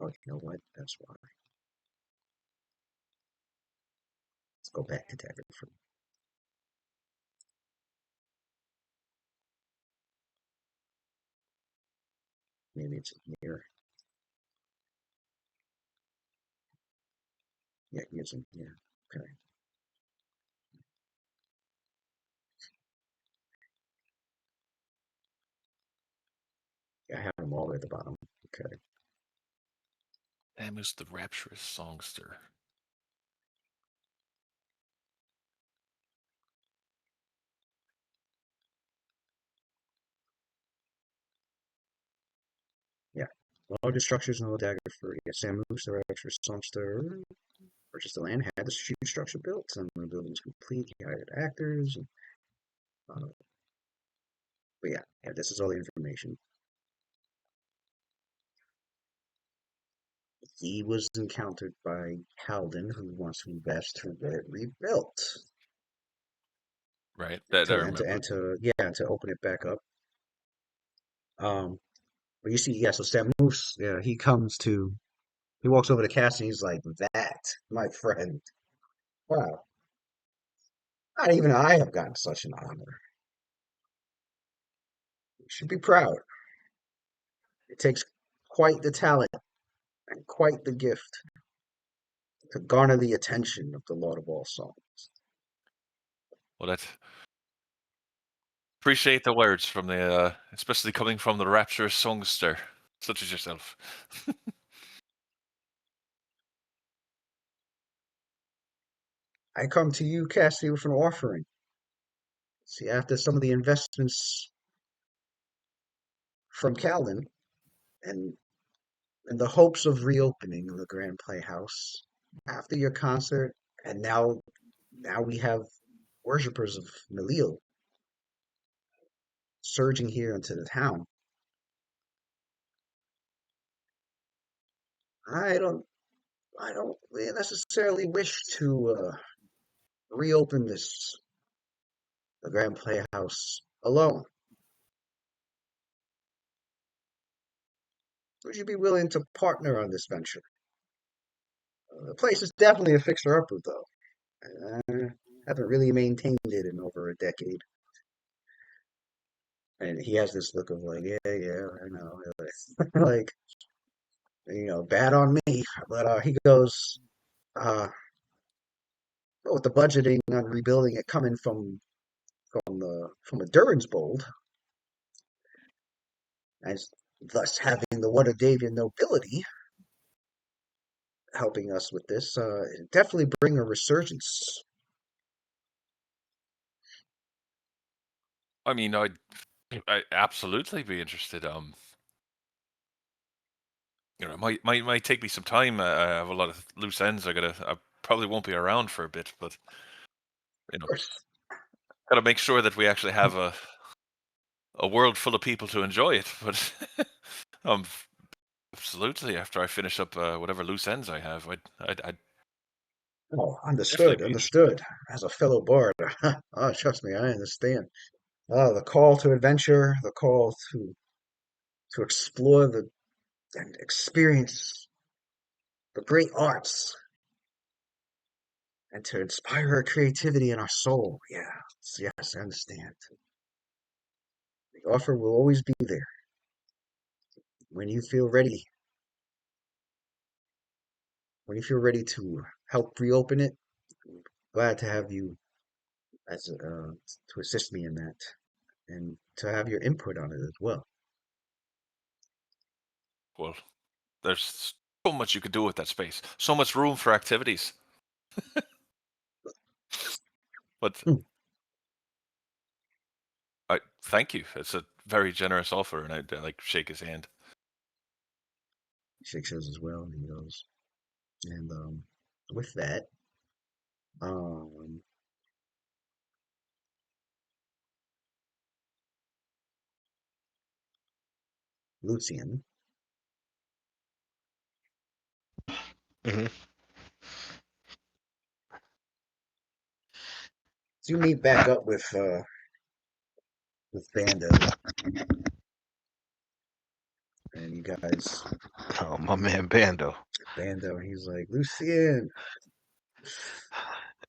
Oh, you know what? That's why. Let's go back to Daggerford. Maybe it's here. Yeah, it's in here. Okay. Yeah, I have them all the way at the bottom. Okay. Samus the Rapturous Songster. Yeah. Largest structures in the Daggerford. Yeah, Samus, the Rapturous Songster. Purchased the land, had the strategic structure built, and when the building was complete, he hired actors. But yeah, this is all the information. He was encountered by Halden, who wants to invest to get it rebuilt. Right. That I remember. To open it back up. But you see, so Samus, he walks over to Cass and he's like, "That, my friend, wow, not even I have gotten such an honor. You should be proud. It takes quite the talent and quite the gift to garner the attention of the Lord of all songs." Well, that's appreciate the words from the, especially coming from the Rapturous Songster, such as yourself. I come to you, Cassidy, with an offering. See, after some of the investments from Calvin and in the hopes of reopening the Grand Playhouse after your concert, and now we have worshippers of Melil surging here into the town. I don't really necessarily wish to reopen the Grand Playhouse alone. Would you be willing to partner on this venture? The place is definitely a fixer-upper, though. Haven't really maintained it in over a decade. And he has this look of like, yeah, I know. Like, bad on me. But he goes, with the budgeting on rebuilding it coming from a Durensbold, as thus having the Waterdhavian nobility helping us with this, definitely bring a resurgence. I mean, I'd absolutely be interested. It might take me some time. I have a lot of loose ends. I probably won't be around for a bit, but gotta make sure that we actually have a world full of people to enjoy it. But absolutely, after I finish up whatever loose ends I have, I'd Oh, understood. As a fellow bard, trust me, I understand. The call to adventure, the call to explore and experience the great arts, and to inspire our creativity and our soul. Yes, I understand. The offer will always be there when you feel ready. When you feel ready to help reopen it, I'm glad to have you as to assist me in that, and to have your input on it as well. Well, there's so much you could do with that space. So much room for activities. But I thank you. It's a very generous offer, and I'd like shake his hand. He shakes his as well, and he goes, and with that, um, Lucian. Mhm. So you meet back up with Bando, and you guys, Oh, my man Bando. Bando, he's like, Lucian,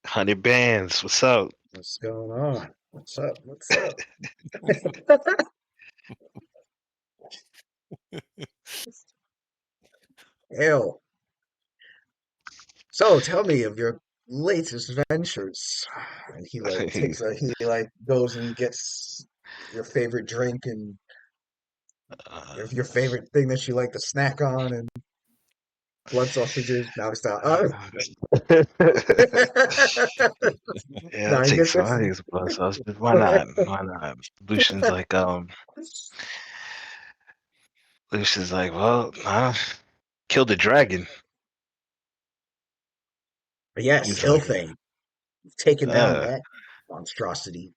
Honey Bands, what's up? what's going on? What's up? What's up? Hell. So tell me of your latest ventures. And he like he like goes and gets your favorite drink and your favorite thing that you like to snack on and blood sausages. Now it's down. Yeah, No, I'll he take gets some. this. I take some blood sauce. Why not? Why not? Lucian's like, Lucian's like, well, killed the dragon. Yes, He's like, Ilthane. Taking down uh, that monstrosity.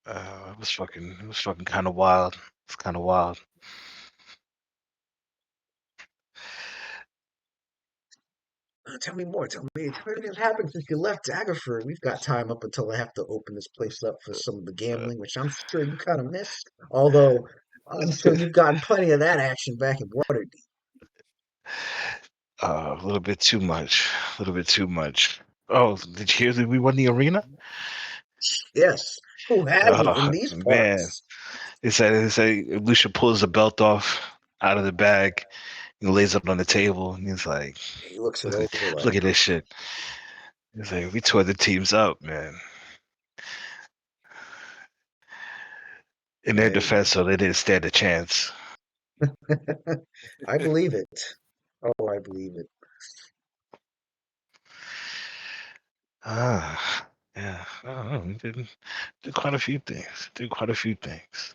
it was fucking kind of wild. It's kind of wild. Tell me more. Tell me what happened since you left Daggerford. We've got time up until I have to open this place up for some of the gambling, which I'm sure you kind of missed. Although I'm sure you've gotten plenty of that action back in Waterdeep. A little bit too much. A little bit too much. Oh, did you hear that we won the arena? Yes. Who hasn't in Oh these man, parts? it said Lucia pulls the belt off out of the bag and lays it on the table, and he's like, He looks it "Look over look like, at this shit." He's like, "We tore the teams up, man." In their hey, defense, so they didn't stand a chance. I believe it. Oh, I believe it. Yeah. We did quite a few things. Did quite a few things.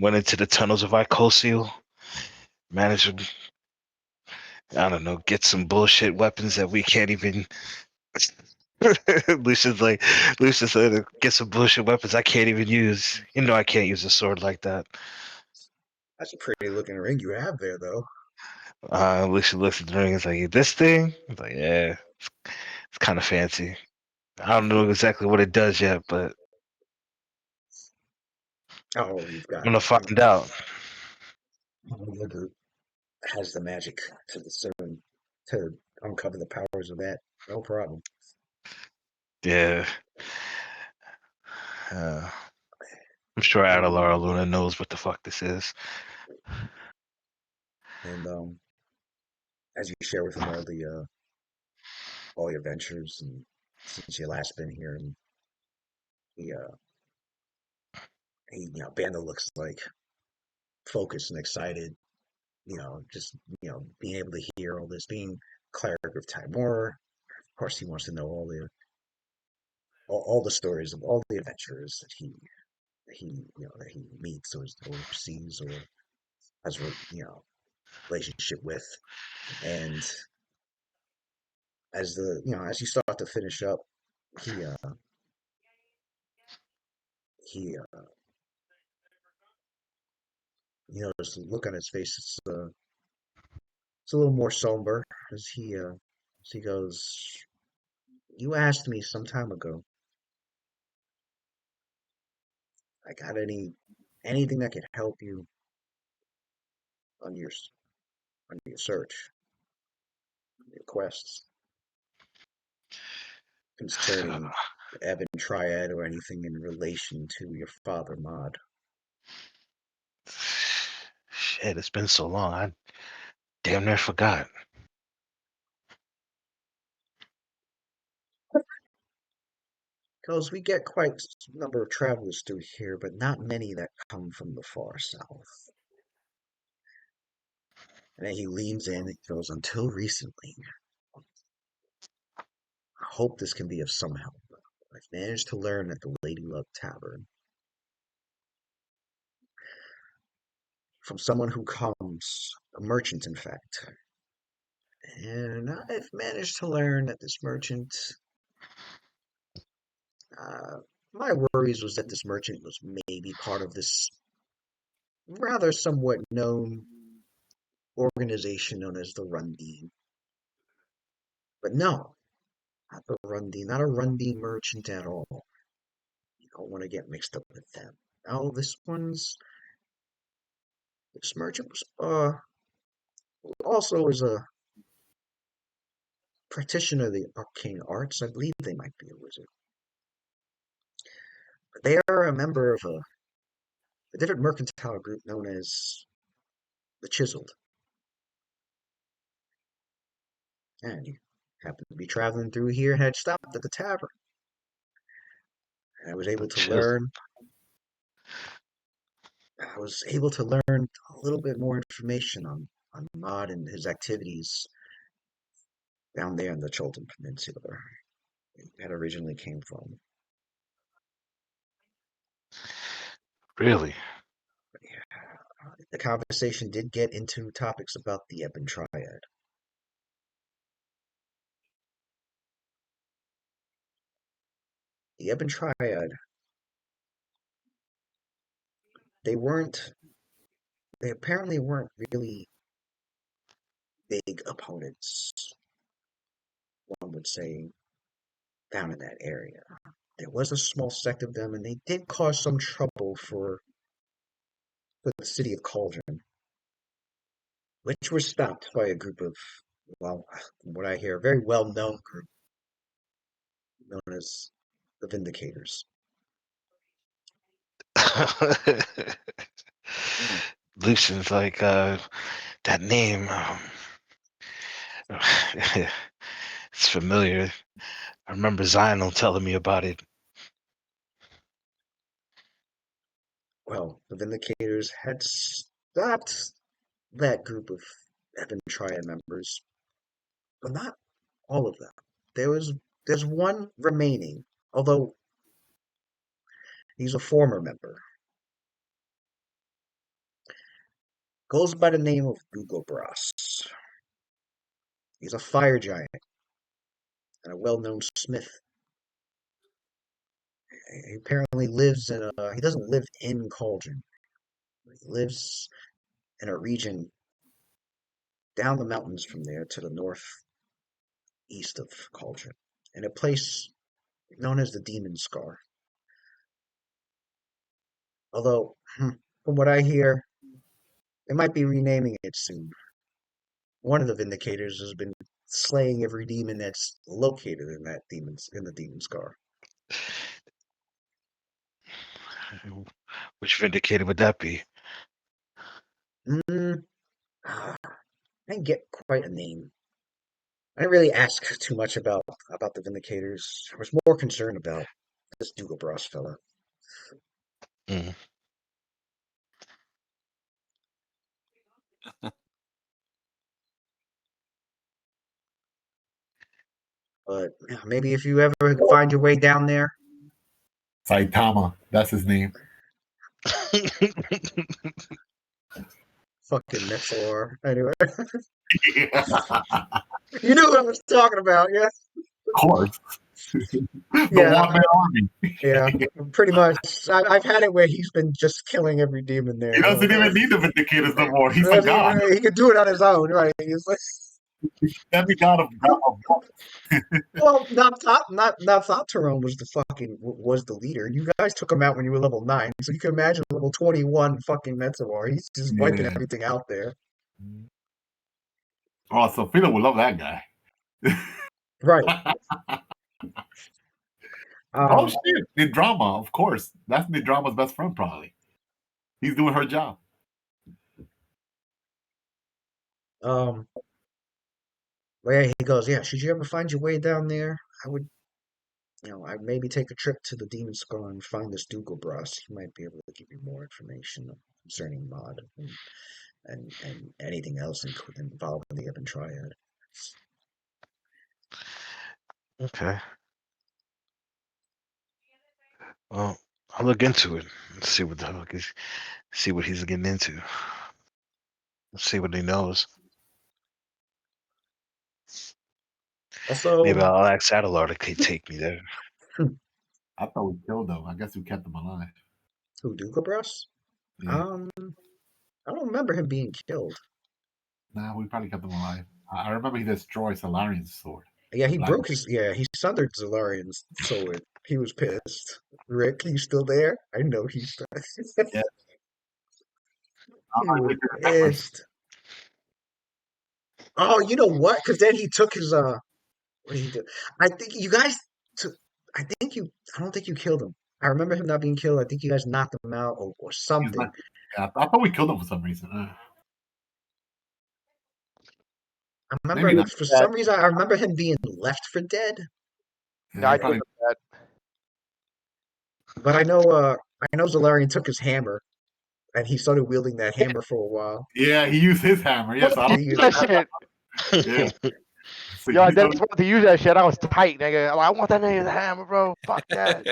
Went into the tunnels of Icosiel. Managed to, I don't know, get some bullshit weapons that we can't even. Lucius said, get some bullshit weapons I can't even use. You know, I can't use a sword like that. That's a pretty looking ring you have there, though. Lucius looks at the ring and is like, this thing? I was like, yeah, it's kind of fancy. I don't know exactly what it does yet, but Oh, you've I'm got gonna find out. the group has the magic to discern, to uncover the powers of that. No problem. Yeah. Uh, I'm sure Adelara Luna knows what the fuck this is. And as you share with him all your ventures and since you last been here, and Banda looks like focused and excited. Just being able to hear all this, being cleric of Timor. Of course, he wants to know all the stories of all the adventurers that he meets or sees or has relationship with. And as you start to finish up, he he just the look on his face. It's a little more somber as he goes. You asked me some time ago. I got anything that could help you on your search, your quests concerning the Ebon Triad or anything in relation to your father, Mod. Shit, it's been so long. I damn near forgot. Because we get quite a number of travelers through here, but not many that come from the far south. And then he leans in and goes, until recently, I hope this can be of some help. I've managed to learn at the Lady Luck Tavern from someone who comes, a merchant, in fact. And I've managed to learn that this merchant, my worries was that this merchant was maybe part of this rather somewhat known organization known as the Rundine. But no, not the Rundine, not a Rundine merchant at all. You don't want to get mixed up with them. No, this merchant was also is a practitioner of the arcane arts. I believe they might be a wizard. But they are a member of a different mercantile group known as the Chiseled. And you happened to be traveling through here and had stopped at the tavern. And I was able to learn a little bit more information on Mod and his activities down there in the Cholton Peninsula that originally came from. Really? The conversation did get into topics about the Ebon Triad. The Ebon Triad, they apparently weren't really big opponents, one would say, down in that area. There was a small sect of them, and they did cause some trouble for the city of Cauldron, which were stopped by a group of, well, from what I hear, a very well-known group known as the Vindicators. Lucian's like that name. It's familiar. I remember Zionel telling me about it. Well, the Vindicators had stopped that group of Ebon Triad members, but not all of them. There's one remaining, although he's a former member. Goes by the name of Gugobras. He's a fire giant and a well-known smith. He apparently lives he doesn't live in Cauldron. He lives in a region down the mountains from there to the northeast of Cauldron, in a place known as the Demon Scar. Although, from what I hear, they might be renaming it soon. One of the Vindicators has been slaying every demon that's located in the Demon Scar. Which Vindicator would that be? I didn't get quite a name. I didn't really ask too much about the Vindicators. I was more concerned about this Dugobras fella. Mm. But maybe if you ever find your way down there. Saitama, that's his name. Fucking Metzor. Anyway. You knew what I was talking about, yeah? Of course. The Yeah. one-man army. Yeah, pretty much. I've had it where he's been just killing every demon there. He doesn't even need the Vindicators no more. He's a god. He could do it on his own, right? He's like, Every god of well, not Tyrone was the leader. You guys took him out when you were level 9, so you can imagine level 21 fucking Metzor. He's just wiping everything out there. Oh, so Philo would love that guy. Right. Oh shit! Nidrama, of course. That's Nidrama's best friend, probably. He's doing her job. Where he goes, yeah. Should you ever find your way down there, I would, I'd maybe take a trip to the Demon Skull and find this Dugobras. He might be able to give you more information concerning Mod and anything else involved in the Ebon Triad. Okay. Well, I'll look into it and see what the fuck see what he's getting into. See what he knows. Also, maybe I'll ask Adelar to take me there. I thought we killed him. I guess we kept him alive. Who, Dugobras? Yeah. I don't remember him being killed. Nah, we probably kept him alive. I remember he destroyed Solarian's sword. Yeah, he Like- broke his. Yeah, he sundered Zalarian's sword. He was pissed. Rick, you still there? I know he's still. Yeah. He was pissed. Oh, you know what? Because then he took his. What did he do? I think you guys. I think you. I don't think you killed him. I remember him not being killed. I think you guys knocked him out or He's something. not- yeah, I thought we killed him for some reason. I remember Maybe not. for some reason I remember him being left for dead. No, I probably- think that. But I know Zalarian took his hammer and he started wielding that hammer for a while. yeah, he used his hammer. Yes, I He don't. used- That shit. Yeah. So Yo, I you know- just wanted to use that shit. I was tight, nigga. I'm like, I want that nigga's hammer, bro. Fuck that.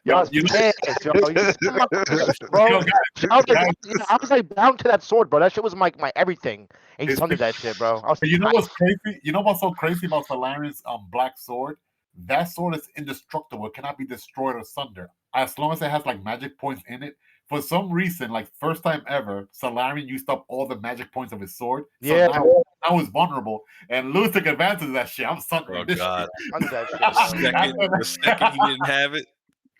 Yo, I was You know- pissed, yo. Bro. Yo, guys, I was like bound to that sword, bro. That shit was my everything. And he It's sundered that shit, bro. I was you know tight. what's crazy? You know what's so crazy about Solarian's black sword? That sword is indestructible. It cannot be destroyed or sundered. As long as it has like magic points in it. For some reason, like first time ever, Solarian used up all the magic points of his sword. So Yeah. now it's vulnerable. And Lewis took advantage of that shit. I'm sundering Oh this God! Sundered that shit, The bro. second he didn't have it,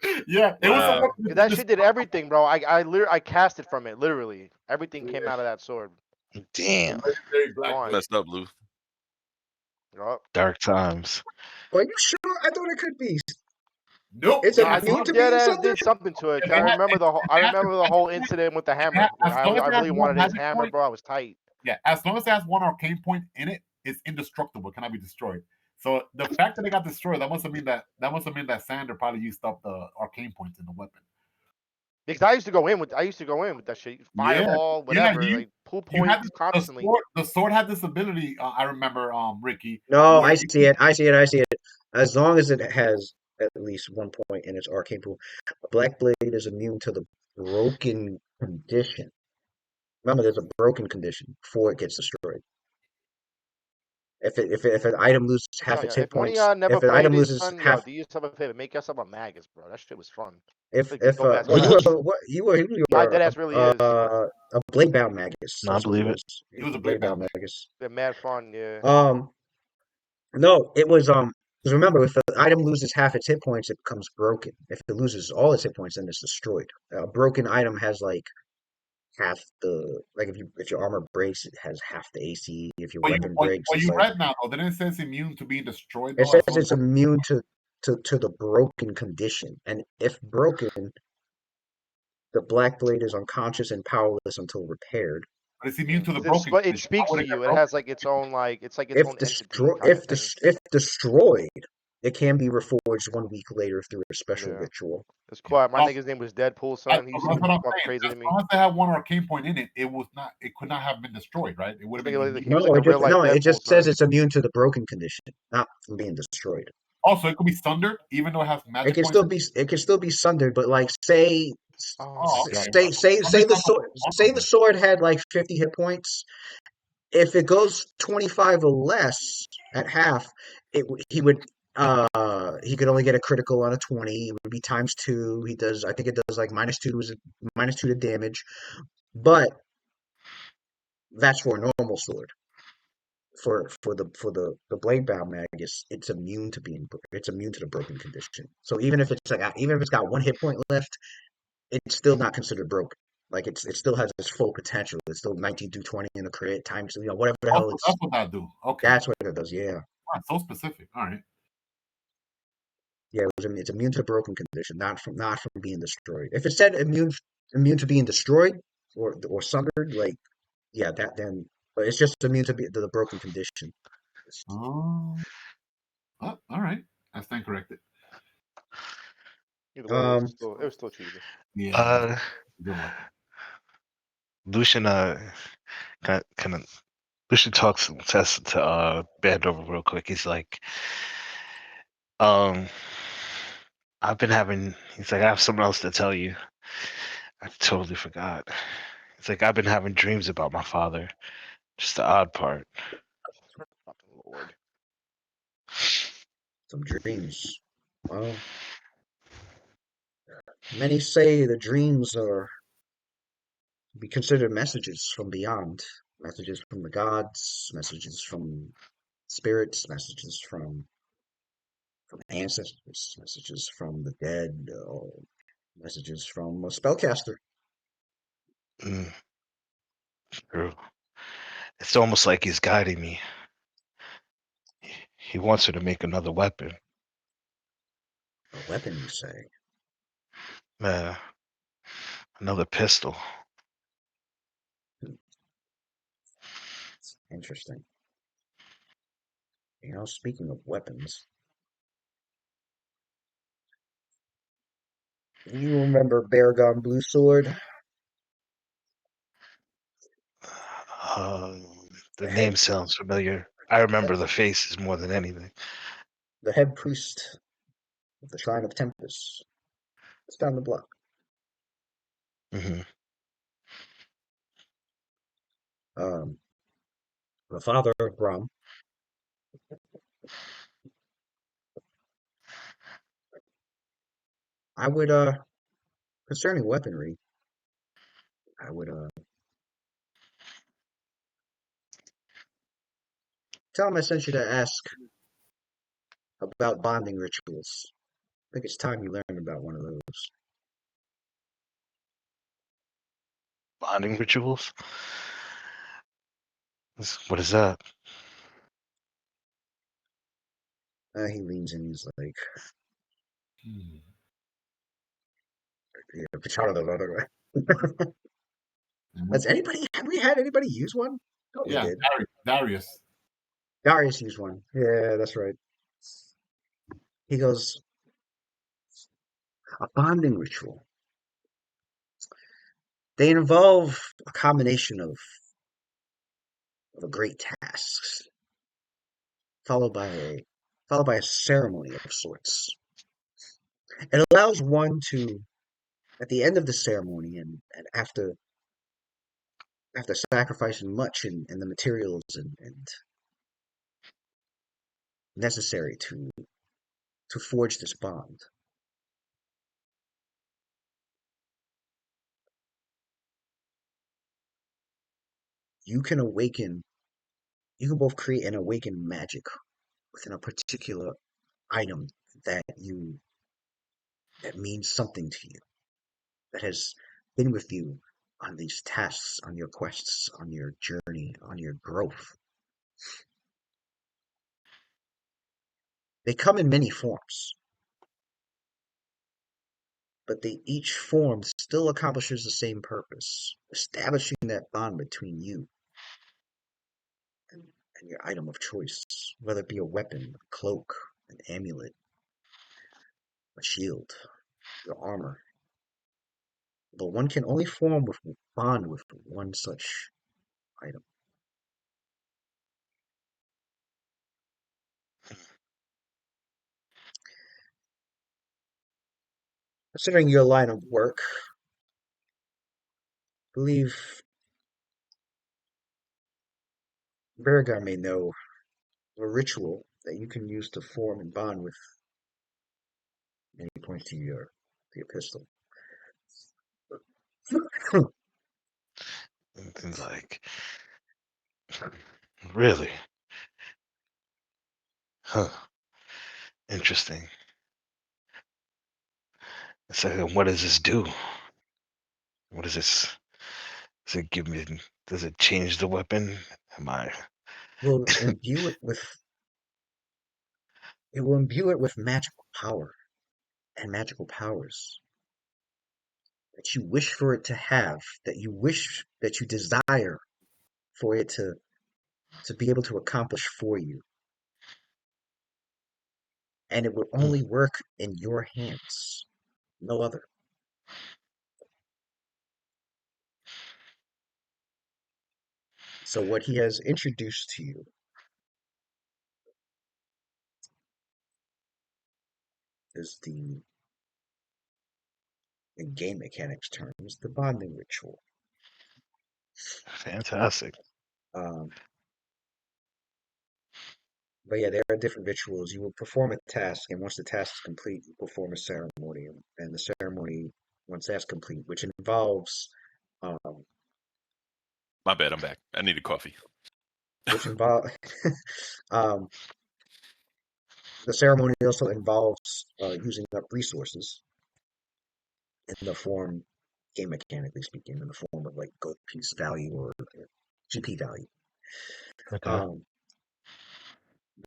shit. Yeah, it Wow. was Yeah, that shit did everything, bro. I cast it from it, literally. Everything came out of that sword. Damn. very black. Gone. messed up, Lou. Yup. Dark times. Are you sure? I thought it could be. Nope. It's No, a I immune think to dead being ass sundered? did something to it. If 'cause it I had- remember the whole. I it had- remember the whole incident with the hammer. as I long as it really has wanted one his magic hammer, point- bro. I was tight. Yeah, as long as it has one arcane point in it, it's indestructible. It cannot be destroyed. So the fact that it got destroyed, that must have mean that Sander probably used up the arcane points in the weapon. Because I used to go in with that shit. Fireball, whatever, you- like pool You had points constantly. the sword had this ability. I remember, Ricky. No, where I you see it. I see it. I see it. As long as it has at least one point in its arcane pool, a Black Blade is immune to the broken condition. Remember, there's a broken condition before it gets destroyed. If an item loses half its hit If one of points, y'all never if an played item it, loses son, yo, half, do yourself a favor. Make yourself a Magus, bro. That shit was fun. if like if go back well, to you that. were what you were My deadass really is. a blade bound magus. No, I That's what he believe it. was. He was a blade bound blade-bound. magus. They're mad fun, yeah. No, it was because remember, if an item loses half its hit points, it becomes broken. If it loses all its hit points, then it's destroyed. A broken item has like half the like if your armor breaks, it has half the AC. If your weapon breaks, Well, it's you like read now though. Didn't it say it's immune to being destroyed? it though, says as long it's as- immune to the broken condition, and if broken, the Black Blade is unconscious and powerless until repaired. But it's immune to the It broken. it condition. speaks How would to get you. It broken? has like its own its like its own entity. If destroyed, it can be reforged 1 week later through a special Yeah. ritual. It's cool. My Oh. nigga's name was Deadpool, son. He used to That's what I'm talk saying. crazy to As me. long as they had one arcane point in it, it could not have been destroyed, right? It would have Nigga been. like- immune. he was like a it just real-life no, it Deadpool, just says son. it's immune to the broken condition, not from being destroyed. Also, it could be sundered, even though it has magic. It can still be sundered, but like say Oh, okay. say the sword had like 50 hit points. If it goes 25 or less at half, he could only get a critical on a 20. It would be ×2. I think it does like -2 to damage, but that's for a normal sword. For the blade bound magus, it's immune to the broken condition. So even if it's got 1 hit point left, it's still not considered broken. Like it still has its full potential. It's still 19-20 in a crit times whatever the hell it's. That's what that do. Okay, That's what it does. Yeah, so specific. All right. yeah. It's immune to the broken condition, not from being destroyed. If it said immune to being destroyed or sundered, like yeah, that then. But it's just immune to the broken condition. Oh, all right. I stand corrected. Either way, it was still cheating. Yeah. Good one. Lucian kind of Lucian talks to Bandover real quick. He's like, I've been having. He's like, I have something else to tell you. I totally forgot. It's like I've been having dreams about my father. Just the odd part. Fucking Lord. Some dreams. Well, many say the dreams are be considered messages from beyond, messages from the gods, messages from spirits, messages from ancestors, messages from the dead, messages from a spellcaster. Mm, true. It's almost like he's guiding me. He wants her to make another weapon. A weapon, you say? Another pistol. Interesting. You know, speaking of weapons, you remember Baragon Blue Sword? The name sounds familiar. I remember the faces more than anything. The head priest of the Shrine of Tempest. It's down the block. Hmm. The father of Brahm. I would, concerning weaponry, I would, tell him I sent you to ask about bonding rituals. I think it's time you learned about one of those. Bonding rituals? What is that? He leans in, he's like, yeah, have we had anybody use one? Oh, we Yeah, did. Darius. Darius used one. Yeah, that's right. He goes, a bonding ritual. They involve a combination of a great tasks, followed by a ceremony of sorts. It allows one to, at the end of the ceremony and after sacrificing much in the materials and necessary to forge this bond, you can both create and awaken magic within a particular item that means something to you, that has been with you on these tasks, on your quests, on your journey, on your growth. They come in many forms, but each form still accomplishes the same purpose, establishing that bond between you and your item of choice, whether it be a weapon, a cloak, an amulet, a shield, your armor. But one can only bond with one such item. Considering your line of work, I believe Baragar may know a ritual that you can use to form and bond with. And he points to your pistol. And like, really? Huh. Interesting. It's like, what does this do? What does this? Does it give me? Does it change the weapon? Am I? will imbue it with it will imbue it with magical power and magical powers that you wish for it to have, that you desire for it to be able to accomplish for you. And it will only work in your hands, no other. So what he has introduced to you is in game mechanics terms, the bonding ritual. Fantastic. But yeah, there are different rituals. You will perform a task, and once the task is complete, you perform a ceremony. And the ceremony, once that's complete, which involves My bad. I'm back. I needed coffee. which involve the ceremony also involves using up resources in the form, game mechanically speaking, in the form of like gold piece value or GP value. Okay.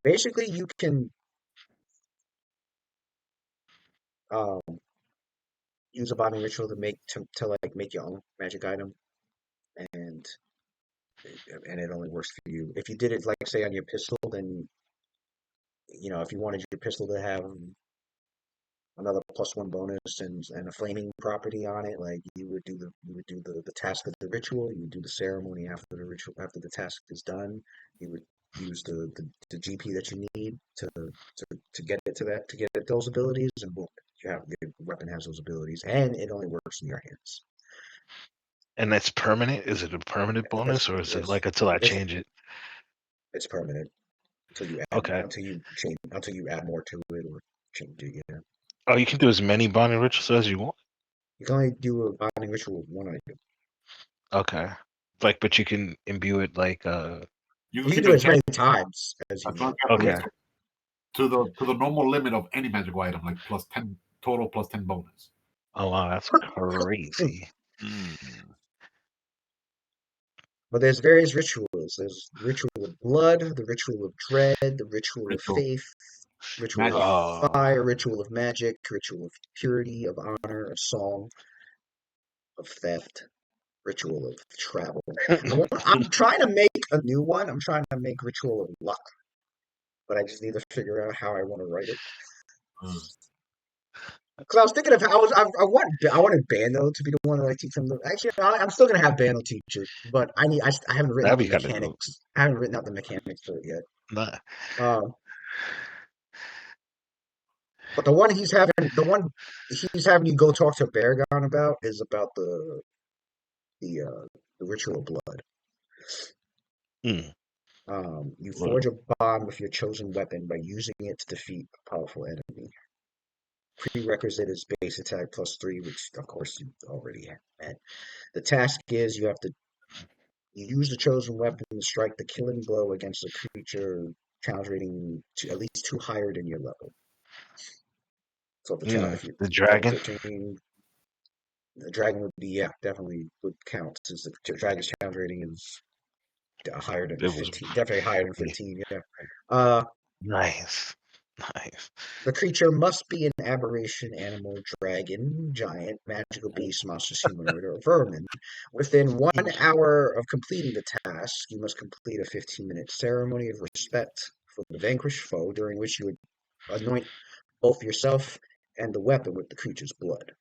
Basically, you can um, use a bonding ritual to like make your own magic item, and it only works for you. If you did it like say on your pistol, then if you wanted your pistol to have another +1 bonus and a flaming property on it, like you would do the task of the ritual, you would do the ceremony after the task is done, you would use the GP that you need to get it to get it those abilities, and boom, the weapon has those abilities, and it only works in your hands. And that's permanent? Is it a permanent bonus, or is it like until I change it? It's permanent until you add until you add more to it or change it. Yeah. Oh, you can do as many bonding rituals as you want. You can only do a bonding ritual with one item. Okay. Like, but you can imbue it like You can do it as many times as you want. Okay. To the normal limit of any magical item, like +10 total, +10 bonus. Oh wow, that's crazy. But there's various rituals. There's the ritual of blood, the ritual of dread, the ritual of faith, ritual of fire, ritual of magic, ritual of purity, of honor, of song, of theft, ritual of travel. I'm trying to make a new one. I'm trying to make ritual of luck, but I just need to figure out how I want to write it. Because I was thinking of I wanted Bando to be the one to like teach them. Actually, I'm still gonna have Bando teach it, but I haven't written out the mechanics. I haven't written out the mechanics for it yet. Nah. But the one he's having you go talk to Baragon about is about the ritual of blood. You forge a bond with your chosen weapon by using it to defeat a powerful enemy. Prerequisite is base attack +3, which of course you already had. The task is you use the chosen weapon to strike the killing blow against a creature challenge rating to at least 2 higher than your level. So if the dragon, 13, the dragon would be definitely would count since the dragon's challenge rating is higher than 15, definitely higher than 15. Yeah. Nice. The creature must be an aberration, animal, dragon, giant, magical beast, monster, humanoid, or vermin. Within 1 hour of completing the task, you must complete a 15-minute ceremony of respect for the vanquished foe, during which you would anoint both yourself and the weapon with the creature's blood,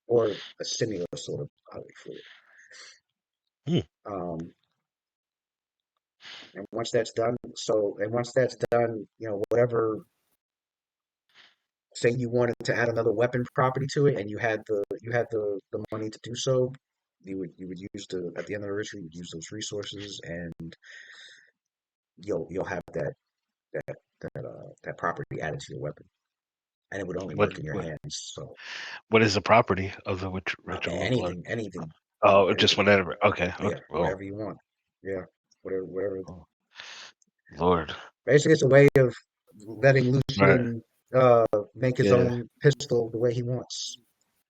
or a similar sort of bodily fluid. And once that's done, whatever. Say you wanted to add another weapon property to it, and you had the money to do so, you would use at the end of the ritual, you would use those resources, and you'll have that property added to your weapon, and it would only work in your hands. So, what is the property of the ritual? Anything. Oh, just whatever. Okay. Yeah, whatever you want. Yeah, whatever. Lord. Basically, it's a way of letting Lucian make his own pistol the way he wants.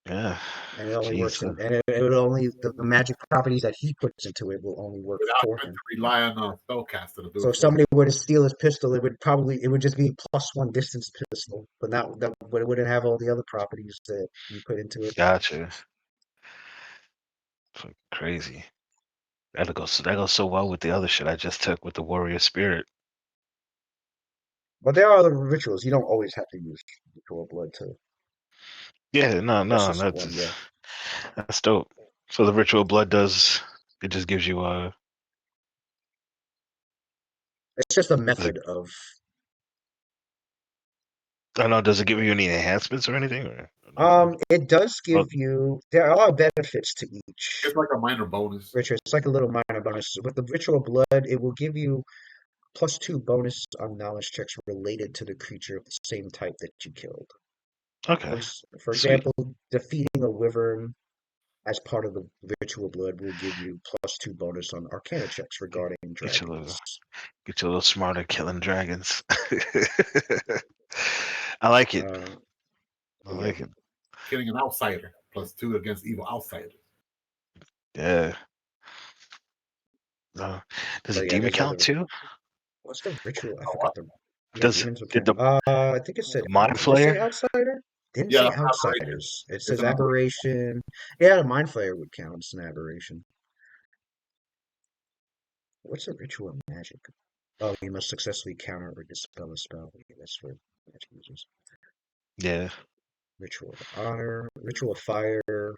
Yeah. And it only works it would only the magic properties that he puts into it will only work for him. Rely on a spellcaster to do so if somebody were to steal his pistol, it would just be a +1 distance pistol, but it wouldn't have all the other properties that you put into it. Gotcha. Crazy. That goes so well with the other shit I just took with the warrior spirit. But there are other rituals. You don't always have to use ritual blood to. Yeah, no, that's dope. So the ritual blood just gives you It's just a method of. I know. Does it give you any enhancements or anything? Or? It does give you. There are benefits to each. It's like a minor bonus. Ritual. It's like a little minor bonus. With the ritual blood, it will give you +2 bonus on knowledge checks related to the creature of the same type that you killed. Okay. For example, defeating a wyvern as part of the ritual blood, will give you +2 bonus on Arcana checks regarding Get your little, dragons. get your little smarter killing dragons. I like it. I Yeah. like it. Killing an outsider +2 against evil outsiders. Yeah. Does So, a yeah, demon there's count other. too? What's the ritual? I forgot the. Yeah, Does demons would did count. the I think it said Mind did it say Flayer? outsider? Didn't Yeah, say that's an aberration. outsiders. It It's says an aberration. Yeah, the mind flayer would count. It's an aberration. What's a ritual of magic? Oh, you must successfully counter or dispel a spell. Yeah, that's for magic users. Yeah. Ritual of honor. Ritual of fire.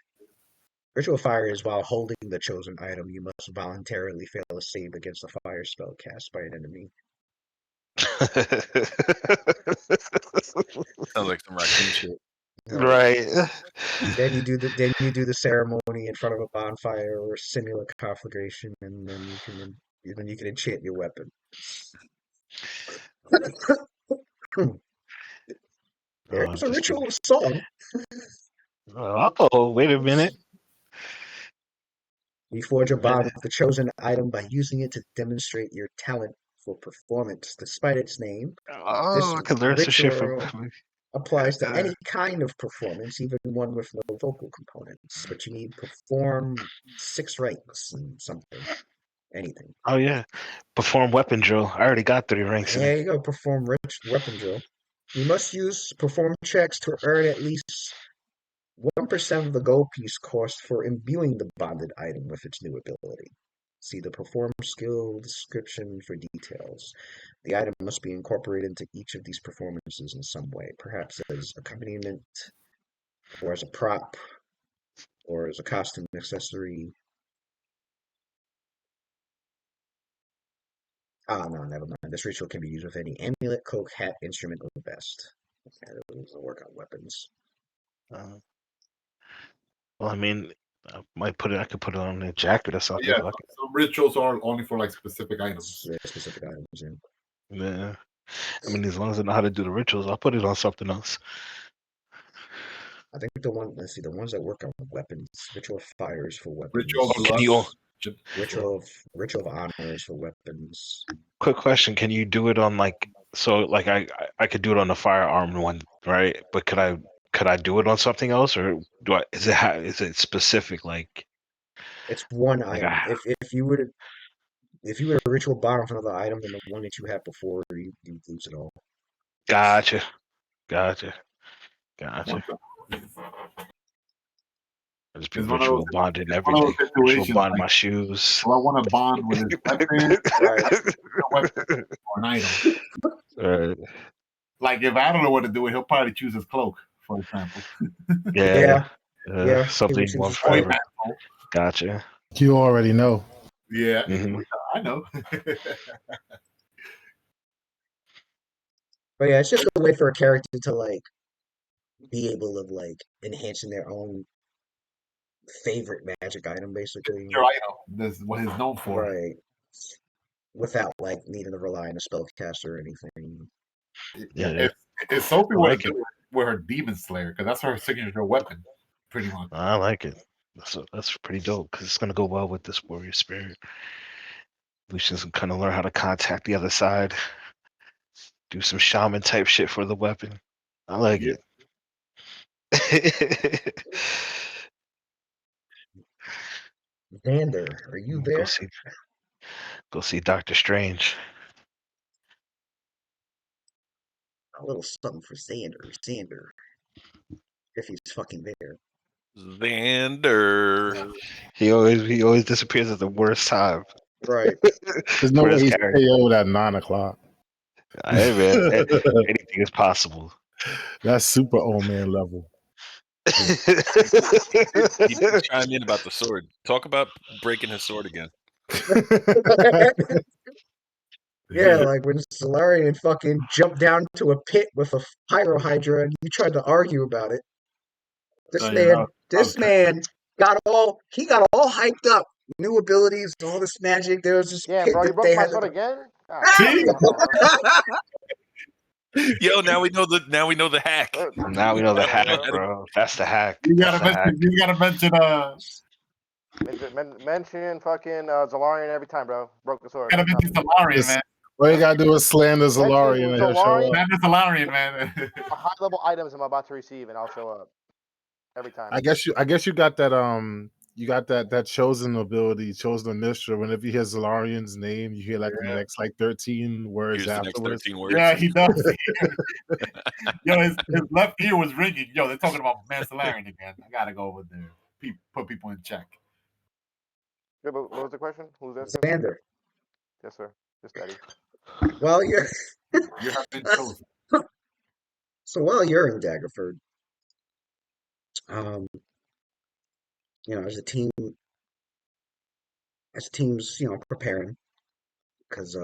Ritual of fire is while holding the chosen item, you must voluntarily fail a save against a fire spell cast by an enemy. Sounds like some raccoon shit. Right. Then you do the ceremony in front of a bonfire or simulate conflagration, and then you can enchant your weapon. There's a ritual song. Oh, wait a minute. You forge a bond with the chosen item by using it to demonstrate your talent for performance. Despite its name, Oh, I could learn some shit from. ritual applies to any kind of performance, even one with no vocal components. But you need to perform 6 ranks and something, anything. Oh yeah, perform weapon drill. I already got 3 ranks in There it. you go. Perform weapon drill. You must perform checks to earn at least 1% of the gold piece cost for imbuing the bonded item with its new ability. See the perform skill description for details. The item must be incorporated into each of these performances in some way, perhaps as accompaniment, or as a prop, or as a costume accessory. Oh, no, never mind. This ritual can be used with any amulet, cloak, hat, instrument, or vest. Okay, that doesn't work on weapons. Well, I mean, I could put it on a jacket or something. Yeah, Fuck some rituals are only for like specific items. Yeah, specific items. Yeah. it. Yeah. I mean, as long as I know how to do the rituals, I'll put it on something else. I think the ones that work on weapons, ritual of fire is for weapons. Ritual of Can you- lust. Ritual of honor is for weapons. Quick question: can you do it on like I could do it on the firearm one, right? But could I do it on something else, or is it specific? Like It's one Like item. a- If you were to ritual bond for another item than the one that you had before, you lose it all. gotcha. I just be It's one of ritual those- bonding it's one of everything. those Ritual situations, bond like- my shoes. Well, I want to bond with his weapon or an item. Right. Like if I don't know what to do with, he'll probably choose his cloak, for example. Yeah. Yeah, he Something would choose more his Or he forever. mantle. Gotcha. You already know. Yeah, Mhm. I know. But yeah, it's just a way for a character to like be able to like enhancing their own favorite magic item, basically. Your item. This is what he's known for. Right. Without like needing to rely on a spellcaster or anything. Yeah. If Sophie I were like to do it with her Demon Slayer, because that's her signature weapon, pretty much. I like it. That's pretty dope because it's gonna go well with this warrior spirit. Lucian's gonna kind of learn how to contact the other side, do some shaman type shit for the weapon. I like Yeah. it. Xander, are you Go there? see Doctor Strange. A little something for Xander. If he's fucking there. Xander. He always disappears at the worst time. Right. There's no For way this he's character. KO'd at 9 o'clock. Hey man, anything is possible. That's super old man level. He did chime in about the sword. Talk about breaking his sword again. Yeah, like when Solarian fucking jumped down to a pit with a pyro hydra and you tried to argue about it. This man got all hyped up. New abilities, all this magic. There was this Yeah, pit bro, you that broke they my had sword to... again? See? Yo, now we know the hack. Now we know the hack, bro. bro. That's the hack. You That's gotta the hack. mention. You gotta mention. Mention fucking Zalarian every time, bro. Broke the sword. Gotta every mention time. Solarian, Just- man. All you gotta do is slander Zalarian and he'll show Zalarian. up. Man, the Solarian, man. High level items I'm about to receive, and I'll show up every time. I guess you got that you got that chosen ability, chosen initiative. Whenever you hear Zalarian's name, you hear like the next like 13 words Here's the next afterwards. 13 words. Yeah, he does. Yo, his left ear was ringing. Yo, they're talking about Man Solarian again. I gotta go over there. Put people in check. Yeah, but what was the question? Who's that? Xander. Yes, sir. Just Eddie. Well, you're You have been chosen. so while you're in Daggerford, as the team's preparing because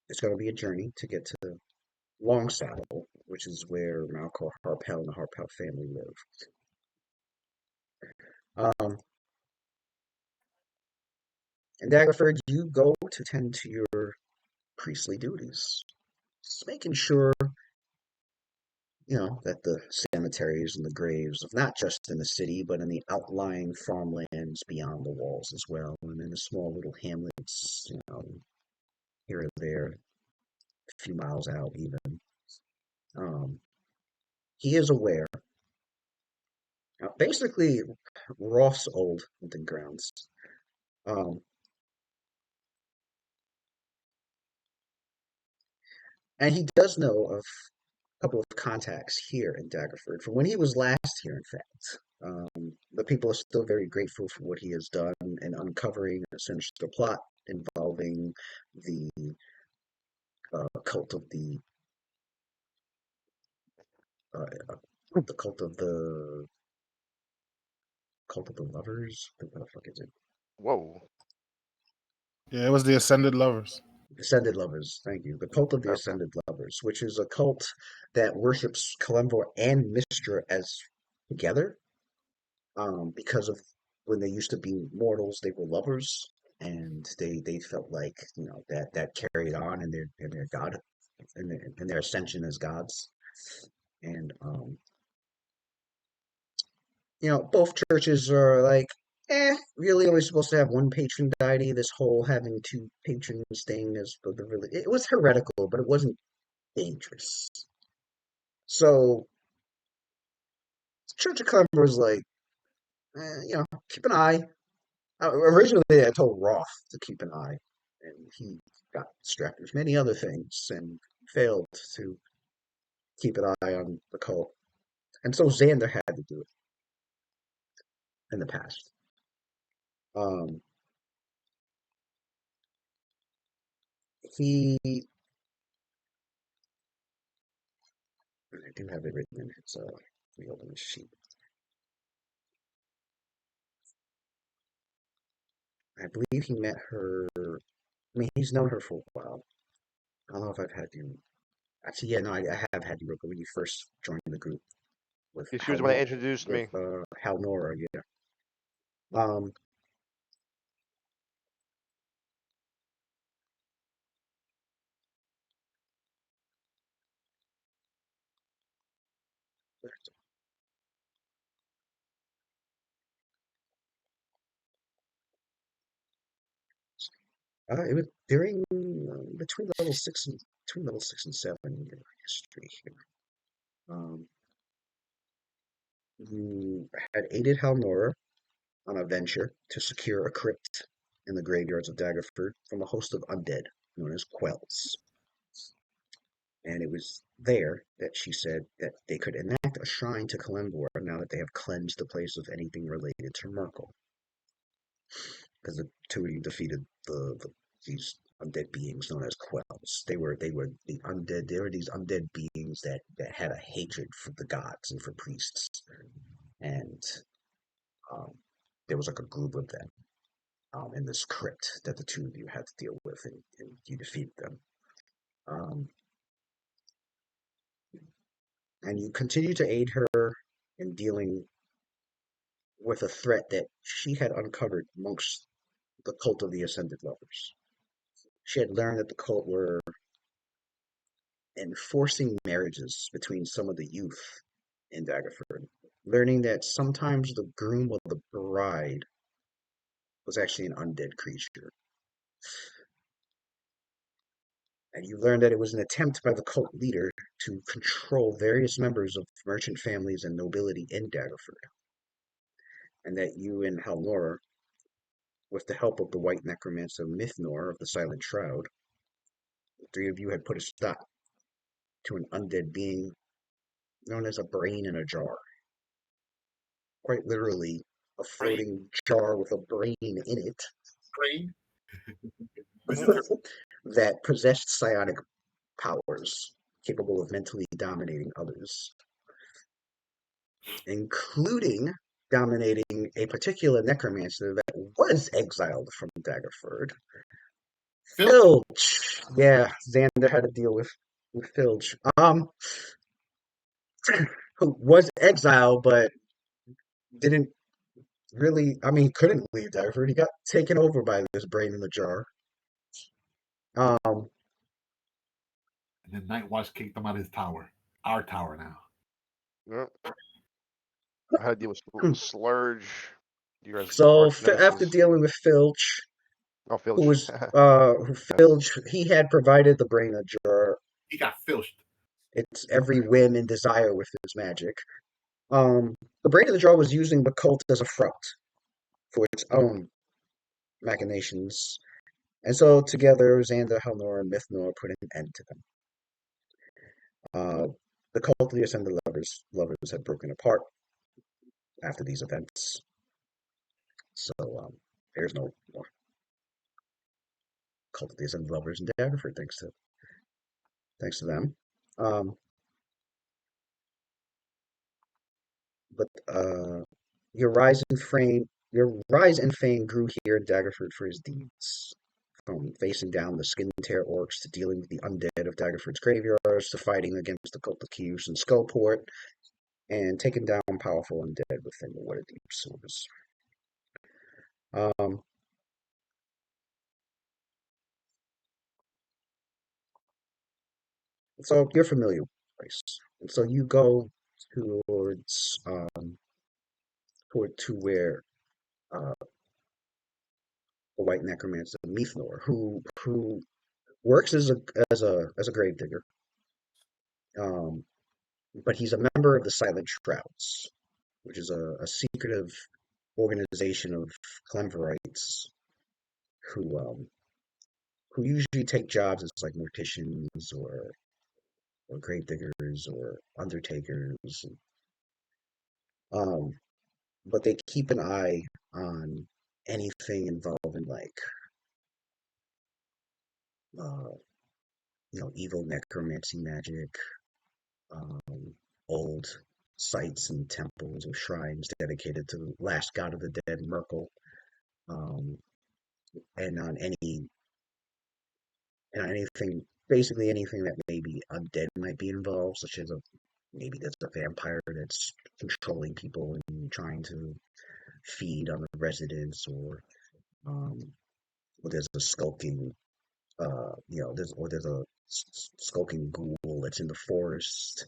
it's going to be a journey to get to Long Saddle, which is where Malcolm Harpel and the Harpel family live. In Daggerford, you go to tend to your priestly duties, just making sure that the cemeteries and the graves of not just in the city, but in the outlying farmlands beyond the walls as well, and in the small little hamlets, here or there, a few miles out even. He is aware. Basically, Roth's old hunting grounds. And he does know of a couple of contacts here in Daggerford from when he was last here, in fact. The people are still very grateful for what he has done in uncovering a sinister plot involving the cult of the lovers. What the fuck is it? Whoa. Yeah, it was the Ascended Lovers. Ascended Lovers, thank you. The Cult of the Okay. Ascended Lovers, which is a cult that worships Kalimdor and Mystra as together. Because of when they used to be mortals, they were lovers, and they felt like that carried on in their god, in their ascension as gods, and both churches are like, really only supposed to have one patron deity. This whole having two patrons thing it was heretical, but it wasn't dangerous. So Church of Kalimdor was like, keep an eye. Originally, I told Roth to keep an eye, and he got distracted with many other things and failed to keep an eye on the cult. And so Xander had to do it in the past. I do have it written in his reopen the sheet. I believe he met her. I mean, he's known her for a while. I don't know if I've had you. Actually, yeah, no, I have had you when you first joined the group. With She was the one that introduced me. Halnora, yeah. It was during between level 6 and 7 in your history here. You had aided Halnora on a venture to secure a crypt in the graveyards of Daggerford from a host of undead known as Quells. And it was there that she said that they could enact a shrine to Kalimdor now that they have cleansed the place of anything related to Myrkul. Because the two of you defeated these undead beings known as Quells. They were the undead. They were these undead beings that had a hatred for the gods and for priests. And there was like a group of them in this crypt that the two of you had to deal with, and you defeated them. And you continue to aid her in dealing with a threat that she had uncovered amongst the cult of the Ascended Lovers. She had learned that the cult were enforcing marriages between some of the youth in Daggerford, learning that sometimes the groom of the bride was actually an undead creature. And you learn that it was an attempt by the cult leader to control various members of merchant families and nobility in Daggerford. And that you and Halnora, with the help of the white necromancer Mithnor of the Silent Shroud, the three of you had put a stop to an undead being known as a brain in a jar. Quite literally, a floating jar with a brain in it Brain. that possessed psionic powers capable of mentally dominating others, including dominating a particular necromancer that was exiled from Daggerford. Filch. Yeah, Xander had to deal with Filch. Who was exiled but didn't really, couldn't leave Daggerford. He got taken over by this brain in the jar. Um, And then Nightwatch kicked him out of his tower. Our tower now. Yep. I had to deal with Slurge. You guys so arch after nemesis. dealing with Filch, Oh, Filch. who was Filch, he had provided the brain in the jar. He got filched. Its every whim and desire with his magic. The brain of the jar was using the cult as a front for its own machinations, and so together Xander, Halnor, and Mithnor put an end to them. The cult leaders and the lovers had broken apart after these events, so there's no more cult leaders and lovers in Daggerford, thanks to them. But your rise and fame grew here in Daggerford for his deeds. From facing down the skin tear orcs to dealing with the undead of Daggerford's graveyards to fighting against the cult of Kius and Skullport and taking down powerful undead within the Waterdeep sewers. So you're familiar with the place. And so you go towards to where the white necromancer Mithnor, who works as a grave digger. But he's a member of the Silent Shrouds, which is a secretive organization of Clemverites who usually take jobs as like morticians or grave diggers or undertakers. But they keep an eye on anything involving like evil necromancy magic, old sites and temples or shrines dedicated to the last god of the dead, Merkel, and on basically anything that maybe undead might be involved, such as maybe there's a vampire that's controlling people and trying to feed on the residents, or there's a skulking, there's a skulking ghoul that's in the forest,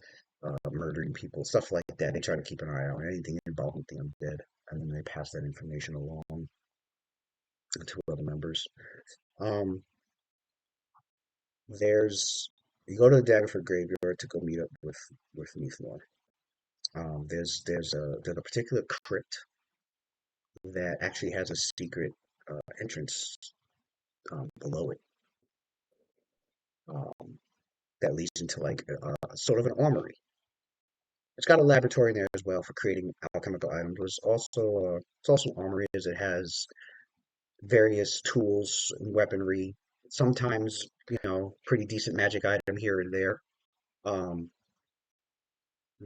murdering people, stuff like that. They try to keep an eye on anything involved with the undead, and then they pass that information along to other members. You go to the Daggerford graveyard to go meet up with Mithnor. There's a particular crypt that actually has a secret entrance below it that leads into like sort of an armory. It's got a laboratory in there as well for creating alchemical items. It's also armory, as it has various tools and weaponry. Sometimes pretty decent magic item here and there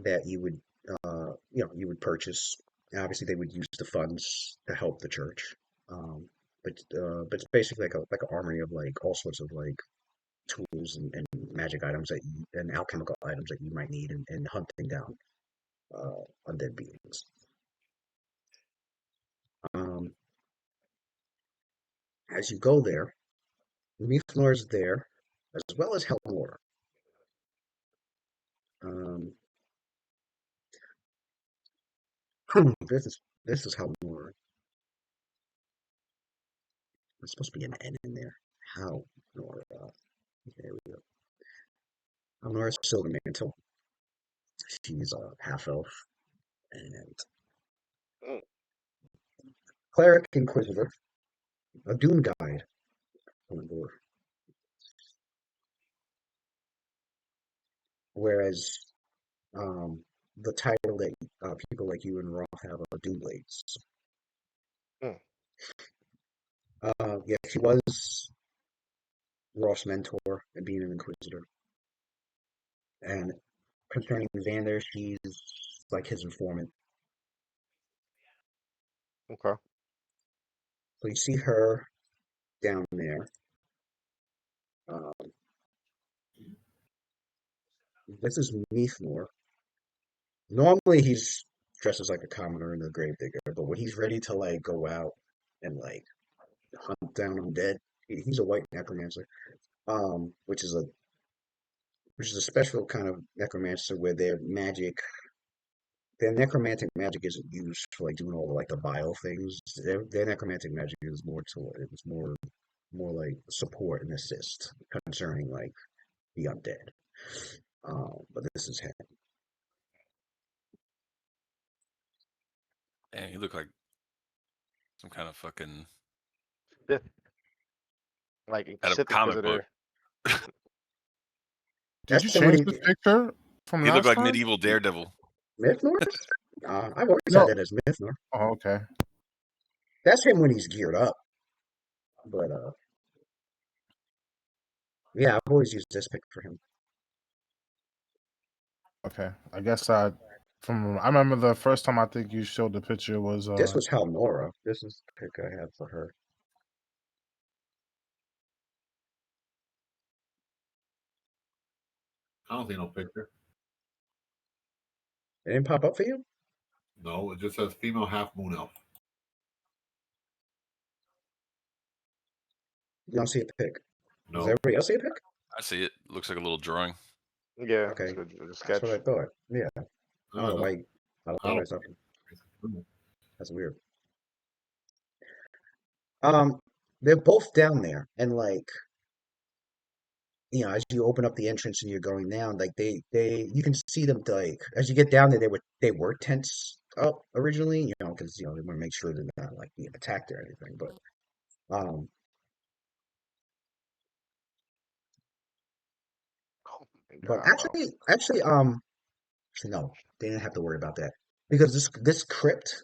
that you would purchase. And obviously, they would use the funds to help the church. But it's basically like an armory of like all sorts of like tools and magic items and alchemical items that you might need in hunting down undead beings. As you go there, Mithnor is there, as well as Halnor. Um, this is how more. There's supposed to be an N in there. How Nora? There we go. Nora Silvermantle. She's a half elf and Mm. cleric inquisitor, a doom guide on board. Whereas the title that people like you and Roth have are doom blades. Mm. Yeah, she was Roth's mentor and being an inquisitor. And concerning Xander, she's like his informant. Okay. So you see her down there. This is Neithnor. Normally he's dressed as like a commoner and a gravedigger, but when he's ready to like go out and like hunt down undead, he's a white necromancer. Which is a special kind of necromancer where their necromantic magic isn't used for like doing all the like the vile things. Their necromantic magic is more like support and assist concerning like the undead. But this is him. Man, you look like some kind of fucking Like out of a Sith comic book. Inquisitor. Did you That's when change the picture from You look last like time? medieval Daredevil. Mythnor? I've always No. had that as Mythnor. Oh, okay. That's him when he's geared up. But yeah, I've always used this pick for him. Okay. I guess I remember the first time I think you showed the picture was This was Halnora. This is the pick I had for her. I don't see no picture. It didn't pop up for you? No, it just says female half moon elf. You don't see a pic. No. Does everybody else see a pic? I see it. Looks like a little drawing. Yeah. Okay. It's a That's sketch. what I thought. Yeah. I don't know why. I don't know why I thought. No. That's weird. They're both down there, and like, you know, as you open up the entrance and you're going down, like you can see them like as you get down there, they were tents up originally, you know, because you know they want to make sure they're not like being attacked or anything. But Oh my but god, bro. actually, no, they didn't have to worry about that because this crypt,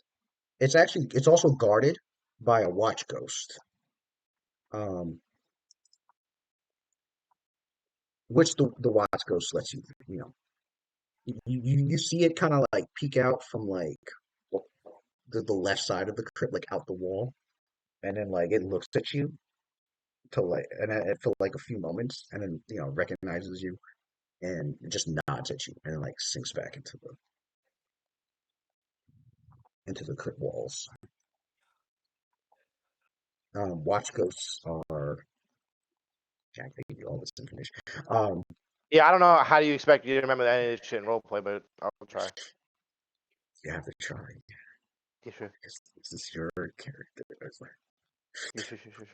it's also guarded by a watch ghost. Which the watch ghost lets you, you know, you see it kind of like peek out from like the left side of the crypt, like out the wall, and then like it looks at you to like, and it for like a few moments, and then you know recognizes you and just nods at you, and then like sinks back into the crypt walls. Watch ghosts are. Jack, they give you all this information. Yeah, I don't know how do you expect you to remember any of this shit in roleplay, but I'll try. You have to try. Yeah, sure. Because this is your character. Yeah,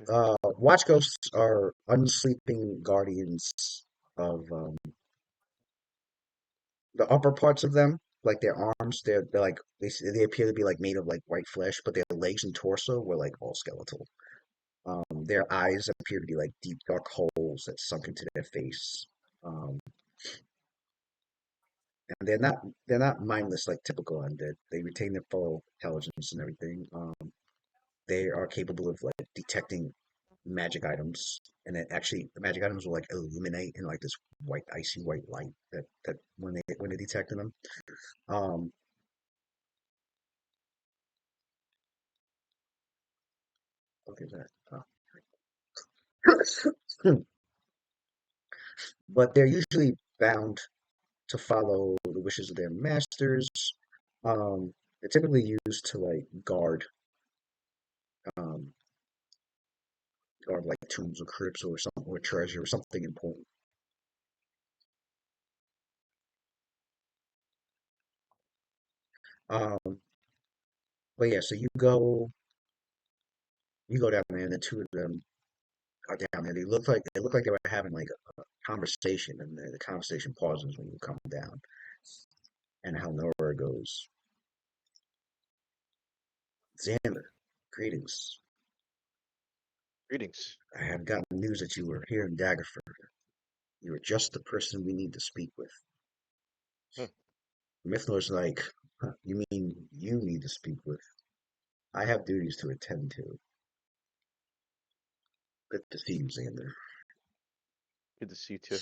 sure. Watch ghosts are unsleeping guardians of the upper parts of them, like their arms. They're like they appear to be like made of like white flesh, but their legs and torso were like all skeletal. Their eyes appear to be like deep dark holes that sunk into their face. And they're not mindless like typical undead. They retain their full intelligence and everything. They are capable of like detecting magic items, and then actually the magic items will like illuminate in like this white, icy white light that when they detect them. What is that? Oh. But they're usually bound to follow the wishes of their masters. They're typically used to like um, guard like tombs or crypts or something or treasure or something important. But yeah, so you go down there, and the two of them are down there. They look like they were having like a conversation, and the conversation pauses when you come down. And Halnora goes, Xander, greetings. Greetings. I have gotten news that you were here in Daggerford. You are just the person we need to speak with. Hmm. Mithnor's like, huh, you mean you need to speak with? I have duties to attend to. Good to see you, Xander. Good to see you too.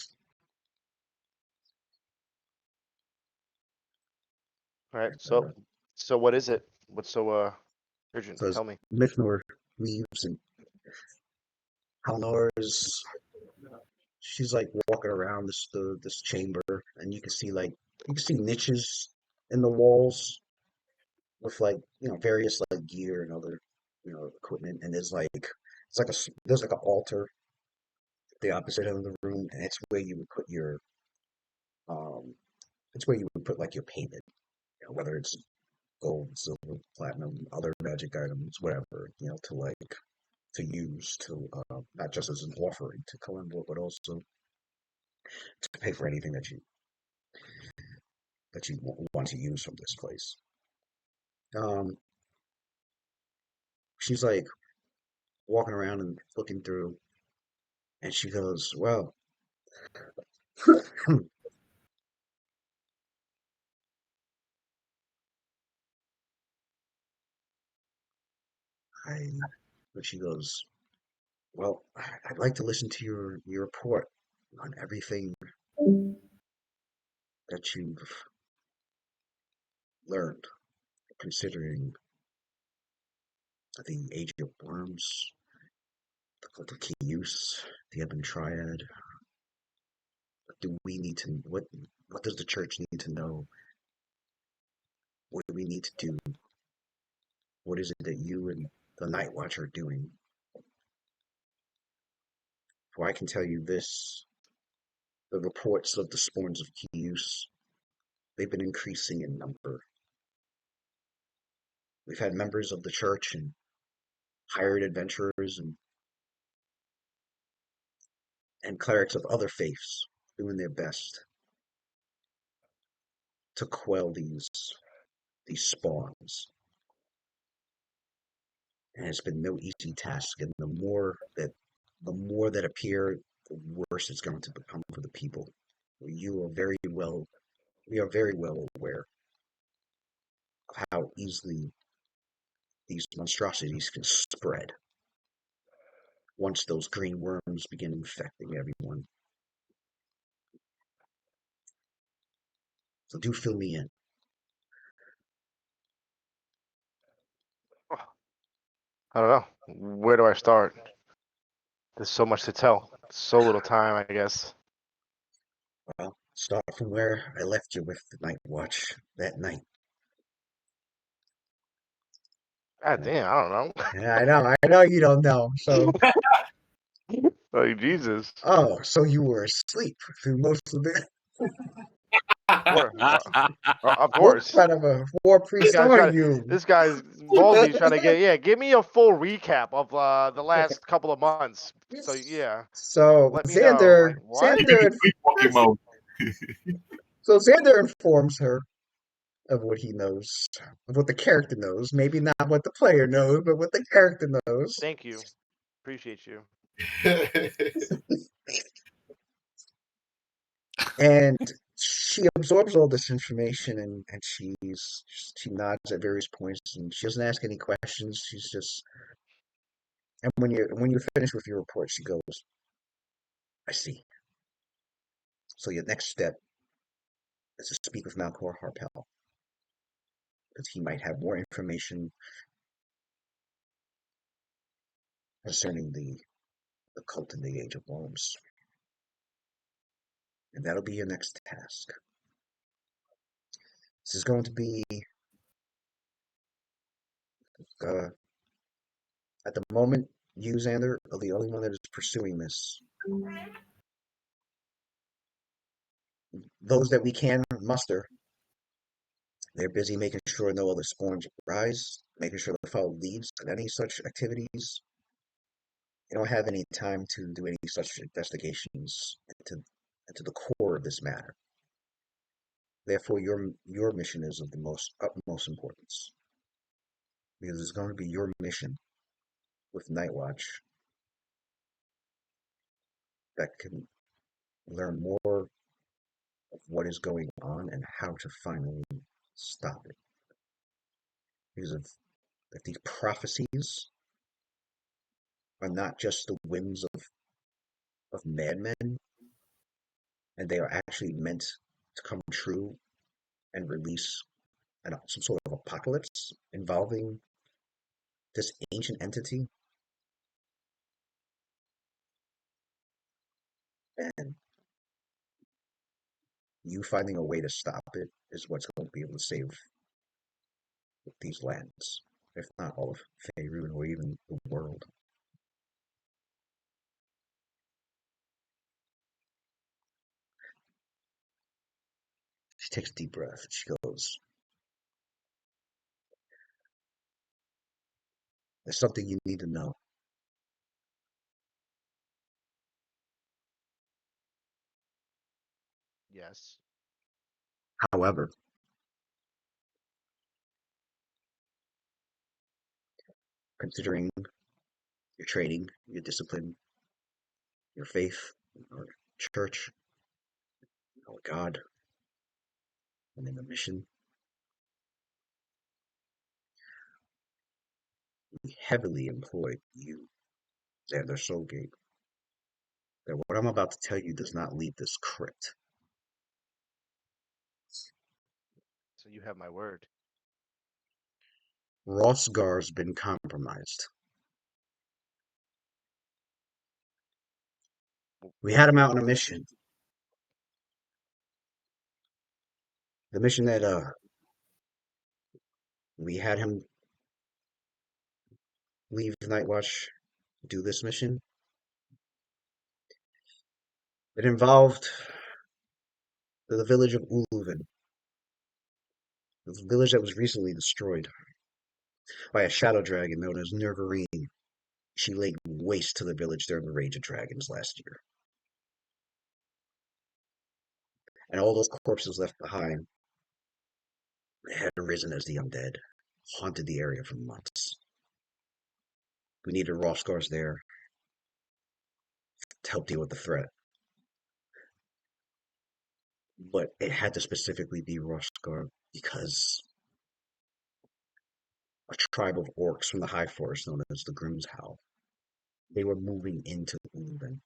All right. So what is it? What's so urgent? So as Tell me. Mithnor leaves and Halnor's, she's like walking around this chamber, and you can see niches in the walls with various like gear and other equipment, and there's like an altar at the opposite end of the room, and um it's where you would put like your payment, whether it's gold, silver, platinum, other magic items, whatever, to use to not just as an offering to Kalimdor, but also to pay for anything that you want to use from this place. Um, she's like walking around and looking through, and she goes, "Well, I." But she goes, "Well, I'd like to listen to your report on everything that you've learned, considering the Age of Worms, the Cult of Keyuse, the Ebon Triad. What does the church need to know? What do we need to do? What is it that you and the Night Watch are doing? For I can tell you this, the reports of the Sporns of Keyuse, they've been increasing in number. We've had members of the church and hired adventurers and clerics of other faiths doing their best to quell these spawns. And it's been no easy task, and the more that appear, the worse it's going to become for the people. You are very well we are very well aware of how easily these monstrosities can spread once those green worms begin infecting everyone. So do fill me in. I don't know. Where do I start? There's so much to tell. So little time, I guess. Well, start from where I left you with the Night Watch that night. God damn, I don't know. Yeah, I know you don't know. So, Like Jesus. so you were asleep through most of it. Of What course. kind of a war priest are you? This guy's Baldy's trying to give me a full recap of the last couple of months. So yeah, So let me know. Like, what? Sleepwalking mode. So Xander informs her of what he knows, of what the character knows. Maybe not what the player knows, but what the character knows. Thank you. Appreciate you. And she absorbs all this information, and she nods at various points, and she doesn't ask any questions. She's just, and when you finish with your report, she goes, "I see. So your next step is to speak with Malcor Harpel, because he might have more information concerning the cult in the Age of Worms. And that'll be your next task. This is going to be, at the moment, you, Xander, are the only one that is pursuing this. Those that we can muster, They're busy making sure no other spawns rise, making sure they follow leads in any such activities. They don't have any time to do any such investigations into the core of this matter. Therefore, your mission is of the utmost importance. Because it's going to be your mission with Nightwatch that can learn more of what is going on and how to finally stop it. Because if these prophecies are not just the whims of madmen, and they are actually meant to come true and release some sort of apocalypse involving this ancient entity, and you finding a way to stop it is what's going to be able to save these lands, if not all of Faerun or even the world. She takes a deep breath. She goes, "There's something you need to know. Yes. However, considering your training, your discipline, your faith, our church, our God, and in the mission, we heavily employed you, Xander Soulgate, that what I'm about to tell you does not leave this crypt. So you have my word. Rosgar's been compromised. We had him out on a mission. The mission that we had him leave Nightwatch, do this mission. It involved the village of Uluven, the village that was recently destroyed by a shadow dragon known as Nurgarine. She laid waste to the village during the Rage of Dragons last year. And all those corpses left behind had arisen as the undead, haunted the area for months. We needed Rosgars there to help deal with the threat. But it had to specifically be Rosgar because a tribe of orcs from the High Forest known as the Grimshowl, they were moving into Uluven.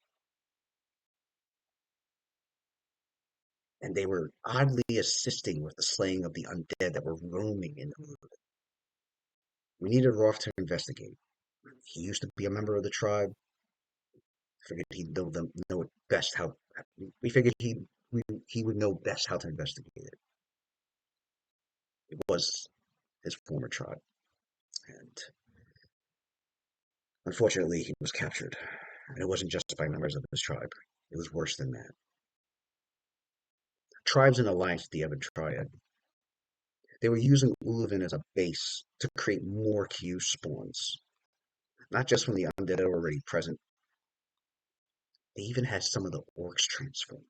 And they were oddly assisting with the slaying of the undead that were roaming in Uluven. We needed Roth to investigate. He used to be a member of the tribe. Figured he'd know best how. We figured he would know best how to investigate it. It was his former tribe, and unfortunately, he was captured. And it wasn't just by members of his tribe. It was worse than that. Tribes in alliance with the Evan Triad. They were using Uluven as a base to create more Q spawns. Not just when the undead are already present. They even had some of the orcs transformed.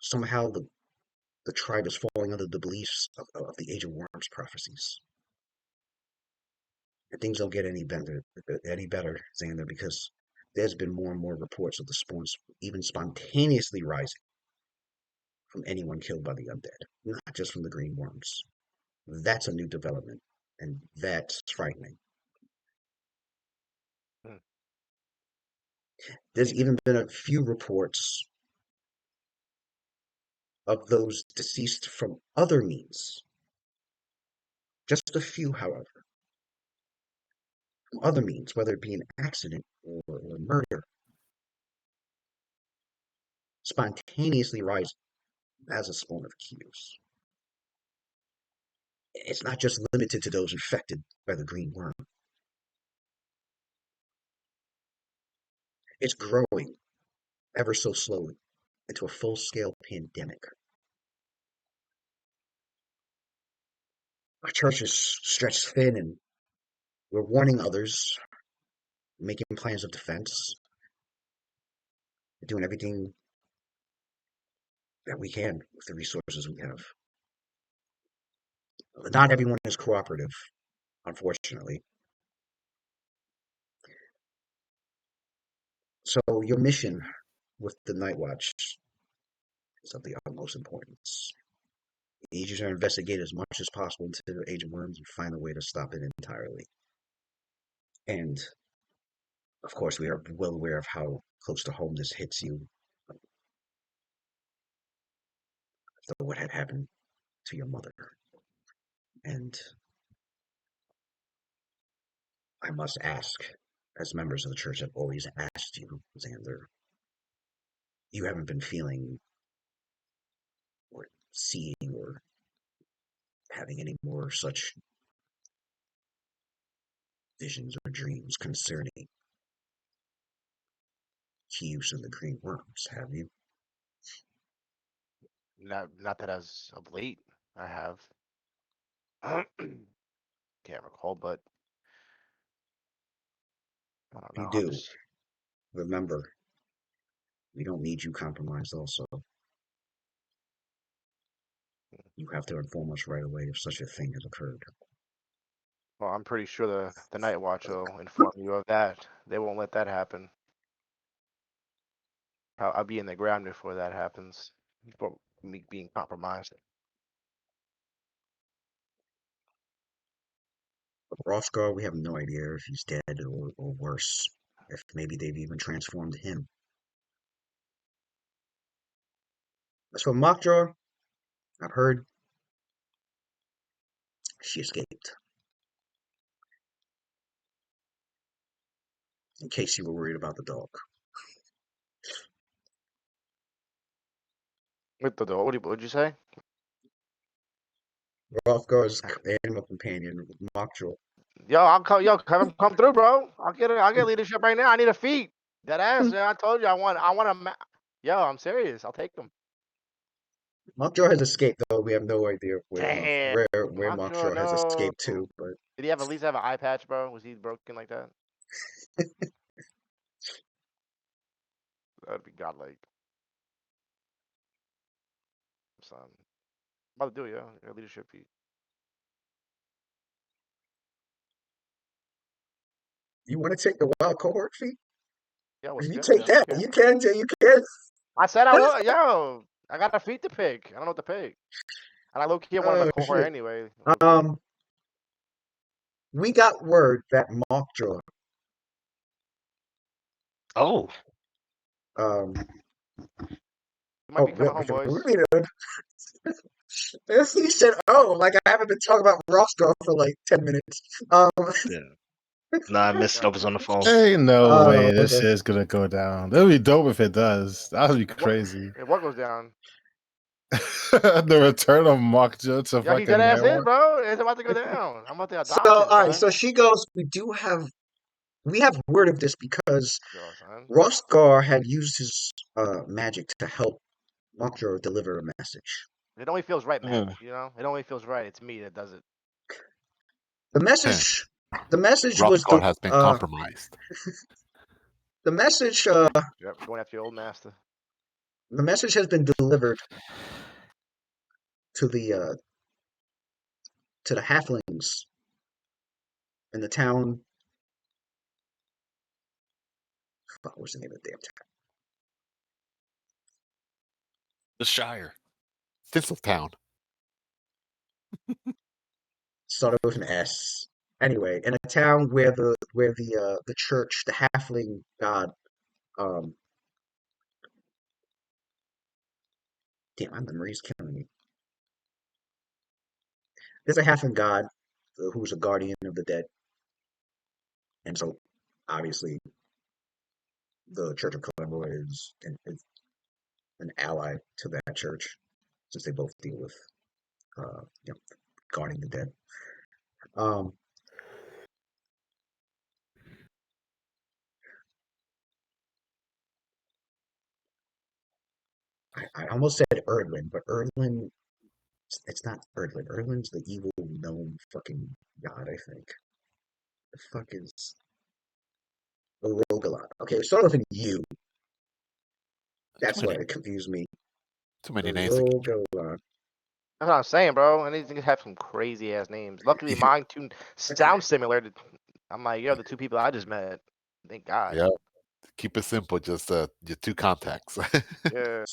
Somehow the tribe is falling under the beliefs of the Age of Worms prophecies. And things don't get any better, Xander, because there's been more and more reports of the spawns even spontaneously rising from anyone killed by the undead, not just from the green worms. That's a new development, and that's frightening. There's even been a few reports of those deceased from other means. Just a few, however. From other means, whether it be an accident or murder. Spontaneously rise as a spawn of Qs. It's not just limited to those infected by the green worm. It's growing ever so slowly into a full-scale pandemic. Our church is stretched thin, and we're warning others, making plans of defense. We're doing everything that we can with the resources we have. Not everyone is cooperative, unfortunately. So your mission with the Night Watch is of the utmost importance. We need you to investigate as much as possible into Agent Worms and find a way to stop it entirely. And of course, we are well aware of how close to home this hits you. After what had happened to your mother. And I must ask, as members of the church have always asked you, Xander, you haven't been feeling or seeing or having any more such visions or dreams concerning Hughes and the Green Worms, have you? Not that as of late I have. Can't recall, but I don't You know. do. Remember, we don't need you compromised also. You have to inform us right away if such a thing has occurred. Well, I'm pretty sure the Night Watch will inform you of that. They won't let that happen. I'll be in the ground before that happens. For me being compromised. Rothgar, we have no idea if he's dead or worse. If maybe they've even transformed him. As for Mockjaw, I've heard she escaped. In case you were worried about the dog. What what'd you say? Rothgar's animal companion, Mockjaw. Yo, I'll come. Yo, come through, bro. I'll get leadership right now. I need a feat. That ass. Yeah, I told you I want a. Yo, I'm serious. I'll take them. Mockjaw has escaped, though we have no idea Damn. where Mockjaw has No. escaped to. But Did he have at least have an eye patch, bro? Was he broken like that? That'd be godlike. Son. I'm about to do it, yo. Your leadership feat. you want to take the wild cohort feat? Yo, If what's you good? take Yo, that, okay. you can. You can. I said I would. Yo, I got a feat to pick. I don't know what to pick. And I low key one of the cohort Shit. anyway. We got word that Mockjaw Oh, You might become a homeboys. He said, "Oh, like I haven't been talking about Roscoe for like 10 minutes." yeah. No, I missed. I was on the phone. Ain't no way this okay. shit's gonna go down. That'd be dope if it does. That would be crazy. What goes down? The return of Mockjaw to Yo, he fucking dead ass Nightwatch. is, bro. It's about to go down. I'm about to adopt So, him, all right. son. So she goes. We have word of this because Yo, son. Roscar had used his magic to help Mockjaw deliver a message. It only feels right, man. You know, it only feels right. It's me that does it. The message was Rothgar has been compromised. the message. Yep, going after your old master. The message has been delivered to the halflings in the town. Fuck, what's the name of the damn town? The Shire. Thistletown. Started with an S. Anyway, in a town where the church, the halfling god, damn, my memory's killing me. There's a halfling god who's a guardian of the dead, and so obviously the Church of Columbia is an ally to that church, since they both deal with guarding the dead. I almost said Erdlin, but Erdlin It's not Erdlin. Erdlin's the evil gnome fucking god, I think. The fuck is Rogalot? Okay, start off in U. That's why it confused me. Too many names. to keep track. Rogalot. That's what I'm saying, bro. And these niggas have some crazy ass names. Luckily, mine two sound similar. I'm like, yo, the two people I just met. Thank God. Yeah. Keep it simple. Just your two contacts. Yeah.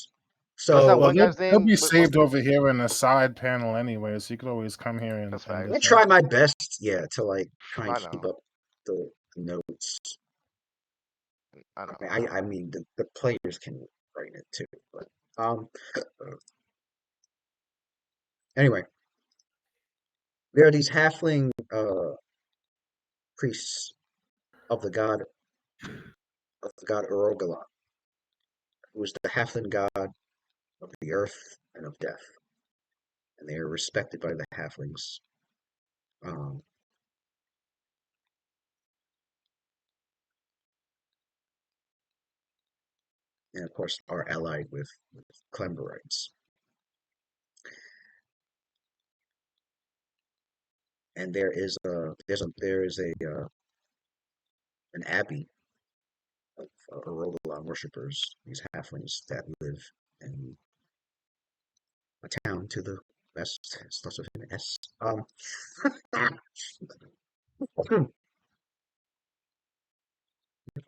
So What's that Well, one guy's they'll name? be What- saved over here in the side panel anyway, so you could always come here and. That's and facts. I listen. try my best, to like try and I keep know. up the notes. I know. I mean, the players can write it too, but anyway, there are these halfling priests of the god Urogalot, who is the halfling god of the earth and of death, and they are respected by the halflings. And of course, are allied with Clemberites. And there is an abbey of Urogalot worshippers, these halflings that live in a town to the west. It starts with an S. I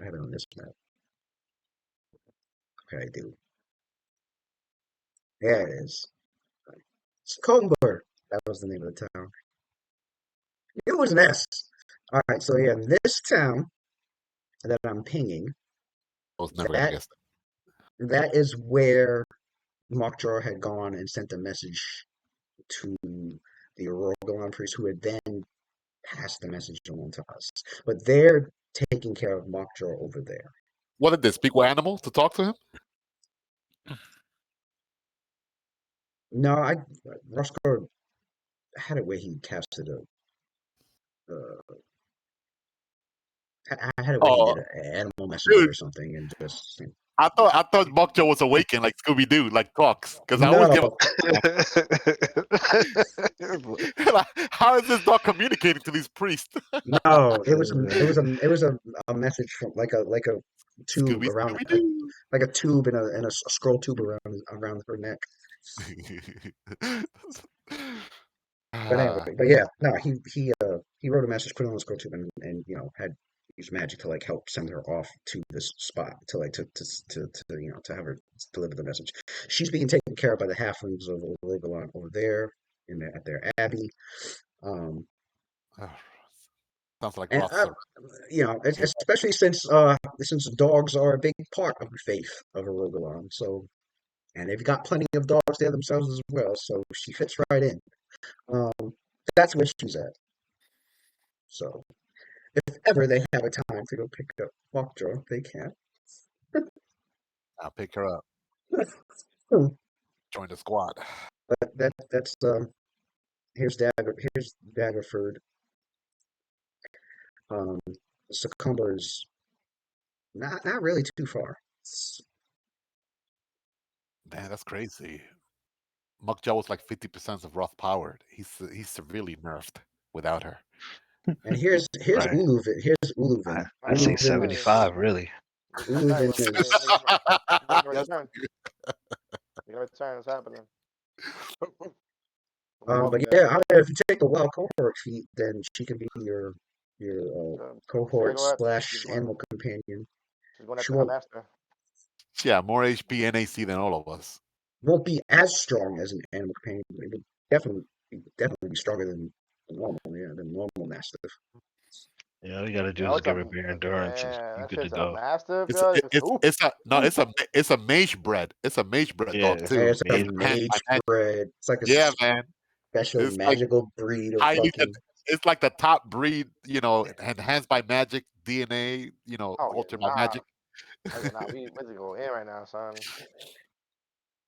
have it on this map. Okay, I do. There it is. Scomber. That was the name of the town. It was an S. All right, so yeah, this town that I'm pinging, I was never gonna guess that. that is where Mokjar had gone and sent a message to the Urogalon priest, who had then passed the message on to us. But they're taking care of Mokjar over there. What did they speak with animal to talk to him? No, Roscoe had it where he casted I had it where he Oh, did an animal messenger dude. or something, and just I thought Mokjo was awakened like Scooby Doo, like talks. Because I always give no, a how is this dog communicating to these priests? no, it was a message from like a tube around Scooby-Doo. like a tube and a scroll tube around her neck. But anyway, but yeah, no, he wrote a message, put it on the scroll tube, and had used magic to like help send her off to this spot to like to have her deliver the message. She's being taken care of by the halflings of Rogalon over there at their abbey. Sounds like And especially since dogs are a big part of the faith of Rogalon, so and they've got plenty of dogs there themselves as well, so she fits right in. That's where she's at. So if ever they have a time to go pick up Mokjar, they can. I'll pick her up. Hmm. Join the squad. But that's here's Daggerford. Succumber's not really too far. Man, that's crazy. Mokja was like 50% of Roth powered. He's severely nerfed without her. And here's Right. Uluvin. Here's Uluvin. I'd say Uluvin 75, really. Uluvin is Return. What's happening? but yeah, if you take the wild cohort feat, then she can be your cohort / animal companion. She's going She after her won't, master. Yeah, more HP NAC than all of us. won't be as strong as an animal companion. But it would definitely be stronger than normal. Yeah, than normal mastiff. Yeah, all you gotta do Yo, is it's give a- her bear endurance, and Man, you're that good to shit's a go. master, It's bro. it's a mage bred. It's a mage bred Yeah, dog too. It's a mage mage bred. It's like a Yeah, man. special It's like magical breed of highly fucking. It's like the top breed, enhanced by magic, DNA, Oh, altered yeah, by magic. we to go in right now, son.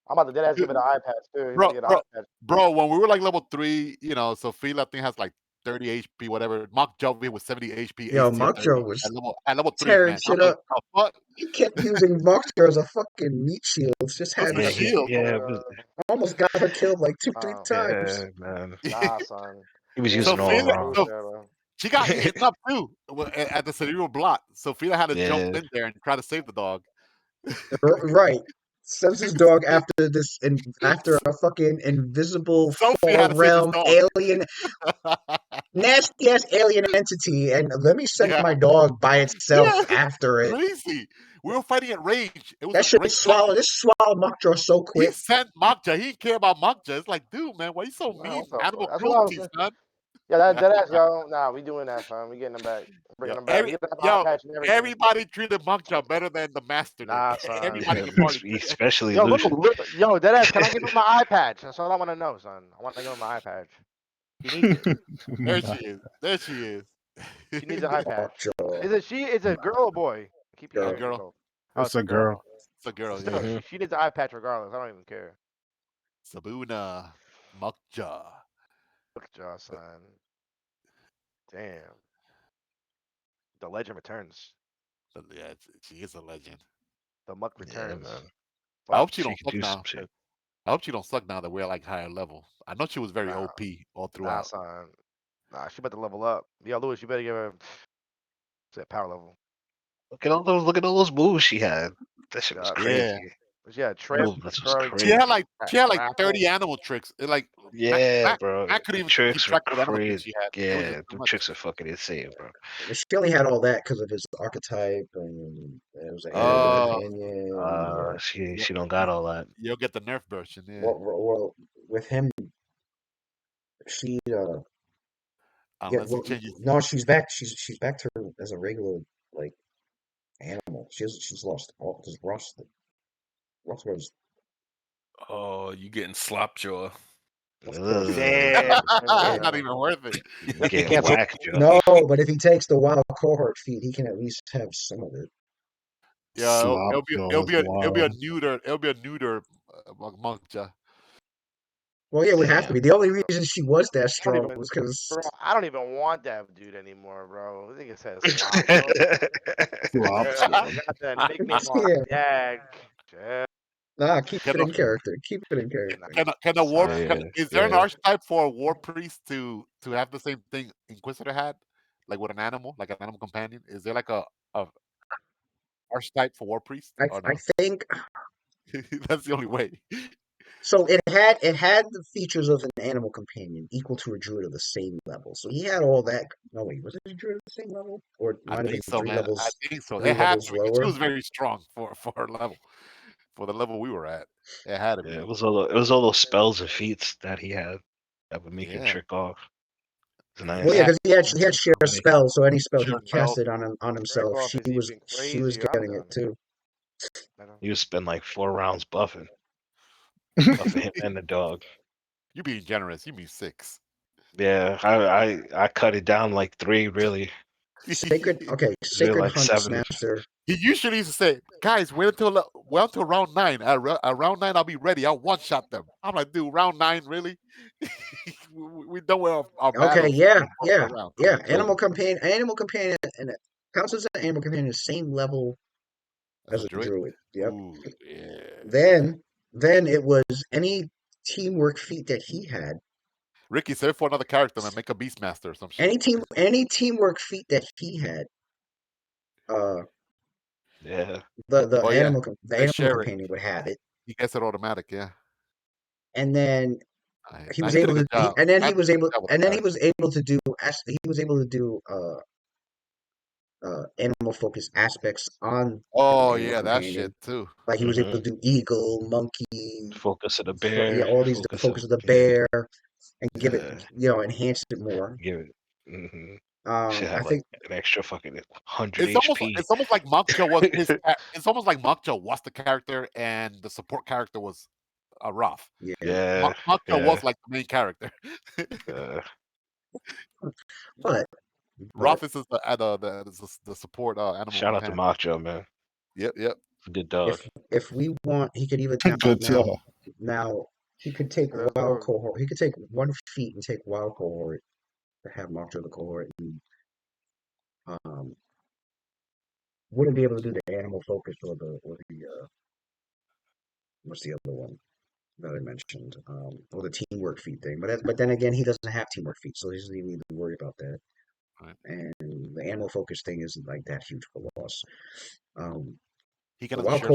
I'm about to deadass give it an eye patch too. You Bro, about to get an eye patch. Bro, when we were like level 3, Sophia I think has like 30 HP, whatever. Mock Joe with 70 HP, Yo, ace tier Mock 30 Joe was at level 3, tearing man. I'm shit like, up. the fuck? He kept using Moxter as a fucking meat shield. Just What's had the Yeah, shield? yeah, it was, almost got her killed like 2-3 times. yeah, man. Nah, son. He was Yeah, using So all Frida, around. so bro. she got eaten up too at the cerebral blot. So Frida had to jump Yeah. in there and try to save the dog. Right. Sends his dog after a fucking invisible Sophie fall had to save his realm dog. alien nasty ass alien entity, and let me send Yeah. my dog by itself Yeah. after it. Crazy. We were fighting at Rage. It was That a shit great swallowed. This swallowed Mockjaw so He quick. sent Makja. He didn't care about Makja. It's like, dude, man, why you so Nah, mean? what the fuck? Animal That's what I was cruelty, saying. son. Yeah, that ass, yo. Nah, we doing that, son. We getting them back. Bringing them back. We get the eye patch and everything. Everybody treated Makja better than the master. Nah, son. Everybody in the party. Especially Yo, look, Lucian. yo, deadass, can I give him my eye patch? That's all I want to know, son. I want to give him my eye patch. He needs it. There she is. There she is. She needs an eye patch. Mockjaw. Is it she? Is it a girl or boy? Keep Girl. your Girl. Oh, It's a girl. It's a girl, Still, yeah. she needs an eye patch regardless. I don't even care. Sabuna Makja. Look at y'all, son. Damn. The legend returns. Yeah, she is a legend. The muck Yeah, returns. man. I hope she She don't could suck do now. some shit. I hope she don't suck now that we're like higher level. I know she was very Nah. OP all Nah, throughout. son. Nah, she about to level up. Yo, Lewis, you better give her that power level. Look at all those moves she had. That shit was Yeah. crazy. Yeah, trip. Movements was curly, crazy. She had like grapple. 30 animal tricks. Like Yeah, bro. I couldn't The even tricks keep were track of the animal tricks crazy. she had. It was Yeah, just too the much. tricks are fucking insane, bro. She only had all that because of his archetype, and it was an animal Oh, companion. She don't got all that. You'll get the nerf version, yeah. Well, with him, she Unless he changes. no, she's back. She's back to her as a regular like animal. She's lost all this rust. Rust. Oh, you getting slopjaw. Ugh. Damn. Not even worth it. You getting whacked, Joe. No, but if he takes the wild cohort feat, he can at least have some of it. Yeah, it'll be a wild. neuter Monkja. Well, yeah, it would have to be. The only reason she was that I don't strong even- was because Bro, I don't even want that dude anymore, bro. I think it says slop, bro. Flop. Yeah, got that nickname on. Yeah. nah, keep Can it in character. Keep it in character. Can a war? Yeah, Is there an yeah. archetype for a war priest to have the same thing Inquisitor had, like with an animal companion? Is there like a archetype for war priest? Or I no? think That's the only way. so. It had the features of an animal companion equal to a druid of the same level. So he had all that. No wait, was it a druid of the same level, or it I might have been think so, three man. levels? I think so. three It had levels to. Because she lower. was very strong for her level, for the level we were at. It had to be. Yeah, it was all those spells and feats that he had that would make him Yeah. trick off. It's nice. Well, yeah, because he had share spell, so any spell he Share spell. casted on himself, Off is she was even getting it crazier. too. You spend like 4 rounds buffing him and the dog. You being generous. You mean 6. Yeah, I cut it down like 3 really. Sacred like Hunt 7. Smasher. He usually used to say, "Guys, wait until round 9. At round 9, I'll be ready. I'll one shot them." I'm like, "Dude, round 9, really? we done with our Okay, battles yeah. round. Animal companion, and it counts as an animal companion, same level as a druid. Yep. Ooh, yeah. Then it was any teamwork feat that he had. Ricky, save for another character, man. Make a Beastmaster or some shit. Any teamwork feat that he had. Yeah. The Oh, yeah. animal share it. companion would have it, He gets it automatic, yeah. and then he Nah, was he did able a to, good job. and then he Matt was did a good able, job with and the then he was able to do animal focused aspects on. Oh the animal yeah, that companion. shit too. Like he was able to do eagle, monkey, Focus of the bear. yeah, all these focus of the bear, and give it, enhance it more. Give it. Mm-hmm. I think an extra fucking 100 It's HP. almost like Mockjaw was it's almost like Mockjaw was the character and the support character was Wrath. Yeah. Mockjaw was like the main character. But Wrath is the support animal. Shout out to Mockjaw, man. Yep. Good dog. If we want, he could even now he could take wild cohort. He could take 1 feat and take wild cohort, to have Mockdraw the cohort and wouldn't be able to do the animal focus or the what's the other one that I mentioned? Or the teamwork feat thing. But then again, he doesn't have teamwork feat, so he doesn't even need to worry about that. Right. And the animal focus thing isn't like that huge of a loss. He The can wild share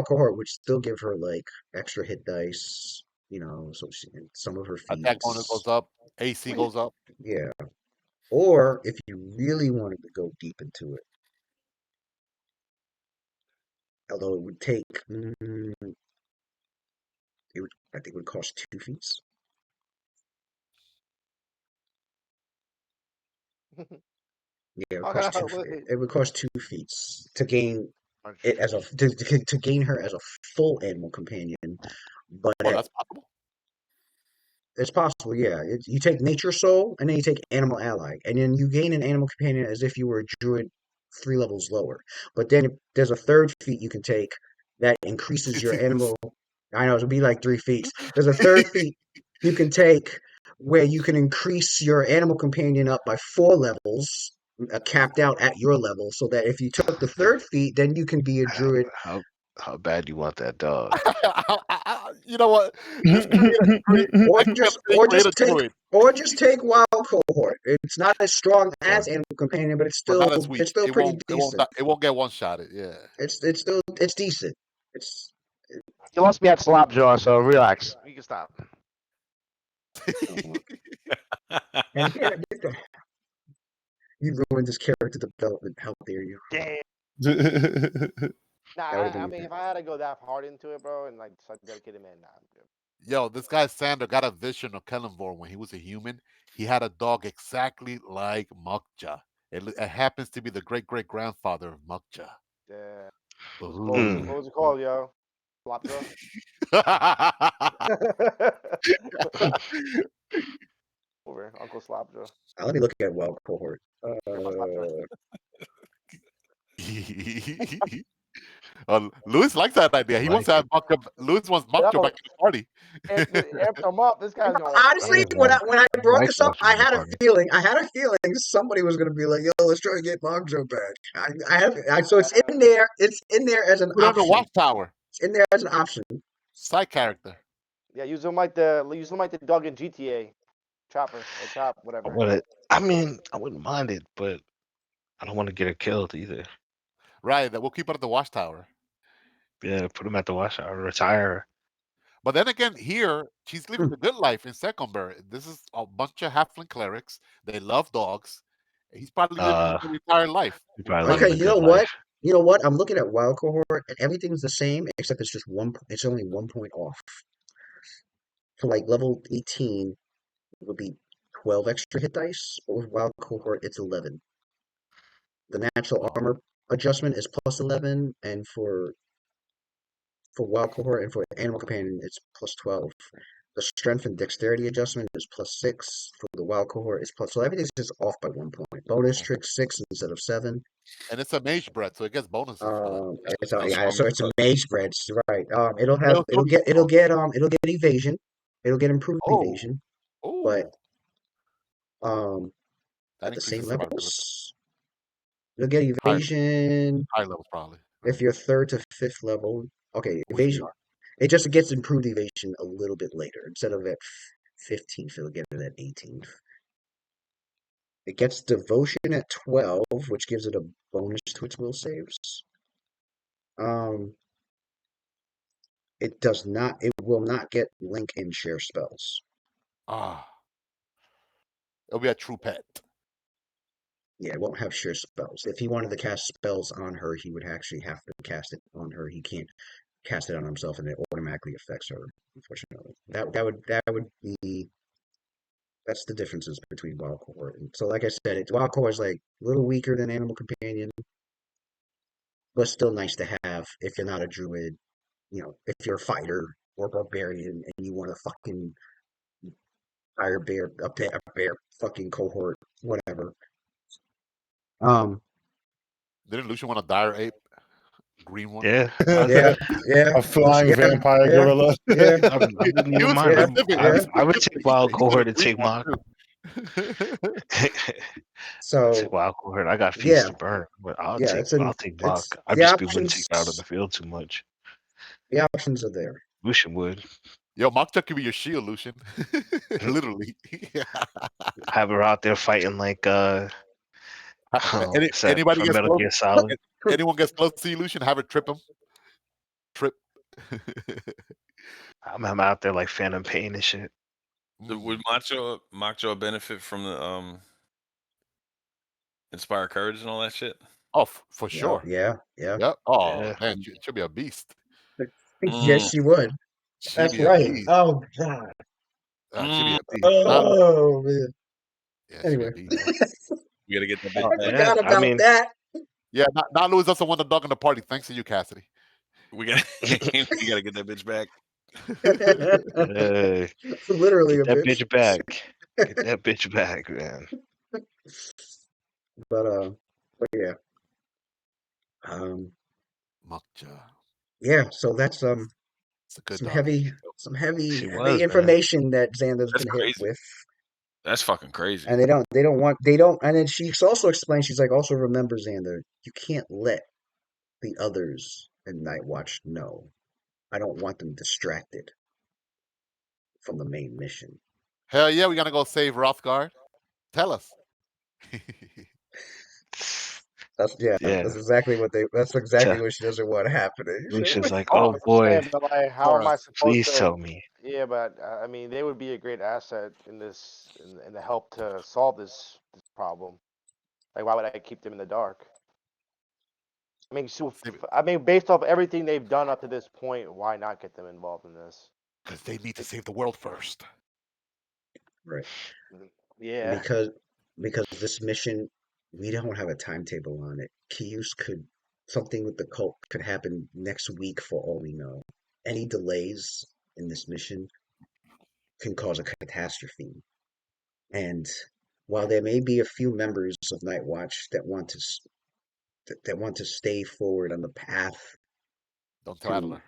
cohort would still give her like extra hit dice, so some of her attack feats. bonus goes up, AC goes up. Yeah. Or if you really wanted to go deep into it, although it would take, I think it would cost 2 feats. Yeah, it would cost 2 feats to gain it as to gain her as a full animal companion. But Oh, that's possible. it's possible, yeah. You take Nature Soul and then you take Animal Ally, and then you gain an animal companion as if you were a druid 3 levels lower. But then there's a third feat you can take that increases your animal. I know it'll be like 3 feats. There's a third feat you can take where you can increase your animal companion up by 4 levels, capped out at your level, so that if you took the third feat, then you can be a druid. How bad you want that dog? You know what? Just create Or just take Wild Cohort. It's not as strong as Animal Companion, but it's still not as weak. it's still It pretty won't, decent. it won't get one shotted. Yeah. It's decent. It's You lost me at Slapjaw, so relax. You can stop. and you ruined this character development. How dare you? Damn. Nah, I mean, if I had to go that hard into it, bro, and like such a dedicated man, nah, I'm good. Yo, this guy Sander got a vision of Kellenvor when he was a human. He had a dog exactly like Mukja. It happens to be the great-great-grandfather of Mukja. Yeah. Ooh. What was it called, yo? Slapjaw? Over, Uncle Slapjaw. Let me look at Wild Cohort. Louis likes that idea. He wants to have Mukja. Louis wants Mukja back in the party. Amp him up. This guy's going. Honestly, when I brought this up, I had a feeling somebody was gonna be like, "Yo, let's try to get Mojo back." So it's in there. It's in there as an Put on the option. watchtower. It's in there as an option. Side character. Yeah, use him like the dog in GTA. Chopper or Chop, whatever. I mean, I wouldn't mind it, but I don't want to get her killed either. Right, we'll keep her at the watchtower. Yeah, put him at the watchtower, retire her. But then again, here she's living the good life in Secondberry. This is a bunch of halfling clerics. They love dogs. He's probably living a retired life. Okay, you know what? You know what? I'm looking at Wild Cohort, and everything's the same except it's just it's only 1 point off. For like level 18, it would be 12 extra hit dice, but with Wild Cohort, it's 11. The natural armor adjustment is plus 11, and for Wild Cohort and for Animal Companion, it's plus 12. The strength and dexterity adjustment is plus 6. For the Wild Cohort, it's plus 12. Everything's just off by 1 point. Bonus trick 6 instead of 7. And it's a mage bread, so it gets bonuses. So it's a mage bread, right? It'll get evasion. It'll get improved evasion. But at the same levels, it'll get evasion. High levels probably. If you're 3rd to 5th level, okay, evasion. It just gets improved evasion a little bit later. Instead of at 15th, it'll get it at 18th. It gets devotion at 12, which gives it a bonus to its will saves. It does not. It will not get link and share spells. It'll be a true pet. Yeah, it won't have share spells. If he wanted to cast spells on her, he would actually have to cast it on her. He can't cast it on himself, and it automatically affects her. Unfortunately, that would be. That's the differences between Wild Cohort. And so, like I said, Wild Cohort is like a little weaker than Animal Companion, but still nice to have if you're not a druid. If you're a fighter or barbarian and you want to fucking hire a bear fucking cohort, whatever. Didn't Lucian want a dire ape? Green one? Yeah. A flying vampire gorilla. I would take Wild Cohort to take Mock. So Wild Card. I got Feast yeah, to Burn, but I'll yeah, take Mach. I've the just been wanting to take options. her out of the field too much. The options are there. Lucian would. Yo, Mach-Cha could be your shield, Lucian. Literally. Have her out there fighting like what's that, Anybody from gets Metal close? Gear Solid. Anyone gets close to you, Lucian? Have her trip him. Trip. I'm out there like Phantom Pain and shit. So would Mach-Cha benefit from the Inspire Courage and all that shit? Oh, for sure. Yeah. Yep. Oh Yeah. man, she'll be a beast. Yes, she would. She'll That's be a right. beast. Oh god. She'll be a beast. Oh man. Yeah, she'll be a Anyway, beast. We gotta get the I bitch back. forgot I about mean- that. Yeah, not Louis doesn't want the dog in the party. Thanks to you, Cassidy. We gotta we gotta get that bitch back. Hey, Literally get a that bitch. bitch back. Get that bitch back, man. But yeah. Mach-Cha. Yeah, so that's It's a good some dog. heavy She was, man. information that Xander's That's been hit crazy. with. That's fucking crazy. And they don't and then she also explained, she's like, also remember, Xander, you can't let the others in Night Watch know. I don't want them distracted from the main mission. Hell yeah, we gotta go save Rothgard. Tell us. That's exactly what she doesn't want happening. Lucian's like, Oh, oh I'm boy, saying, but like, how am I supposed please to? tell me. Yeah, but I mean, they would be a great asset in this, in the help to solve this problem. Like, why would I keep them in the dark? I mean, based off everything they've done up to this point, why not get them involved in this? Because they need to save the world first. Right. Yeah. Because this mission, we don't have a timetable on it. Something with the cult could happen next week for all we know. Any delays in this mission can cause a catastrophe. And while there may be a few members of Night Watch that want to stay forward on the path Don't tell Adler.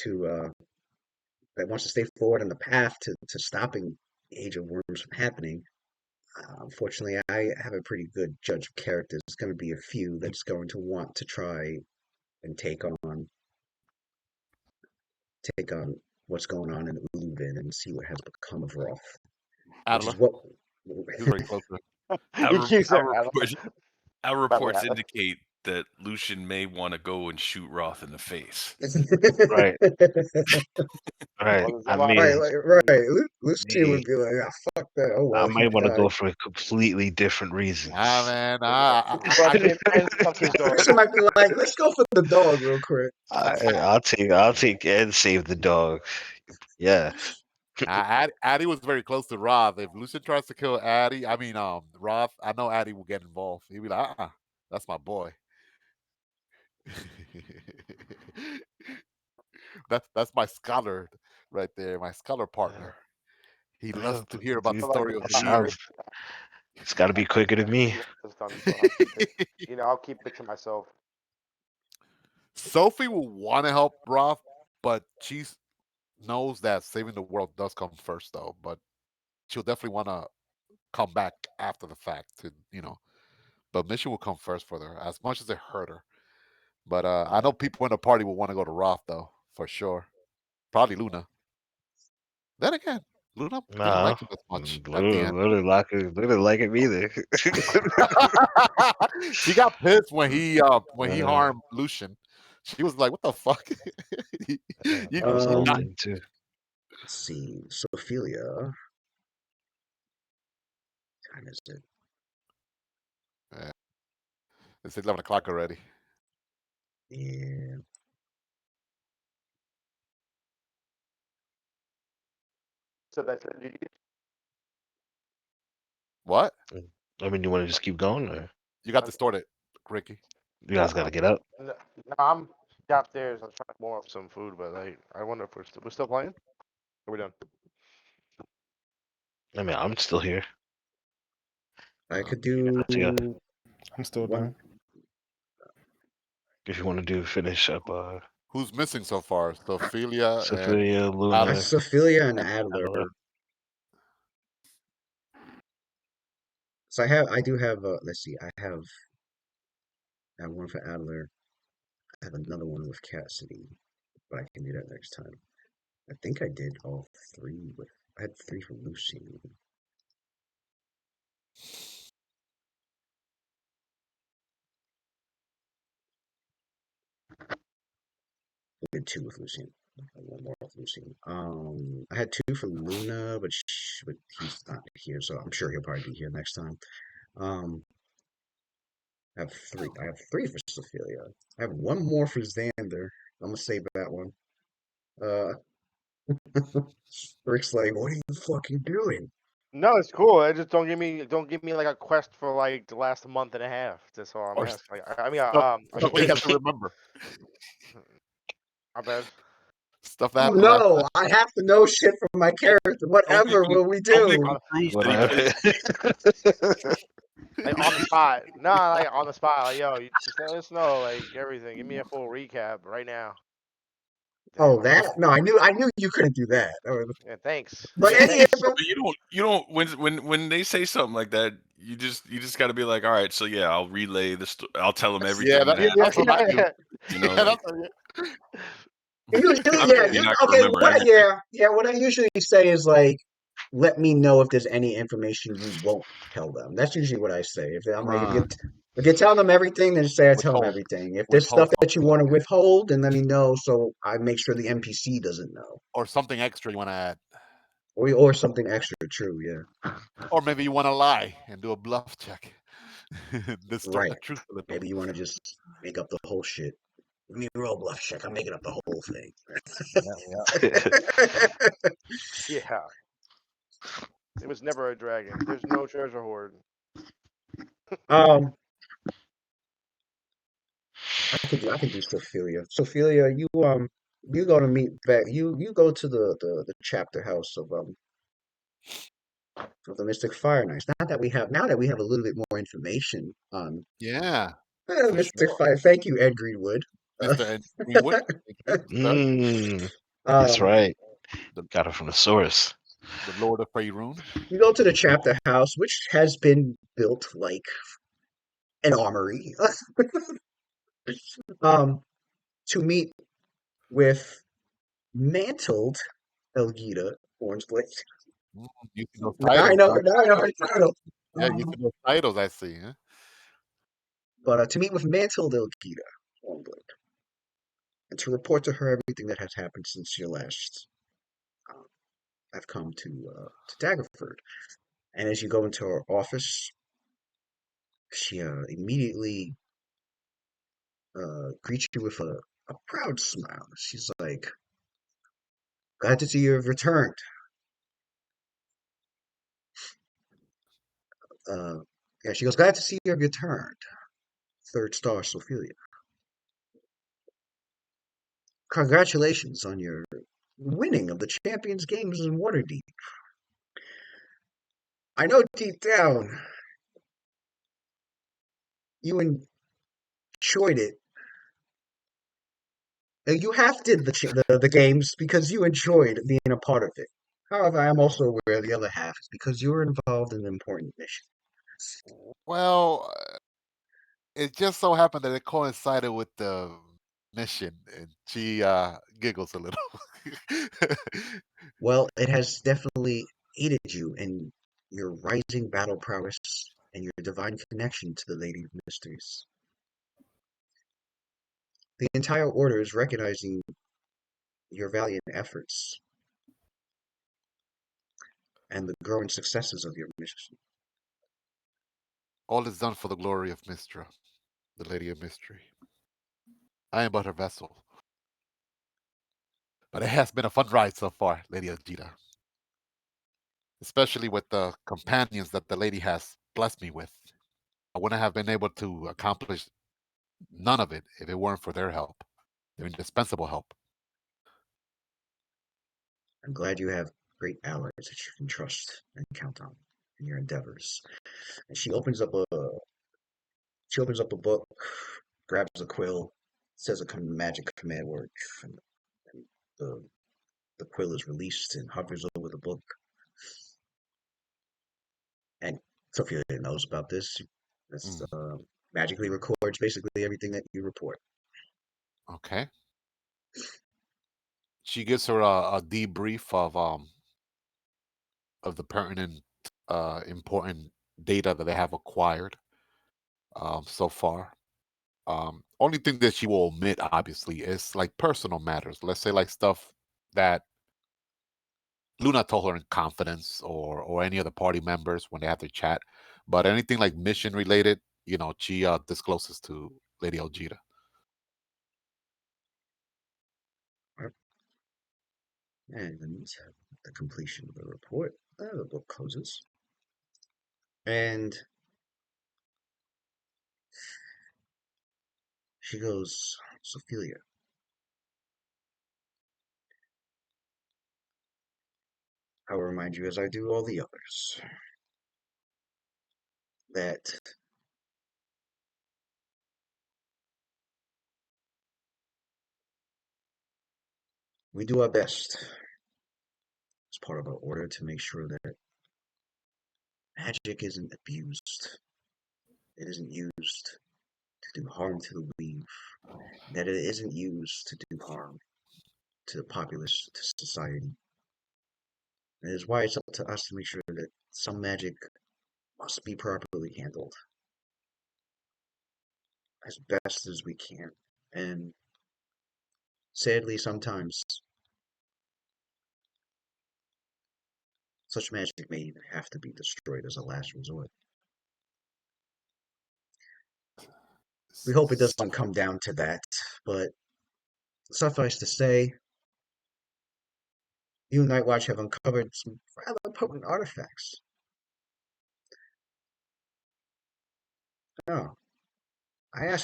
that wants to stay forward on the path to stopping Age of Worms from happening, unfortunately, I have a pretty good judge of characters. There's going to be a few that's going to want to try and take on what's going on in Uluvin and see what has become of Roth. Adler. He's very close to it. Our reports indicate that Lucian may want to go and shoot Roth in the face. Right. Right. I mean, right. Lucian would be like, fuck that. Oh well. I might want to go for a completely different reason. Man. Lucian might be like, let's go for the dog real quick. I'll take and save the dog. Yeah. Addy was very close to Roth. If Lucian tries to kill Addy, Roth, I know Addy will get involved. He'll be like, that's my boy. That's my scholar right there, my scholar partner. He loves to hear about the story of the year. It's got to be quicker than me. I'll keep it to myself. Sophie will want to help Roth, but she knows that saving the world does come first, though. But she'll definitely want to come back after the fact, But mission will come first for her, as much as it hurt her. But I know people in the party will want to go to Roth, though, for sure. Probably Luna. Then again, Luna didn't like him as much. Luna didn't like him either. She got pissed when he harmed Lucian. She was like, "What the fuck?" Let's see, Sophelia. What time is it? Yeah. It's 11 o'clock already. Yeah. So that's it. What? I mean, you want to just keep going, or You got distorted, Ricky. you guys got to get up? No, I'm downstairs. I'm trying to warm up some food, but I wonder if we're still playing. Are we done? I mean, I'm still here. I could do. I'm still done. If you want to finish up. Who's missing so far? Sophelia, Luna. Sophelia and Adler. So I do have. Let's see. I have one for Adler. I have another one with Cassidy, but I can do that next time. I think I did all three with. I had 3 for Lucy. I did 2 with Lucy. One more with Lucy. I had 2 for Luna, but he's not here, so I'm sure he'll probably be here next time. I have 3. I have 3 for Sophia. I have 1 more for Xander. I'm gonna save that one. Rick's like, what are you fucking doing? No, it's cool. I just don't give me like a quest for like the last month and a half. That's all I'm Or asking. I mean, stuff that you have to remember. my bad. Stuff that Oh happened last no, I have to know shit from my character. Whatever will we Don't make do? him prove that he Like on the spot. No, like on the spot. Like, yo, you just let us know, like everything. Give me a full recap right now. Oh, Damn, that? No, I knew you couldn't do that. yeah, thanks. But any No, info, but you don't when they say something like that, you just got to be like, all right, so yeah, I'll relay this. I'll tell them everything. Yeah, that that's what I do. you know, Yeah, like, usually, I'm yeah, probably not gonna okay. remember everything. What I usually say is like, let me know if there's any information you won't tell them. That's usually what I say. If I'm like, if you tell them everything, then just say I tell them Withhold. everything. If there's Withhold stuff that you something want to like that. withhold, then let me know so I make sure the NPC doesn't know, Or something extra you want to add. or something extra. True, yeah, Or maybe you want to lie and do a bluff check. Distort right. the truth a little. Maybe you want to just make up the whole shit. Give me a roll bluff check. I'm making up the whole thing. Yeah. It was never a dragon. There's no treasure hoard. I can do Sophia. Sophia, you go to meet back. You go to the chapter house of the Mystic Fire Knights. Now that we have a little bit more information on Yeah, for Mystic sure. Fire. Thank you, Ed Greenwood. Mr. Ed Greenwood. Thank you, sir. That's Um, right. The, Got it from the source. the Lord of Faerun. you go to the chapter house, which has been built like an armory, to meet with mantled Elgida Orangeblade. You see those Now I titles. know, Huh? now I know her title. Yeah, you see those titles I see. Huh? But to meet with mantled Elgida Orangeblade and to report to her everything that has happened since your last I've come to Daggerford. And as you go into her office, she immediately greets you with a proud smile. She's like, glad to see you have returned. Yeah, she goes, glad to see you have returned. 3rd star, Sophia. Congratulations on your winning of the Champions Games in Waterdeep. I know deep down you enjoyed it. You half did the games because you enjoyed being a part of it. However, I am also aware the other half is because you were involved in an important mission. Well, it just so happened that it coincided with the mission, and she giggles a little. Well, it has definitely aided you in your rising battle prowess and your divine connection to the Lady of Mysteries. The entire order is recognizing your valiant efforts and the growing successes of your mission. All is done for the glory of Mystra, the Lady of Mystery. I am but her vessel. But it has been a fun ride so far, Lady Elgida. Especially with the companions that the lady has blessed me with. I wouldn't have been able to accomplish none of it if it weren't for their help, their indispensable help. I'm glad you have great allies that you can trust and count on in your endeavors. And she opens up a book, grabs a quill, says a magic command word, and the quill is released and hovers over the book. And Sophia knows about this. This Mm. magically records basically everything that you report. Okay. She gives her a debrief of the pertinent important data that they have acquired so far. Only thing that she will omit, obviously, is like personal matters. Let's say like stuff that Luna told her in confidence, or any of the party members when they have their chat. But anything like mission related, she discloses to Lady Elgita. And the completion of the report, the book closes. And she goes, Sophia, I will remind you, as I do all the others, that we do our best as part of our order to make sure that magic isn't abused. It isn't used to do harm to the weave. That it isn't used to do harm to the populace, to society. And it is why it's up to us to make sure that some magic must be properly handled as best as we can. And sadly, sometimes such magic may even have to be destroyed as a last resort. We hope it doesn't come down to that, but suffice to say, you and Nightwatch have uncovered some rather potent artifacts. Oh, I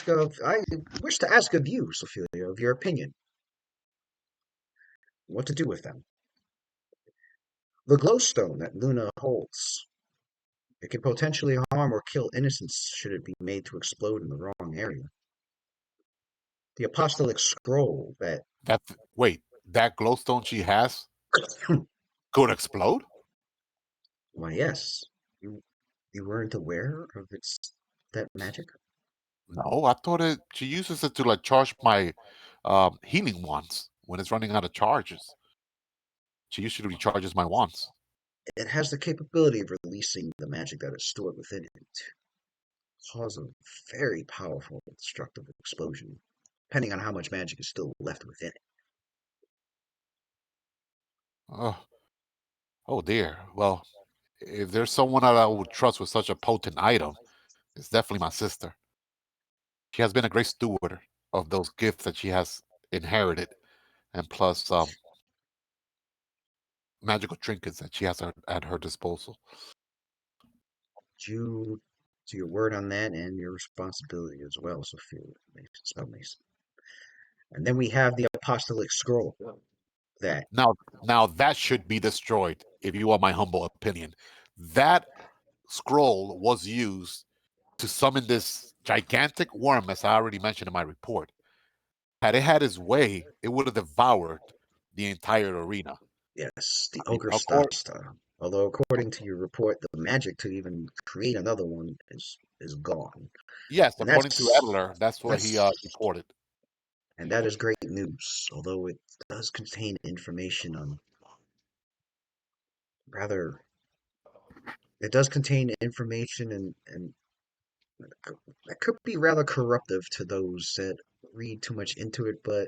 wish to ask of you, Sophia, of your opinion. What to do with them? The glowstone that Luna holds. It can potentially harm or kill innocents should it be made to explode in the wrong area. The apostolic scroll that Wait, that glowstone she has could explode? Why, yes. You weren't aware of that magic? No, I thought she uses it to like charge my healing wands when it's running out of charges. She usually recharges my wands. It has the capability of releasing the magic that is stored within it to cause a very powerful destructive explosion, depending on how much magic is still left within it. Oh dear. Well, if there's someone that I would trust with such a potent item, it's definitely my sister. She has been a great steward of those gifts that she has inherited, and plus magical trinkets that she has at her disposal. Due to your word on that and your responsibility as well, Sophia, Spellmason. And then we have the apostolic scroll. Now that should be destroyed, if you want my humble opinion. That scroll was used to summon this gigantic worm, as I already mentioned in my report. Had it had its way, it would have devoured the entire arena. Yes, the Ogre Stasta. Although according to your report, the magic to even create another one is gone. Yes, And according to Adler, that's what he reported. And that is great news, although it does contain information on it does contain information and that could be rather corruptive to those that read too much into it, but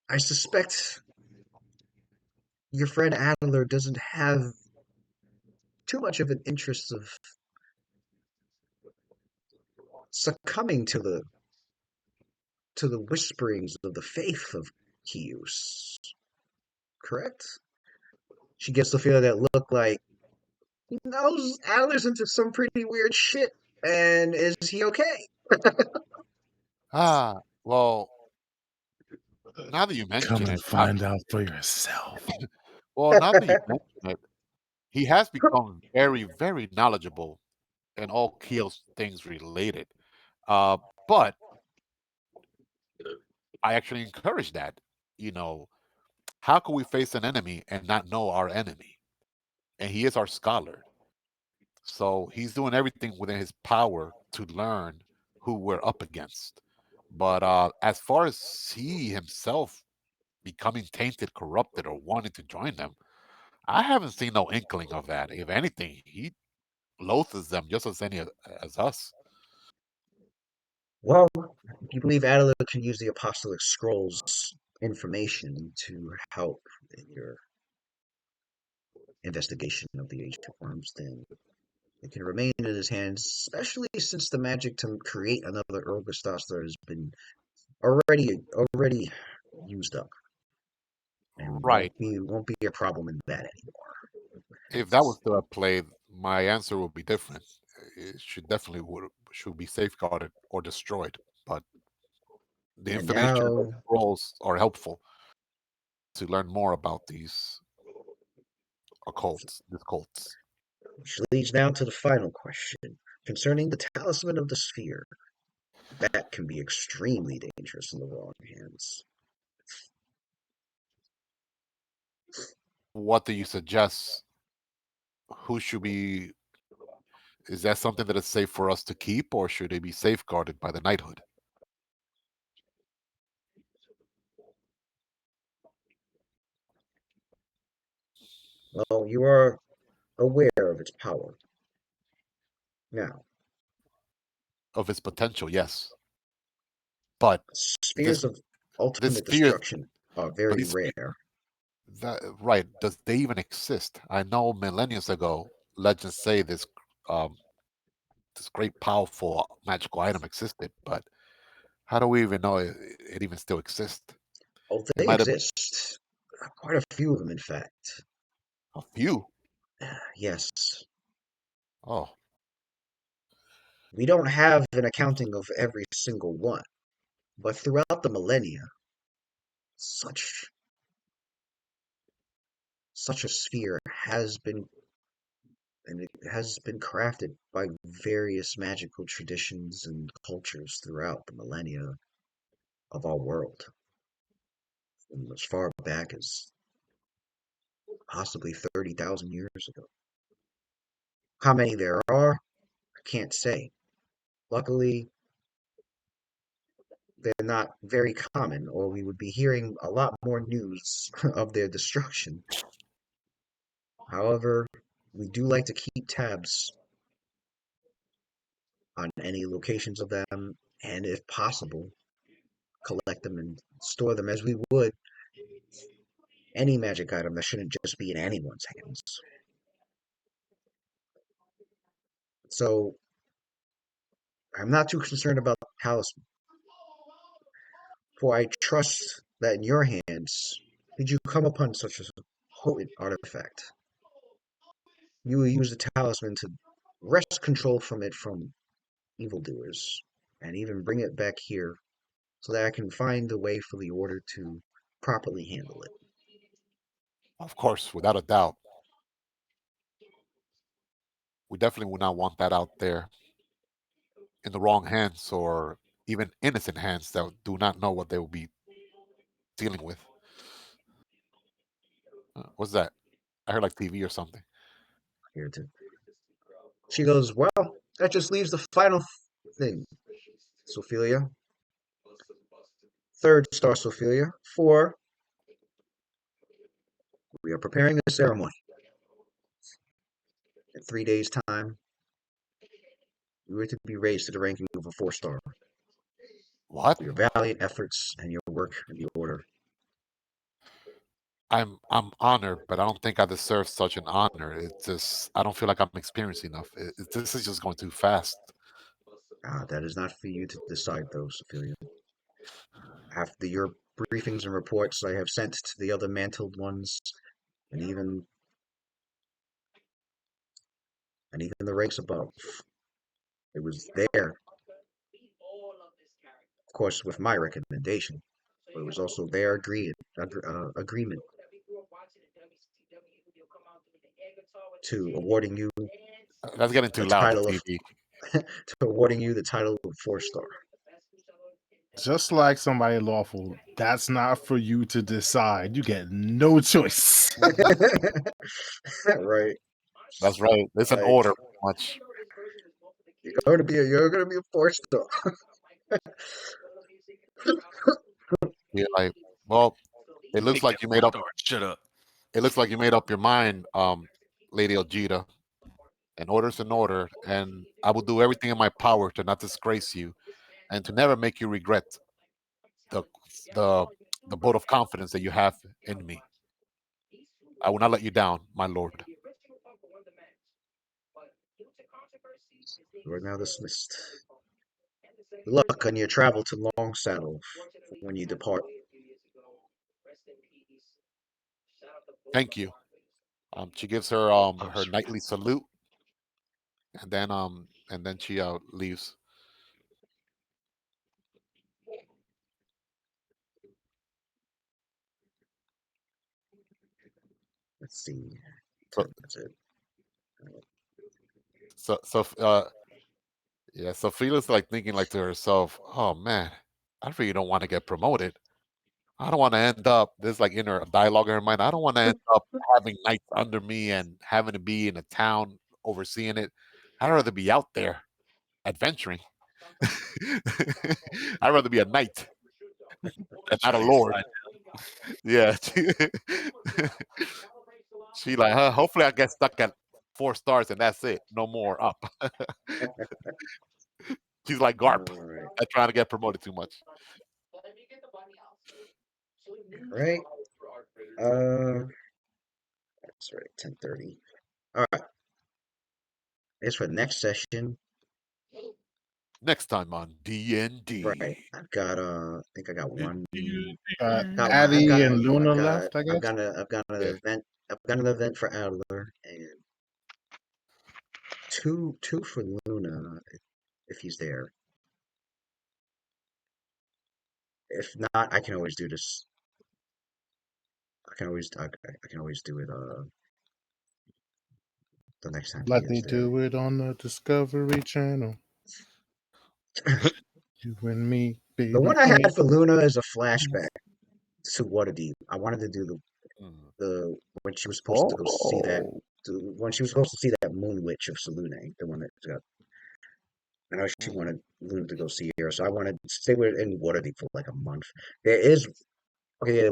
I suspect your friend Adler doesn't have too much of an interest of succumbing to the whisperings of the faith of Kius. Correct? She gets the feeling that look like he knows Adler's into some pretty weird shit, and is he okay? Well, now that you mention Come and find out for yourself. Well, now that you mention it, he has become very, very knowledgeable in all Keel's things related. But I actually encourage that. How can we face an enemy and not know our enemy? and he is our scholar. So he's doing everything within his power to learn who we're up against. But as far as he himself becoming tainted, corrupted, or wanting to join them, I haven't seen no inkling of that. If anything, he loathes them just as any as us. Well, if you believe Adela can use the Apostolic Scrolls information to help in your investigation of the ancient worms, then it can remain in his hands, especially since the magic to create another Ergostaster has been already used up. And Right. won't be a problem in that anymore. If that was still at play, my answer would be different. It should definitely should be safeguarded or destroyed. But the And information of now, the scrolls are helpful to learn more about these cults. which leads now to the final question concerning the Talisman of the Sphere. That can be extremely dangerous in the wrong hands. What do you suggest? Who should be? Is that something that is safe for us to keep, or should it be safeguarded by the knighthood? Well, you are aware of its power. Now, Of its potential, yes. But spheres this of ultimate sphere, destruction are very rare. Right? Does they even exist? I know millennia ago, legends say this great, powerful, magical item existed, but how do we even know it even still exists? Oh, they exist. Quite a few of them, in fact. A few? Yes. Oh. We don't have an accounting of every single one, but throughout the millennia, such a sphere has been, and it has been crafted by various magical traditions and cultures throughout the millennia of our world. From as far back as possibly 30,000 years ago. How many there are, I can't say. Luckily, they're not very common, or we would be hearing a lot more news of their destruction. However, we do like to keep tabs on any locations of them, and if possible, collect them and store them as we would any magic item that shouldn't just be in anyone's hands. So, I'm not too concerned about the talisman, for I trust that in your hands, did you come upon such a potent artifact, you will use the talisman to wrest control from evildoers, and even bring it back here so that I can find a way for the order to properly handle it. Of course, without a doubt. We definitely would not want that out there in the wrong hands, or even innocent hands that do not know what they will be dealing with. What's that? I heard like TV or something. Here too. She goes, well, that just leaves the final thing, Sophelia. Third star, Sophelia. 4, we are preparing the ceremony. In 3 days' time, you are to be raised to the ranking of a 4-star. What? For your valiant efforts and your work in the order. I'm honored, but I don't think I deserve such an honor. It's just I don't feel like I'm experienced enough. This is just going too fast. That is not for you to decide, though, Sophelia. After your briefings and reports I have sent to the other mantled ones, and even the ranks above, it was there, of course, with my recommendation, but it was also their agreement to awarding you. That's getting too loud. To awarding you the title of 4-star. Just like somebody lawful, that's not for you to decide. You get no choice. Right. That's right. It's an Like, order, pretty much. you're gonna be a force though. You're like, well, it looks Take like that you made up. Lord, shut up. It looks like you made up your mind, Lady Elgita. An order's an order, and I will do everything in my power to not disgrace you, and to never make you regret the the the vote of confidence that you have in me. I will not let you down, my lord. You are now dismissed. Good luck on your travel to Long Saddle when you depart. Thank you. She gives her her knightly salute, and then she leaves. Let's see. So, That's it. yeah. So Felix like thinking like to herself, "Oh man, I really don't want to get promoted. I don't want to end up." This like inner dialogue in her mind. I don't want to end up having knights under me and having to be in a town overseeing it. I'd rather be out there adventuring. I'd rather be a knight and not a lord. Yeah. She like, hopefully I get stuck at 4 stars and that's it. No more up. She's like Garp. Right. I'm trying to get promoted too much. Right. That's right. 10:30. All right. As for the next session, Next time on DND. right? I've got I think I got one. Addie and Luna left, I guess. I've got an event. I've got an event for Adler and two for Luna if he's there. If not, I can always do this. I can always do it the next time. Like they do it on the Discovery Channel. You and me, baby. The one I had for Luna is a flashback to Waterdeep. I wanted to do the when she was supposed to go see that when she was supposed to see that Moon Witch of Selûne, the one that got. I know she wanted Luna to go see her, so I wanted to stay in Waterdeep for like a month. There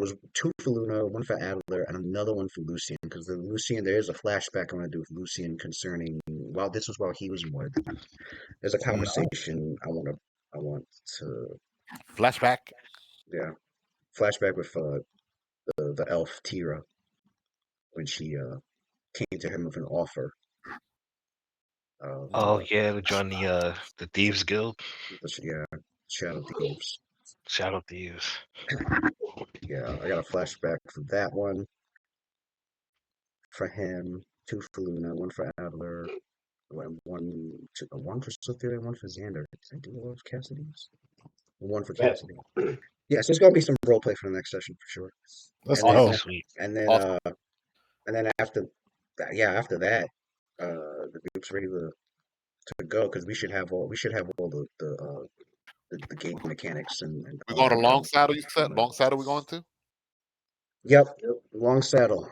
was 2 for Luna, 1 for Adler, and another one for Lucian. Because the Lucian, there is a flashback I want to do with Lucian concerning. Well, this was while he was in Waterdeep. There's a conversation I want to flashback. Yeah, flashback with the elf Tira when she came to him with an offer. To join the Thieves Guild. Yeah, Shadow Thieves. Shadow Thieves. Yeah, I got a flashback for that one. For him, 2 for Luna, 1 for Adler, one for Sophia, and 1 for Xander. Did I do all of Cassidy's? 1 for Cassidy. Yeah, so there's gonna be some role play for the next session for sure. That's sweet. And then after that, the group's ready to go because we should have all the game mechanics and we're going to Long Saddle. You said Long Saddle. We're going to. Yep, Long Saddle.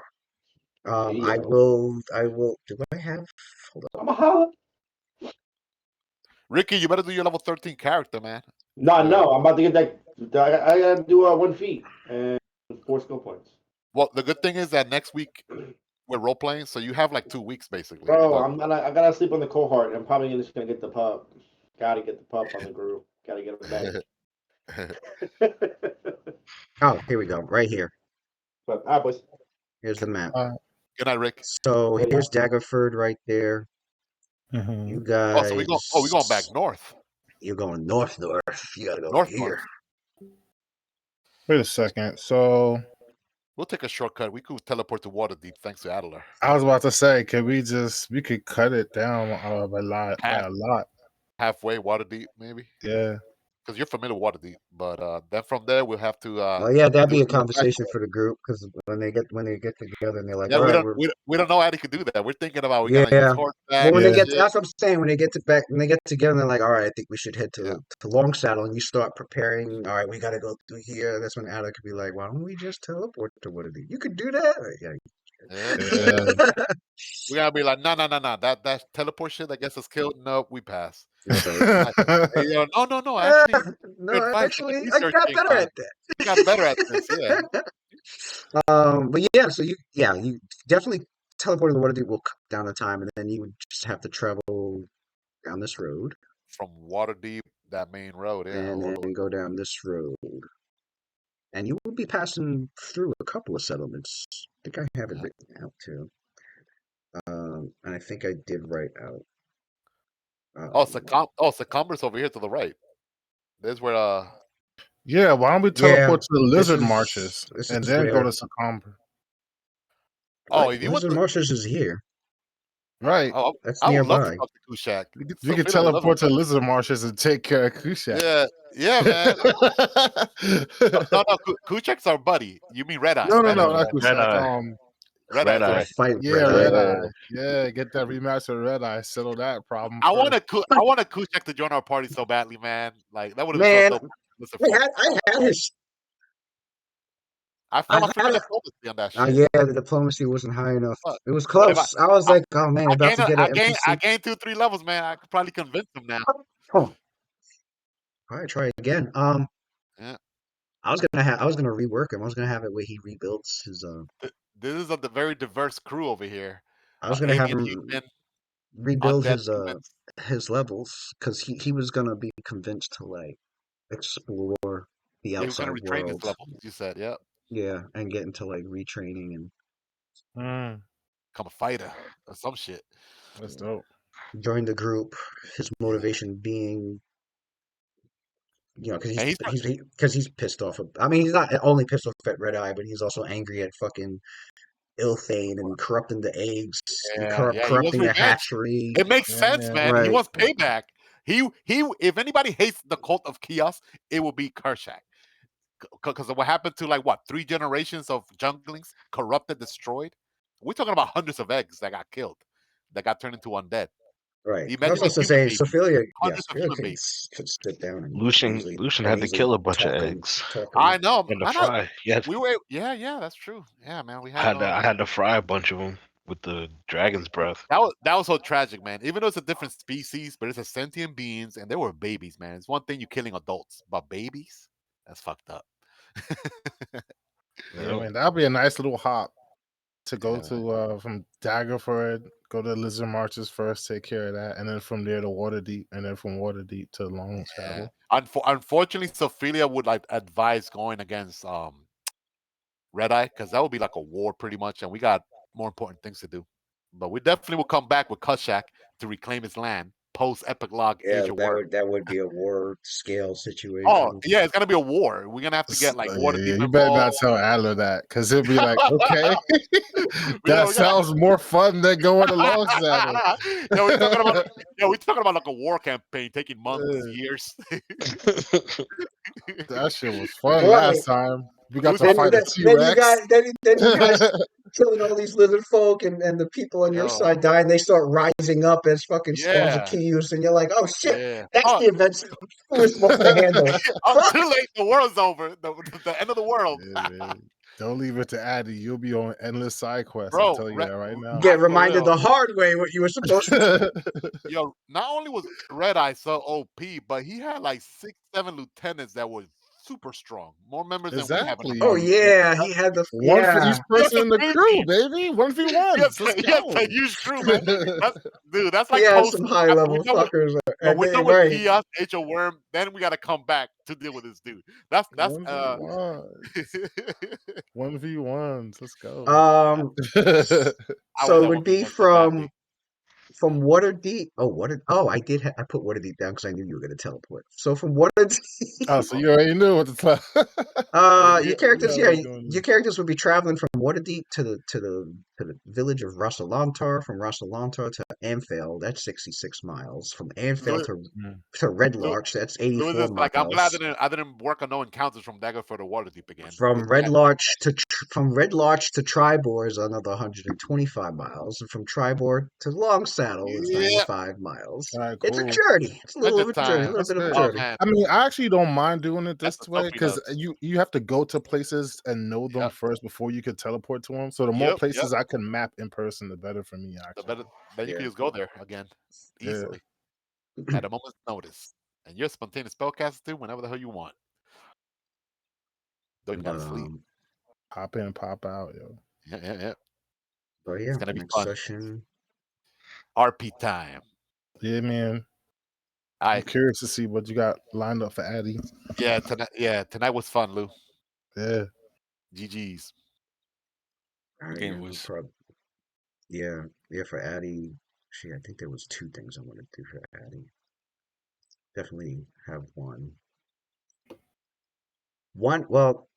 I will. Do I have? Hold on. Ricky, you better do your level 13 character, man. No, I'm about to get that. I gotta do 1 feat and 4 skill points. Well, the good thing is that next week we're role playing, so you have like 2 weeks basically. Bro, I gotta sleep on the cohort. I'm probably just gonna get the pup. Gotta get the pup on the group. Gotta get him back. Oh, here we go. Right here. But all right, boys. Here's the map. Good night, Rick. So here's Daggerford right there. You guys. We're going back north. You're going north. You gotta go north. here. Wait a second. So we'll take a shortcut. We could teleport to Waterdeep thanks to Adler. I was about to say, we could cut it down a lot. Halfway Waterdeep, maybe. Yeah. Because you're familiar with Waterdeep, but then from there we'll have to. Well, yeah, that'd be a conversation for the group because when they get together and they're like, yeah, we don't know how they could do that. We're thinking about when they get that's what I'm saying. When they get together, and they're like, all right, I think we should head to Long Saddle, and you start preparing. All right, we got to go through here. That's when Alec could be like, why don't we just teleport to Waterdeep? You could do that. Yeah, Yeah. Yeah. We gotta be like, no. That teleport shit that gets us killed. Nope, we pass. That's right. Hey, no. Actually, No, good advice. Good actually, I research got being better done. at that. You got better at this. Yeah. But yeah, so you definitely teleport to the Waterdeep will cut down the time, and then you would just have to travel down this road From Waterdeep, that main road. Yeah. and then go down this road. And you will be passing through a couple of settlements. I think I have it written out too. And I think I did write out. Succumber's over here to the right. There's where Yeah, why don't we Yeah, teleport to the this lizard is- marshes this and is then go where- to Succumber? if you want Lizard to, Marshes is here. Right. That's I would love nearby. to talk to Kushak. You can teleport to lizard marshes and take care of Kushak. Yeah, man. No, Kushak's our buddy. You mean Red Eye? No, Red Eye. not Kushak. Red-Eye. Red Red Eye. Eye. Fight Yeah, Red Eye. Red Eye. Yeah, get that rematch with Red Eye. Settle that problem. I want first. a Kushak to join our party so badly, man. Like that would have Man, been so dope. Listen, I had his. I fell I off the had it- diplomacy on that shit. Yeah, the diplomacy wasn't high enough. Fuck. It was What if close. I was like, oh man, about to get an NPC. I gained 2-3 levels, man. I could probably convince him now. All right, try again. Yeah. I was gonna rework him. I was gonna have it where he rebuilds his. This is a very diverse crew over here. I was gonna have Alien him human, rebuild undead his levels because he was gonna be convinced to like explore the He was outside going to retrain his world. level. You said, yeah. Yeah, and get into like retraining and Become a fighter or some shit. That's dope. join the group. His motivation being, because he's pissed off. I mean, he's not only pissed off at Red Eye, but he's also angry at fucking Ilthane and corrupting the eggs, and He wants corrupting the revenge. hatchery. It makes sense, man. He Right. wants payback. He. If anybody hates the cult of Chaos, it will be Kershak. Because of what happened to 3 generations of junglings, corrupted, destroyed. We're talking about hundreds of eggs that got killed, that got turned into undead. Right. I Imagine was also a human saying, baby. Sophia, Hundreds of human could babies. sit down and Lucian had to easily kill a bunch of talk and- eggs. talk and- I know. And the I know. fry. Yeah, We were. Yeah, that's true. Yeah, man. We I had. had to fry a bunch of them with the dragon's breath. That was so tragic, man. Even though it's a different species, but it's a sentient beings, and they were babies, man. It's one thing you killing adults, but babies, that's fucked up. Yeah, I mean, that'd be a nice little hop to go Yeah, to from Daggerford, go to Lizard Marches first, take care of that, and then from there to Waterdeep, and then from Waterdeep to Long Shadow. Unfortunately, Sophia would advise going against Red Eye because that would be like a war pretty much, and we got more important things to do. But we definitely will come back with Kushak to reclaim his land post Epic Log Yeah, Age of War. that would be a war scale situation. Oh yeah, it's gonna be a war. We're gonna have to get Waterdeep. You better not tell Adler that, because he'll be like, okay, that sounds more fun than going to Long Shadow. We're talking about like a war campaign taking months, years. That shit was fun Right. last time. We got to Then fight a you guys, T-Rex. then you guys killing all these lizard folk, and the people on your side die, and they start rising up as fucking swarms of Kiyus, and you're like, oh shit, that's the events we're supposed to handle. Too late. The world's over. The end of the world. Yeah, don't leave it to Addy. You'll be on endless side quests. Bro, I'll tell you that right now. Get reminded the hard way what you were supposed to do. Yo, not only was Red Eye so OP, but he had 6-7 lieutenants that were super strong. More members than we have. Exactly. Oh yeah, he had the One for each person in the crew, baby. 1v1. Yes, Let's go. a huge crew, man. That's like he had post- some high level we done with- fuckers. When we're done right. with Chaos, Age of Worm, then we got to come back to deal with this dude. That's 1v1s. Let's go. So it would be from Waterdeep. I did. I put Waterdeep down because I knew you were going to teleport. So from Waterdeep. Oh, so you already knew what to tell. Your characters, your characters would be traveling from Waterdeep to the village of Rassalantar, from Rassalantar to Amphail, that's 66 miles. From Amphail to Red Larch, that's 84 miles. I'm glad I didn't work on no encounters from Daggerford to Waterdeep again. From Red Larch to Tribor is another 125 miles, and from Tribor to Long Saddle battle is Yeah. 95 miles. All right, It's a cool. journey. It's a little Adventure of a journey, a time. little bit of a good. Oh journey. man, I mean, I actually don't mind doing it That's this what way Sophie because does. you have to go to places and know them Yep. first before you could teleport to them. So the more Yep, places I can map in person, the better for me. The Actually, better, then you can Yeah. just go there again Yeah. easily at a moment's notice, and you're a spontaneous spellcaster too whenever the hell you want. Don't even But gotta sleep. Pop in, pop out, yo. Yeah. but yeah, It's gonna be next fun. session. RP time. Yeah, man. I I'm curious to see what you got lined up for Addy. tonight was fun, Lou. Yeah. GG's. Game Yeah, was- yeah, for Addy. I think there was 2 things I wanted to do for Addy. Definitely have one. Well,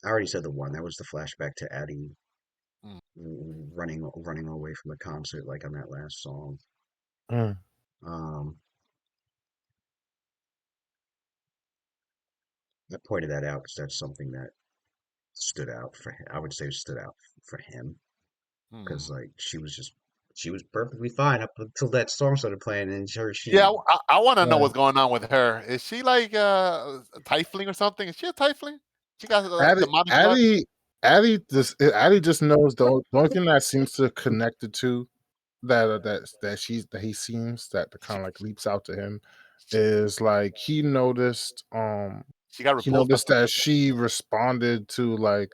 I already said the one. That was the flashback to Addy Mm. running away from the concert, like on that last song. Mm. I pointed that out because that's something that stood out for him. I would say stood out for him because like she was perfectly fine up until that song started playing, and Yeah, I want to know Right. what's going on with her. Is she like a tiefling or something? Is she a tiefling? She got demonic blood? Addy just knows the only thing that seems to connect it to that he seems that kind of like leaps out to him is like he noticed She got he repulsed. noticed that she responded to like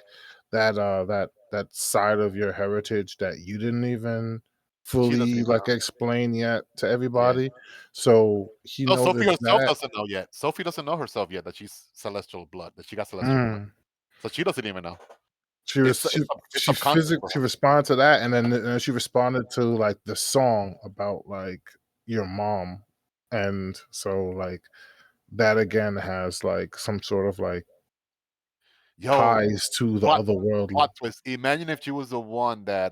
that side of your heritage that you didn't even fully even like explain yet to everybody. So he No, Sophie noticed herself that. doesn't know yet. Sophie doesn't know herself yet that she's celestial blood, that she got celestial blood. Mm. So she doesn't even know. She It's- was it's she subconscious physically for she her. responded to that, and then she responded to like the song about like your mom, and so like that again has like some sort of like Yo, ties to the plot otherworldly. twist. Imagine if she was the one that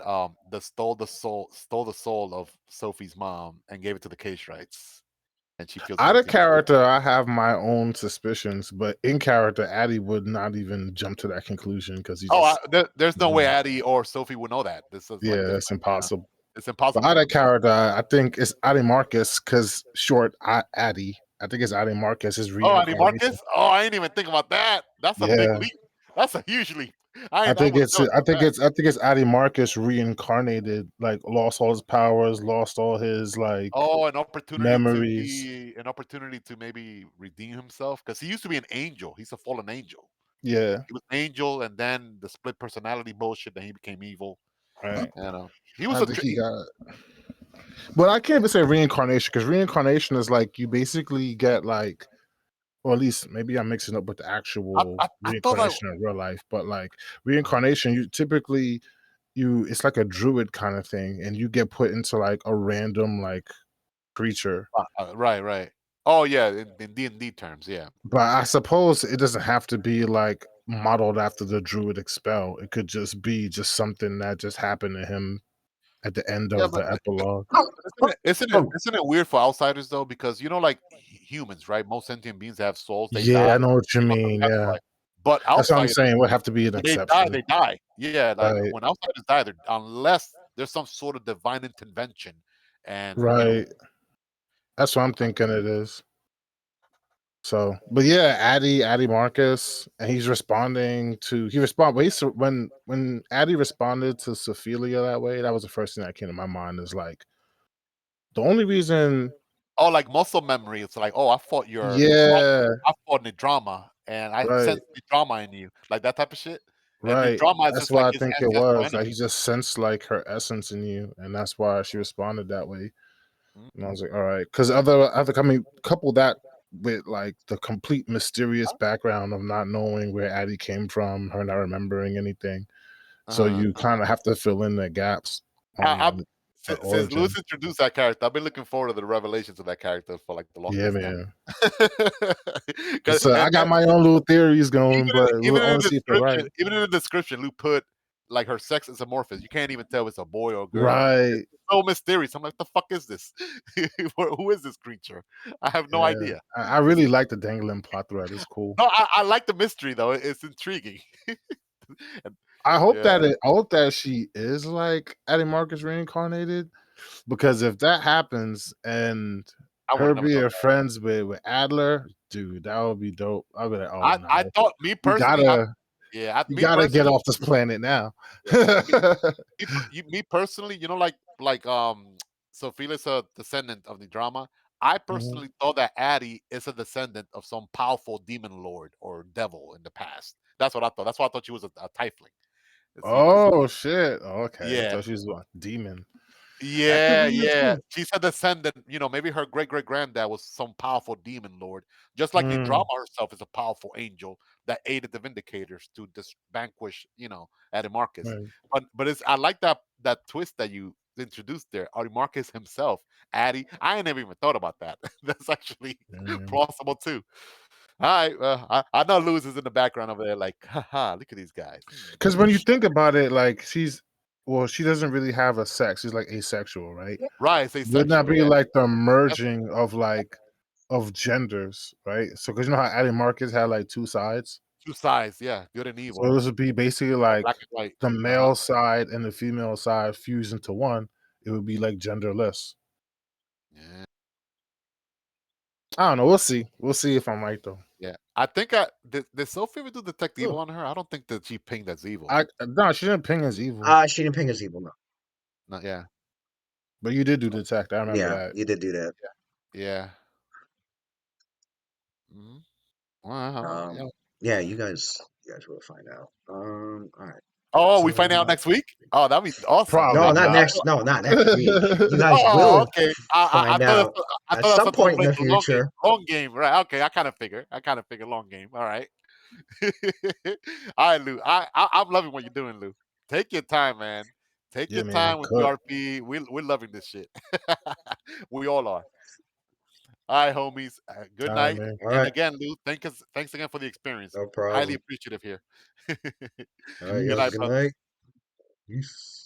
stole the soul of Sophie's mom and gave it to the case rights. And she feels Out of guilty. character, I have my own suspicions, but in character, Addy would not even jump to that conclusion because he just There's no way Addy or Sophie would know that. This is like it's impossible. it's impossible. But out of character, I think it's Addy Marcus because Addy. I think it's Addy Marcus. His Oh, Addy reincarnation. Marcus? Oh, I didn't even think about that. That's a big Yeah. leap. That's a huge leap. I think it's Addy Marcus reincarnated, like lost all his powers, lost all his like an opportunity memories. an opportunity to maybe redeem himself because he used to be an angel. He's a fallen angel. Yeah, He was an angel, and then the split personality bullshit. Then he became evil. right. You know, he was I think he got. But I can't even say reincarnation because reincarnation is like you basically get like, or at least maybe I'm mixing up with the actual I thought reincarnation in real life. But like reincarnation, you typically it's like a druid kind of thing, and you get put into like a random like creature. right. Oh yeah, in D&D terms, yeah. But I suppose it doesn't have to be like modeled after the druidic spell. It could just be just something that just happened to him at the end of the epilogue. Isn't it weird for outsiders though? Because like humans, right? Most sentient beings have souls. They Yeah, die. I know what you mean. Yeah, But that's what I'm outsiders, saying. Would have to be an they exception. die. Yeah, like Right. when outsiders die, unless there's some sort of divine intervention, and Right. That's what I'm thinking it is. So, but yeah, Addy Marcus, and he's responding to when Addy responded to Sophelia that way, that was the first thing that came to my mind is like the only reason. Oh, like muscle memory. It's like, oh, I fought I fought in the drama, and I sensed the drama in you, like that type of shit. Right. And the drama is That's just what like I think it was. Like he just sensed like her essence in you, and that's why she responded that way. And I was like, all right, because couple that with like the complete mysterious background of not knowing where Addy came from, her not remembering anything. So you kind of have to fill in the gaps. Since Lewis introduced that character, I've been looking forward to the revelations of that character for like the longest time. Man. So I got my own little theories going, but we'll only see if they're right. Even in the description, Lou put like her sex is amorphous. You can't even tell if it's a boy or a girl. Right. It's so mysterious. I'm like, the fuck is this? Who is this creature? I have no idea. I really like the dangling plot thread. It's cool. No, I like the mystery though. It's intriguing. I hope that she is like Addy Marcus reincarnated, Because if that happens and I would her have never being thought. friends with Adler, dude, that would be dope. I'd be like, oh no, I thought me you personally. you gotta get off this planet now. Me personally, Sophia is a descendant of the drama. I personally thought that Addie is a descendant of some powerful demon lord or devil in the past. That's what I thought. That's why I thought she was a tiefling. Oh shit! Okay, I Yeah. thought she was a demon. Yeah, be it yeah. too. She's a descendant. Maybe her great great granddad was some powerful demon lord, just like the Mm. drama herself is a powerful angel that aided the Vindicators to vanquish, Adimarcus. Right. But I like that twist that you introduced there. Adimarcus himself, Addy. I ain't never even thought about that. That's actually plausible too. All right, I know Lewis is in the background over there, like, haha, look at these guys. Because when you think about it, like she doesn't really have a sex. She's like asexual, right? Right, it's Would not asexual, be yeah. like the merging of genders, right? So because you know how Addie Marcus had like two sides. Two sides, yeah, good and evil. So this would be basically like Black and white. the male side and the female side fused into one. It would be like genderless. Yeah. I don't know. We'll see. We'll see if I'm right though. Yeah, I think did Sophie ever do detect evil on her? I don't think that she pinged as evil. No, she didn't ping as evil. She didn't ping as evil, no. Not yeah. But you did do detect. I remember that. You did do that. Yeah. Mm-hmm. Wow. Yeah, you guys will find out. All right. Oh, we find out next week? Oh, that'd be awesome. Probably No, not next week. You guys will okay. find out at some point in the future. Long game, right? Okay, I kind of figure long game. All right. All right, Lou. I'm loving what you're doing, Lou. Take your time, man. Take your time with PRP. We're loving this shit. We all are. All right, homies. Good night. Man. All And right. again, Lou, thanks again for the experience. No problem. Highly appreciative here. All right, Good night, good brother. night. Peace.